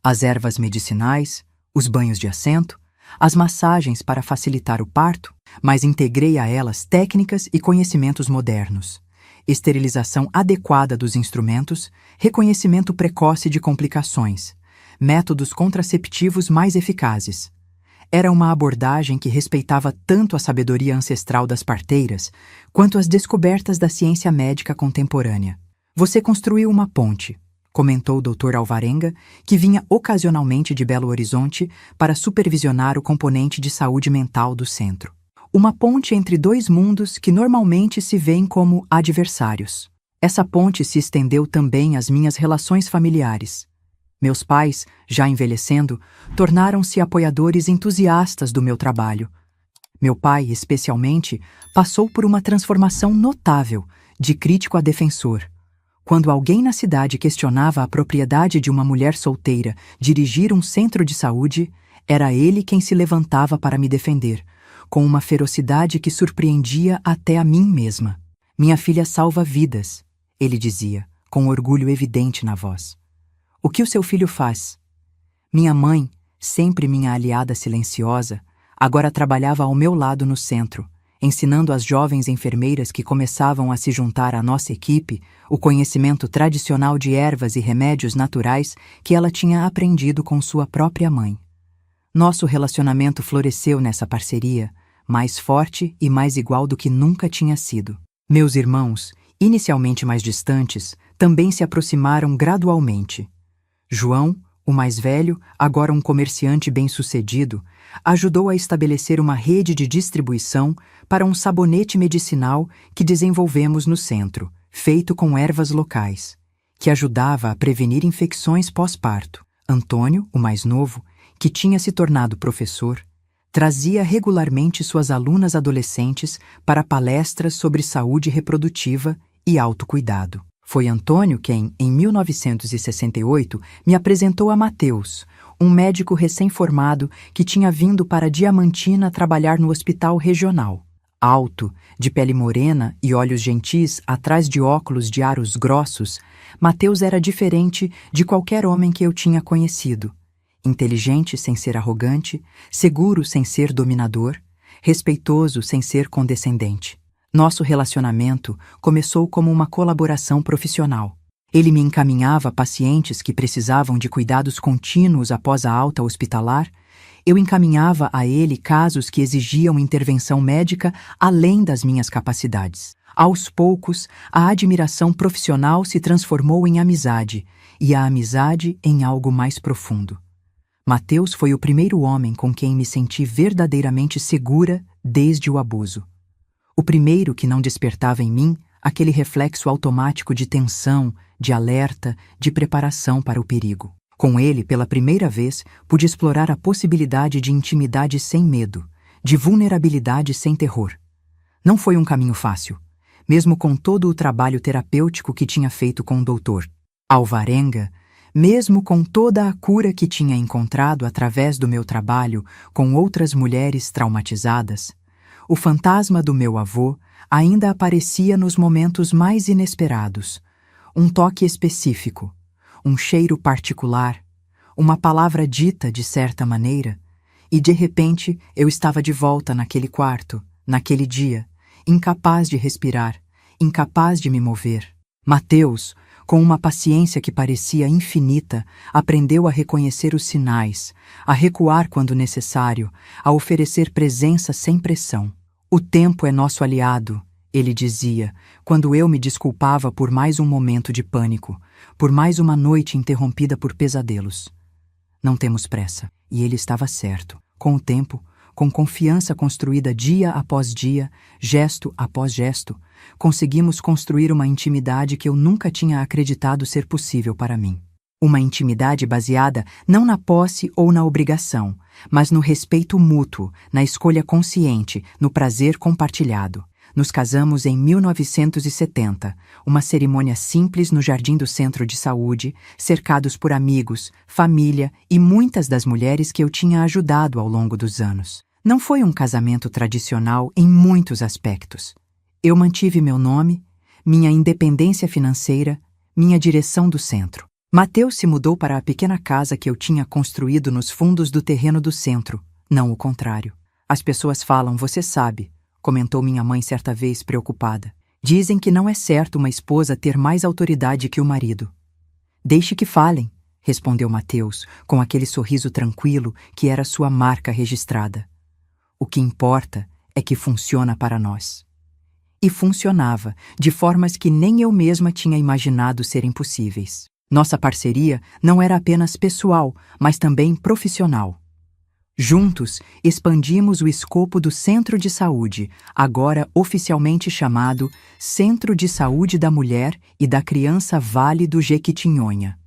As ervas medicinais, os banhos de assento, as massagens para facilitar o parto, mas integrei a elas técnicas e conhecimentos modernos. Esterilização adequada dos instrumentos, reconhecimento precoce de complicações, métodos contraceptivos mais eficazes. Era uma abordagem que respeitava tanto a sabedoria ancestral das parteiras quanto as descobertas da ciência médica contemporânea. Você construiu uma ponte, comentou o Dr. Alvarenga, que vinha ocasionalmente de Belo Horizonte para supervisionar o componente de saúde mental do centro. Uma ponte entre dois mundos que normalmente se veem como adversários. Essa ponte se estendeu também às minhas relações familiares. Meus pais, já envelhecendo, tornaram-se apoiadores entusiastas do meu trabalho. Meu pai, especialmente, passou por uma transformação notável, de crítico a defensor. Quando alguém na cidade questionava a propriedade de uma mulher solteira dirigir um centro de saúde, era ele quem se levantava para me defender, com uma ferocidade que surpreendia até a mim mesma. Minha filha salva vidas, ele dizia, com orgulho evidente na voz. O que o seu filho faz? Minha mãe, sempre minha aliada silenciosa, agora trabalhava ao meu lado no centro, ensinando às jovens enfermeiras que começavam a se juntar à nossa equipe o conhecimento tradicional de ervas e remédios naturais que ela tinha aprendido com sua própria mãe. Nosso relacionamento floresceu nessa parceria, mais forte e mais igual do que nunca tinha sido. Meus irmãos, inicialmente mais distantes, também se aproximaram gradualmente. João, o mais velho, agora um comerciante bem-sucedido, ajudou a estabelecer uma rede de distribuição para um sabonete medicinal que desenvolvemos no centro, feito com ervas locais, que ajudava a prevenir infecções pós-parto. Antônio, o mais novo, que tinha se tornado professor, trazia regularmente suas alunas adolescentes para palestras sobre saúde reprodutiva e autocuidado. Foi Antônio quem, em 1968, me apresentou a Mateus, um médico recém-formado que tinha vindo para Diamantina trabalhar no hospital regional. Alto, de pele morena e olhos gentis atrás de óculos de aros grossos, Mateus era diferente de qualquer homem que eu tinha conhecido. Inteligente sem ser arrogante, seguro sem ser dominador, respeitoso sem ser condescendente. Nosso relacionamento começou como uma colaboração profissional. Ele me encaminhava pacientes que precisavam de cuidados contínuos após a alta hospitalar. Eu encaminhava a ele casos que exigiam intervenção médica além das minhas capacidades. Aos poucos, a admiração profissional se transformou em amizade, e a amizade em algo mais profundo. Mateus foi o primeiro homem com quem me senti verdadeiramente segura desde o abuso. O primeiro que não despertava em mim aquele reflexo automático de tensão, de alerta, de preparação para o perigo. Com ele, pela primeira vez, pude explorar a possibilidade de intimidade sem medo, de vulnerabilidade sem terror. Não foi um caminho fácil, mesmo com todo o trabalho terapêutico que tinha feito com o Dr. Alvarenga, mesmo com toda a cura que tinha encontrado através do meu trabalho com outras mulheres traumatizadas, o fantasma do meu avô ainda aparecia nos momentos mais inesperados. Um toque específico, um cheiro particular, uma palavra dita de certa maneira, E de repente eu estava de volta naquele quarto, naquele dia, incapaz de respirar, incapaz de me mover. Mateus, com uma paciência que parecia infinita, aprendeu a reconhecer os sinais, a recuar quando necessário, a oferecer presença sem pressão. O tempo é nosso aliado, ele dizia, quando eu me desculpava por mais um momento de pânico, por mais uma noite interrompida por pesadelos. Não temos pressa, e ele estava certo. Com o tempo, com confiança construída dia após dia, gesto após gesto, conseguimos construir uma intimidade que eu nunca tinha acreditado ser possível para mim. Uma intimidade baseada não na posse ou na obrigação, mas no respeito mútuo, na escolha consciente, no prazer compartilhado. Nos casamos em 1970, uma cerimônia simples no jardim do centro de saúde, cercados por amigos, família e muitas das mulheres que eu tinha ajudado ao longo dos anos. Não foi um casamento tradicional em muitos aspectos. Eu mantive meu nome, minha independência financeira, minha direção do centro. Mateus se mudou para a pequena casa que eu tinha construído nos fundos do terreno do centro, não o contrário. As pessoas falam, você sabe, comentou minha mãe certa vez preocupada. Dizem que não é certo uma esposa ter mais autoridade que o marido. Deixe que falem, respondeu Mateus, com aquele sorriso tranquilo que era sua marca registrada. O que importa é que funciona para nós. E funcionava, de formas que nem eu mesma tinha imaginado serem possíveis. Nossa parceria não era apenas pessoal, mas também profissional. Juntos, expandimos o escopo do Centro de Saúde, agora oficialmente chamado Centro de Saúde da Mulher e da Criança Vale do Jequitinhonha.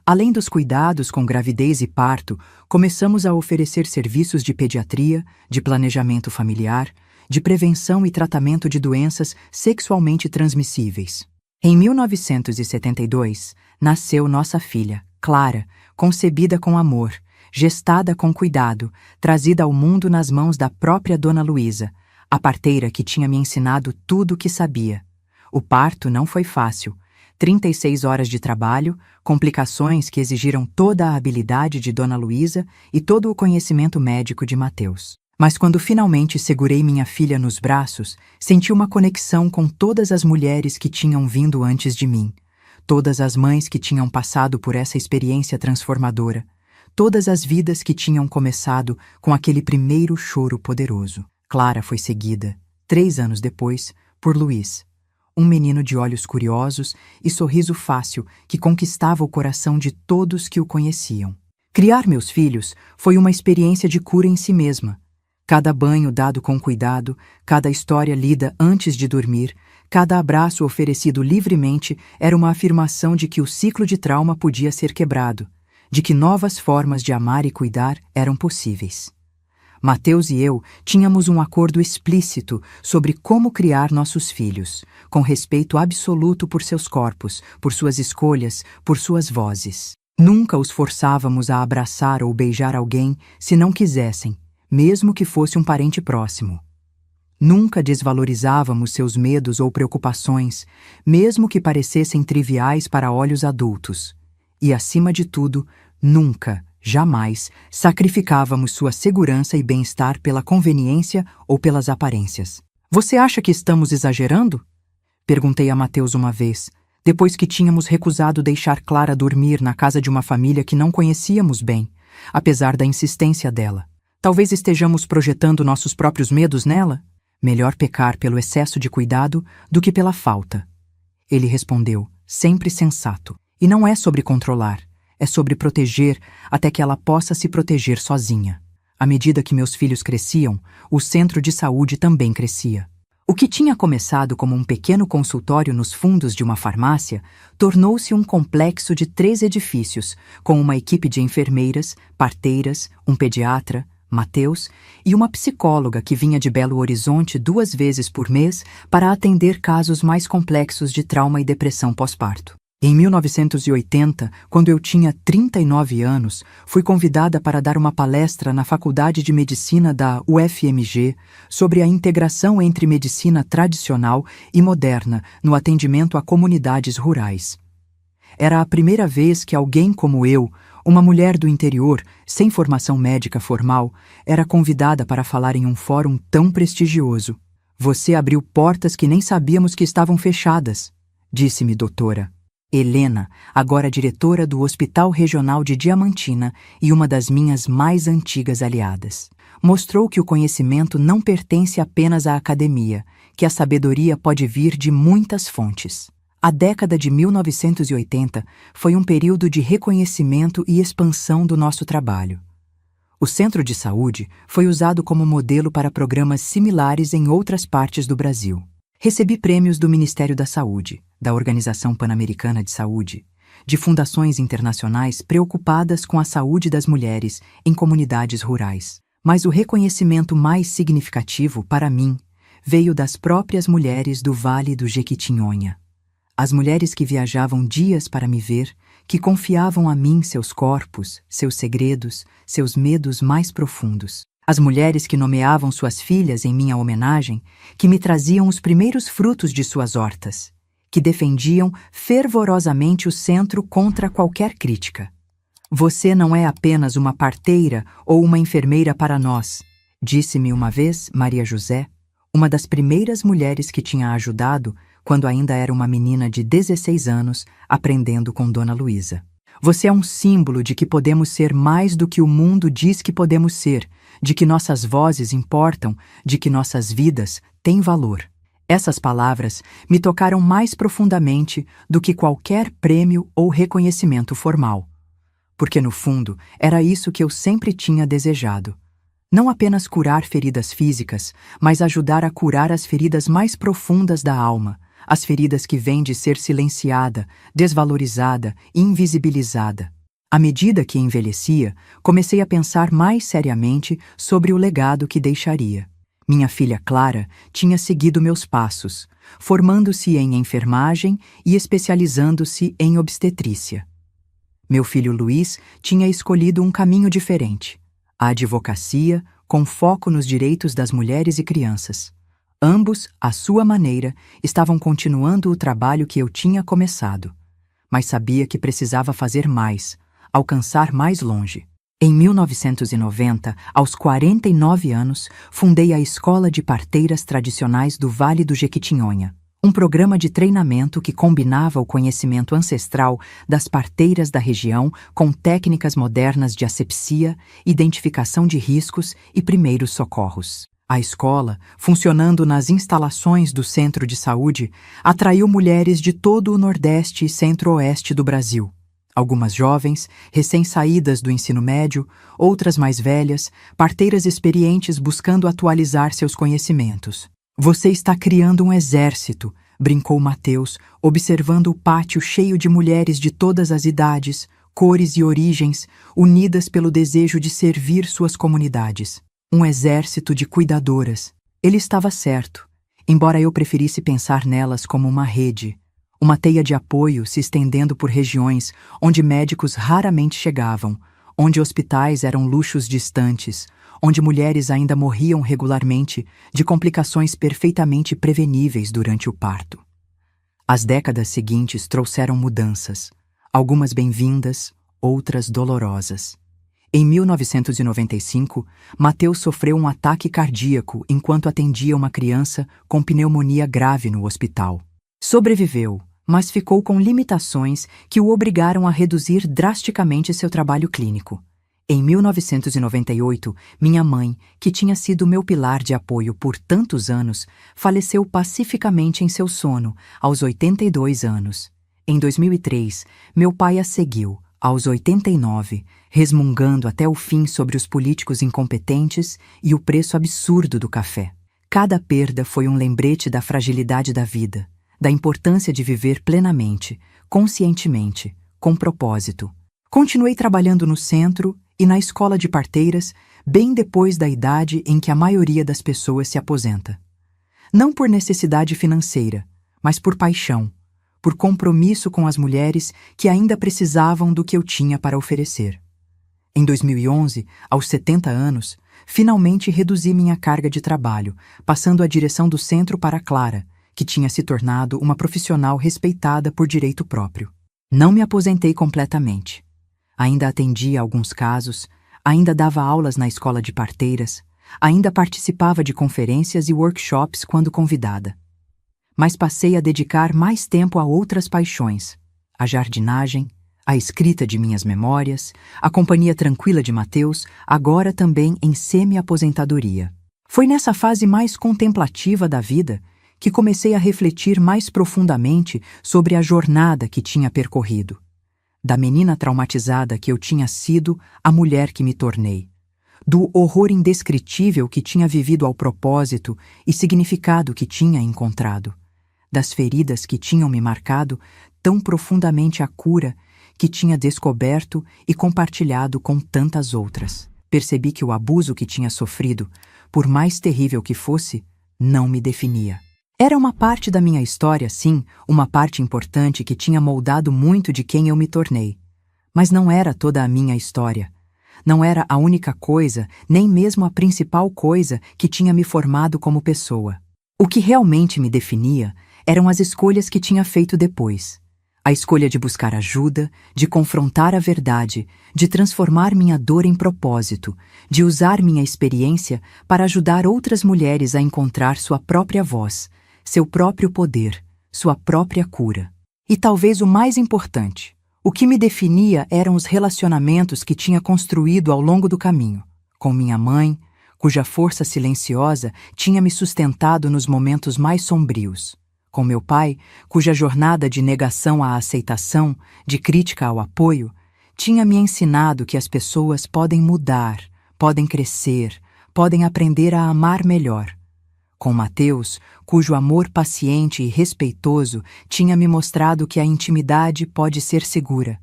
Além dos cuidados com gravidez e parto, começamos a oferecer serviços de pediatria, de planejamento familiar, de prevenção e tratamento de doenças sexualmente transmissíveis. Em 1972, nasceu nossa filha, Clara, concebida com amor, gestada com cuidado, trazida ao mundo nas mãos da própria Dona Luísa, a parteira que tinha me ensinado tudo o que sabia. O parto não foi fácil. 36 horas de trabalho, complicações que exigiram toda a habilidade de Dona Luísa e todo o conhecimento médico de Mateus. Mas quando finalmente segurei minha filha nos braços, senti uma conexão com todas as mulheres que tinham vindo antes de mim, todas as mães que tinham passado por essa experiência transformadora, todas as vidas que tinham começado com aquele primeiro choro poderoso. Clara foi seguida, 3 anos depois, por Luiz, um menino de olhos curiosos e sorriso fácil que conquistava o coração de todos que o conheciam. Criar meus filhos foi uma experiência de cura em si mesma. Cada banho dado com cuidado, cada história lida antes de dormir, cada abraço oferecido livremente era uma afirmação de que o ciclo de trauma podia ser quebrado, de que novas formas de amar e cuidar eram possíveis. Mateus e eu tínhamos um acordo explícito sobre como criar nossos filhos, com respeito absoluto por seus corpos, por suas escolhas, por suas vozes. Nunca os forçávamos a abraçar ou beijar alguém se não quisessem, mesmo que fosse um parente próximo. Nunca desvalorizávamos seus medos ou preocupações, mesmo que parecessem triviais para olhos adultos. E, acima de tudo, nunca, jamais, sacrificávamos sua segurança e bem-estar pela conveniência ou pelas aparências. Você acha que estamos exagerando? Perguntei a Mateus uma vez, depois que tínhamos recusado deixar Clara dormir na casa de uma família que não conhecíamos bem, apesar da insistência dela. Talvez estejamos projetando nossos próprios medos nela? Melhor pecar pelo excesso de cuidado do que pela falta. Ele respondeu, sempre sensato. E não é sobre controlar, é sobre proteger até que ela possa se proteger sozinha. À medida que meus filhos cresciam, o centro de saúde também crescia. O que tinha começado como um pequeno consultório nos fundos de uma farmácia tornou-se um complexo de 3 edifícios, com uma equipe de enfermeiras, parteiras, um pediatra, Mateus, e uma psicóloga que vinha de Belo Horizonte 2 vezes por mês para atender casos mais complexos de trauma e depressão pós-parto. Em 1980, quando eu tinha 39 anos, fui convidada para dar uma palestra na Faculdade de Medicina da UFMG sobre a integração entre medicina tradicional e moderna no atendimento a comunidades rurais. Era a primeira vez que alguém como eu, Uma mulher do interior, sem formação médica formal, era convidada para falar em um fórum tão prestigioso. Você abriu portas que nem sabíamos que estavam fechadas, disse-me doutora Helena, agora diretora do Hospital Regional de Diamantina e uma das minhas mais antigas aliadas. Mostrou que o conhecimento não pertence apenas à academia, que a sabedoria pode vir de muitas fontes. A década de 1980 foi um período de reconhecimento e expansão do nosso trabalho. O Centro de Saúde foi usado como modelo para programas similares em outras partes do Brasil. Recebi prêmios do Ministério da Saúde, da Organização Pan-Americana de Saúde, de fundações internacionais preocupadas com a saúde das mulheres em comunidades rurais. Mas o reconhecimento mais significativo, para mim, veio das próprias mulheres do Vale do Jequitinhonha. As mulheres que viajavam dias para me ver, que confiavam a mim seus corpos, seus segredos, seus medos mais profundos. As mulheres que nomeavam suas filhas em minha homenagem, que me traziam os primeiros frutos de suas hortas, que defendiam fervorosamente o centro contra qualquer crítica. Você não é apenas uma parteira ou uma enfermeira para nós, disse-me uma vez Maria José, uma das primeiras mulheres que tinha ajudado quando ainda era uma menina de 16 anos, aprendendo com Dona Luísa. Você é um símbolo de que podemos ser mais do que o mundo diz que podemos ser, de que nossas vozes importam, de que nossas vidas têm valor. Essas palavras me tocaram mais profundamente do que qualquer prêmio ou reconhecimento formal. Porque, no fundo, era isso que eu sempre tinha desejado. Não apenas curar feridas físicas, mas ajudar a curar as feridas mais profundas da alma, as feridas que vêm de ser silenciada, desvalorizada e invisibilizada. À medida que envelhecia, comecei a pensar mais seriamente sobre o legado que deixaria. Minha filha Clara tinha seguido meus passos, formando-se em enfermagem e especializando-se em obstetrícia. Meu filho Luiz tinha escolhido um caminho diferente, a advocacia com foco nos direitos das mulheres e crianças. Ambos, à sua maneira, estavam continuando o trabalho que eu tinha começado, mas sabia que precisava fazer mais, alcançar mais longe. Em 1990, aos 49 anos, fundei a Escola de Parteiras Tradicionais do Vale do Jequitinhonha, um programa de treinamento que combinava o conhecimento ancestral das parteiras da região com técnicas modernas de asepsia, identificação de riscos e primeiros socorros. A escola, funcionando nas instalações do Centro de Saúde, atraiu mulheres de todo o Nordeste e Centro-Oeste do Brasil. Algumas jovens, recém-saídas do ensino médio, outras mais velhas, parteiras experientes buscando atualizar seus conhecimentos. Você está criando um exército, brincou Mateus, observando o pátio cheio de mulheres de todas as idades, cores e origens, unidas pelo desejo de servir suas comunidades. Um exército de cuidadoras. Ele estava certo, embora eu preferisse pensar nelas como uma rede, uma teia de apoio se estendendo por regiões onde médicos raramente chegavam, onde hospitais eram luxos distantes, onde mulheres ainda morriam regularmente de complicações perfeitamente preveníveis durante o parto. As décadas seguintes trouxeram mudanças, algumas bem-vindas, outras dolorosas. Em 1995, Mateus sofreu um ataque cardíaco enquanto atendia uma criança com pneumonia grave no hospital. Sobreviveu, mas ficou com limitações que o obrigaram a reduzir drasticamente seu trabalho clínico. Em 1998, minha mãe, que tinha sido meu pilar de apoio por tantos anos, faleceu pacificamente em seu sono, aos 82 anos. Em 2003, meu pai a seguiu, aos 89, resmungando até o fim sobre os políticos incompetentes e o preço absurdo do café. Cada perda foi um lembrete da fragilidade da vida, da importância de viver plenamente, conscientemente, com propósito. Continuei trabalhando no centro e na escola de parteiras bem depois da idade em que a maioria das pessoas se aposenta. Não por necessidade financeira, mas por paixão, por compromisso com as mulheres que ainda precisavam do que eu tinha para oferecer. Em 2011, aos 70 anos, finalmente reduzi minha carga de trabalho, passando a direção do centro para Clara, que tinha se tornado uma profissional respeitada por direito próprio. Não me aposentei completamente. Ainda atendia alguns casos, ainda dava aulas na escola de parteiras, ainda participava de conferências e workshops quando convidada. Mas passei a dedicar mais tempo a outras paixões: a jardinagem, a escrita de minhas memórias, a companhia tranquila de Mateus, agora também em semi-aposentadoria. Foi nessa fase mais contemplativa da vida que comecei a refletir mais profundamente sobre a jornada que tinha percorrido. Da menina traumatizada que eu tinha sido à mulher que me tornei. Do horror indescritível que tinha vivido ao propósito e significado que tinha encontrado. Das feridas que tinham me marcado tão profundamente a cura que tinha descoberto e compartilhado com tantas outras. Percebi que o abuso que tinha sofrido, por mais terrível que fosse, não me definia. Era uma parte da minha história, sim, uma parte importante que tinha moldado muito de quem eu me tornei. Mas não era toda a minha história. Não era a única coisa, nem mesmo a principal coisa que tinha me formado como pessoa. O que realmente me definia eram as escolhas que tinha feito depois. A escolha de buscar ajuda, de confrontar a verdade, de transformar minha dor em propósito, de usar minha experiência para ajudar outras mulheres a encontrar sua própria voz, seu próprio poder, sua própria cura. E talvez o mais importante, o que me definia eram os relacionamentos que tinha construído ao longo do caminho, com minha mãe, cuja força silenciosa tinha me sustentado nos momentos mais sombrios, com meu pai, cuja jornada de negação à aceitação, de crítica ao apoio, tinha me ensinado que as pessoas podem mudar, podem crescer, podem aprender a amar melhor. Com Mateus, cujo amor paciente e respeitoso tinha me mostrado que a intimidade pode ser segura,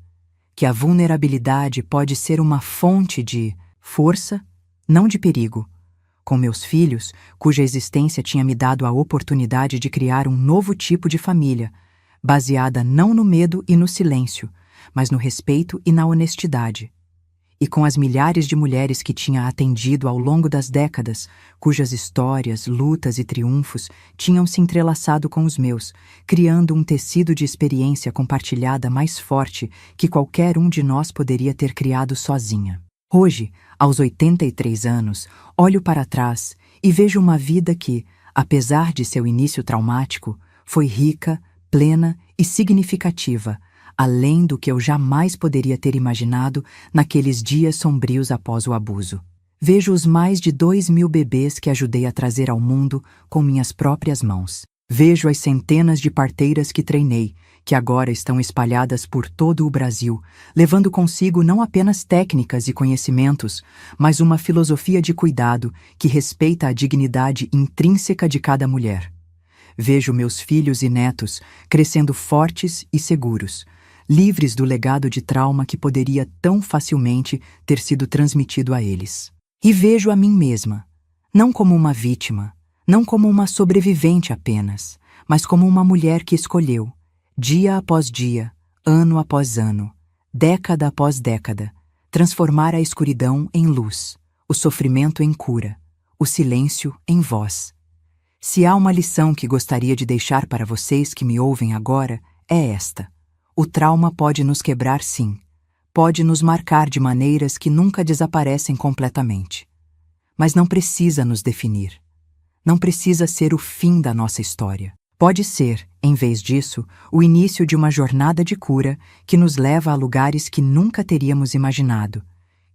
que a vulnerabilidade pode ser uma fonte de força, não de perigo. Com meus filhos, cuja existência tinha me dado a oportunidade de criar um novo tipo de família, baseada não no medo e no silêncio, mas no respeito e na honestidade. E com as milhares de mulheres que tinha atendido ao longo das décadas, cujas histórias, lutas e triunfos tinham se entrelaçado com os meus, criando um tecido de experiência compartilhada mais forte que qualquer um de nós poderia ter criado sozinha. Hoje, aos 83 anos, olho para trás e vejo uma vida que, apesar de seu início traumático, foi rica, plena e significativa, além do que eu jamais poderia ter imaginado naqueles dias sombrios após o abuso. Vejo os mais de 2.000 bebês que ajudei a trazer ao mundo com minhas próprias mãos. Vejo as centenas de parteiras que treinei, que agora estão espalhadas por todo o Brasil, levando consigo não apenas técnicas e conhecimentos, mas uma filosofia de cuidado que respeita a dignidade intrínseca de cada mulher. Vejo meus filhos e netos crescendo fortes e seguros, livres do legado de trauma que poderia tão facilmente ter sido transmitido a eles. E vejo a mim mesma, não como uma vítima, não como uma sobrevivente apenas, mas como uma mulher que escolheu, dia após dia, ano após ano, década após década, transformar a escuridão em luz, o sofrimento em cura, o silêncio em voz. Se há uma lição que gostaria de deixar para vocês que me ouvem agora, é esta. O trauma pode nos quebrar, sim. Pode nos marcar de maneiras que nunca desaparecem completamente. Mas não precisa nos definir. Não precisa ser o fim da nossa história. Pode ser, em vez disso, o início de uma jornada de cura que nos leva a lugares que nunca teríamos imaginado,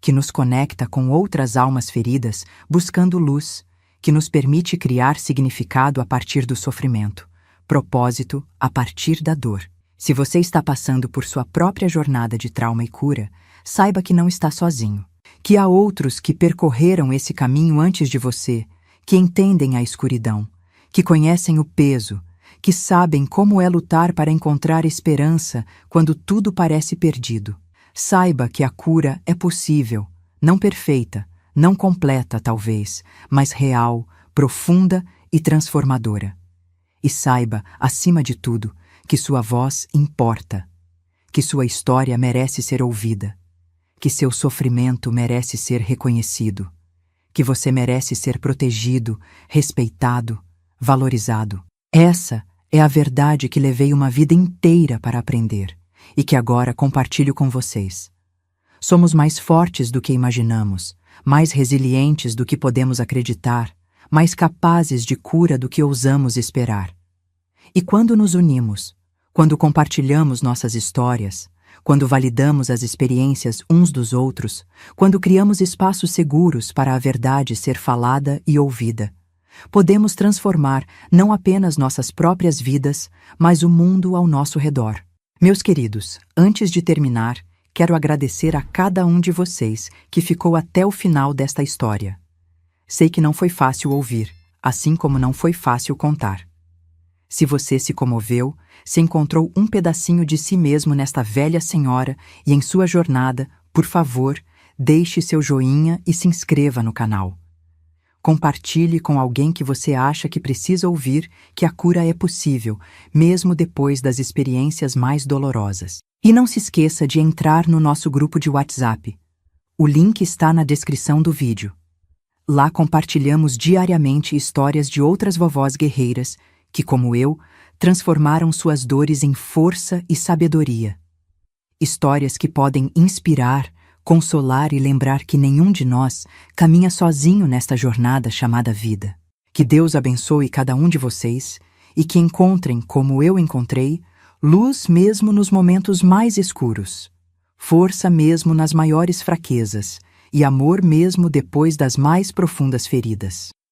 que nos conecta com outras almas feridas buscando luz, que nos permite criar significado a partir do sofrimento, propósito a partir da dor. Se você está passando por sua própria jornada de trauma e cura, saiba que não está sozinho, que há outros que percorreram esse caminho antes de você, que entendem a escuridão, que conhecem o peso, que sabem como é lutar para encontrar esperança quando tudo parece perdido. Saiba que a cura é possível, não perfeita, não completa talvez, mas real, profunda e transformadora. E saiba, acima de tudo, que sua voz importa, que sua história merece ser ouvida, que seu sofrimento merece ser reconhecido, que você merece ser protegido, respeitado, valorizado. Essa é a verdade que levei uma vida inteira para aprender e que agora compartilho com vocês. Somos mais fortes do que imaginamos, mais resilientes do que podemos acreditar, mais capazes de cura do que ousamos esperar. E quando nos unimos, quando compartilhamos nossas histórias, quando validamos as experiências uns dos outros, quando criamos espaços seguros para a verdade ser falada e ouvida, podemos transformar não apenas nossas próprias vidas, mas o mundo ao nosso redor. Meus queridos, antes de terminar, quero agradecer a cada um de vocês que ficou até o final desta história. Sei que não foi fácil ouvir, assim como não foi fácil contar. Se você se comoveu, se encontrou um pedacinho de si mesmo nesta velha senhora e em sua jornada, por favor, deixe seu joinha e se inscreva no canal. Compartilhe com alguém que você acha que precisa ouvir que a cura é possível, mesmo depois das experiências mais dolorosas. E não se esqueça de entrar no nosso grupo de WhatsApp. O link está na descrição do vídeo. Lá compartilhamos diariamente histórias de outras vovós guerreiras que, como eu, transformaram suas dores em força e sabedoria. Histórias que podem inspirar, consolar e lembrar que nenhum de nós caminha sozinho nesta jornada chamada vida. Que Deus abençoe cada um de vocês e que encontrem, como eu encontrei, luz mesmo nos momentos mais escuros, força mesmo nas maiores fraquezas e amor mesmo depois das mais profundas feridas.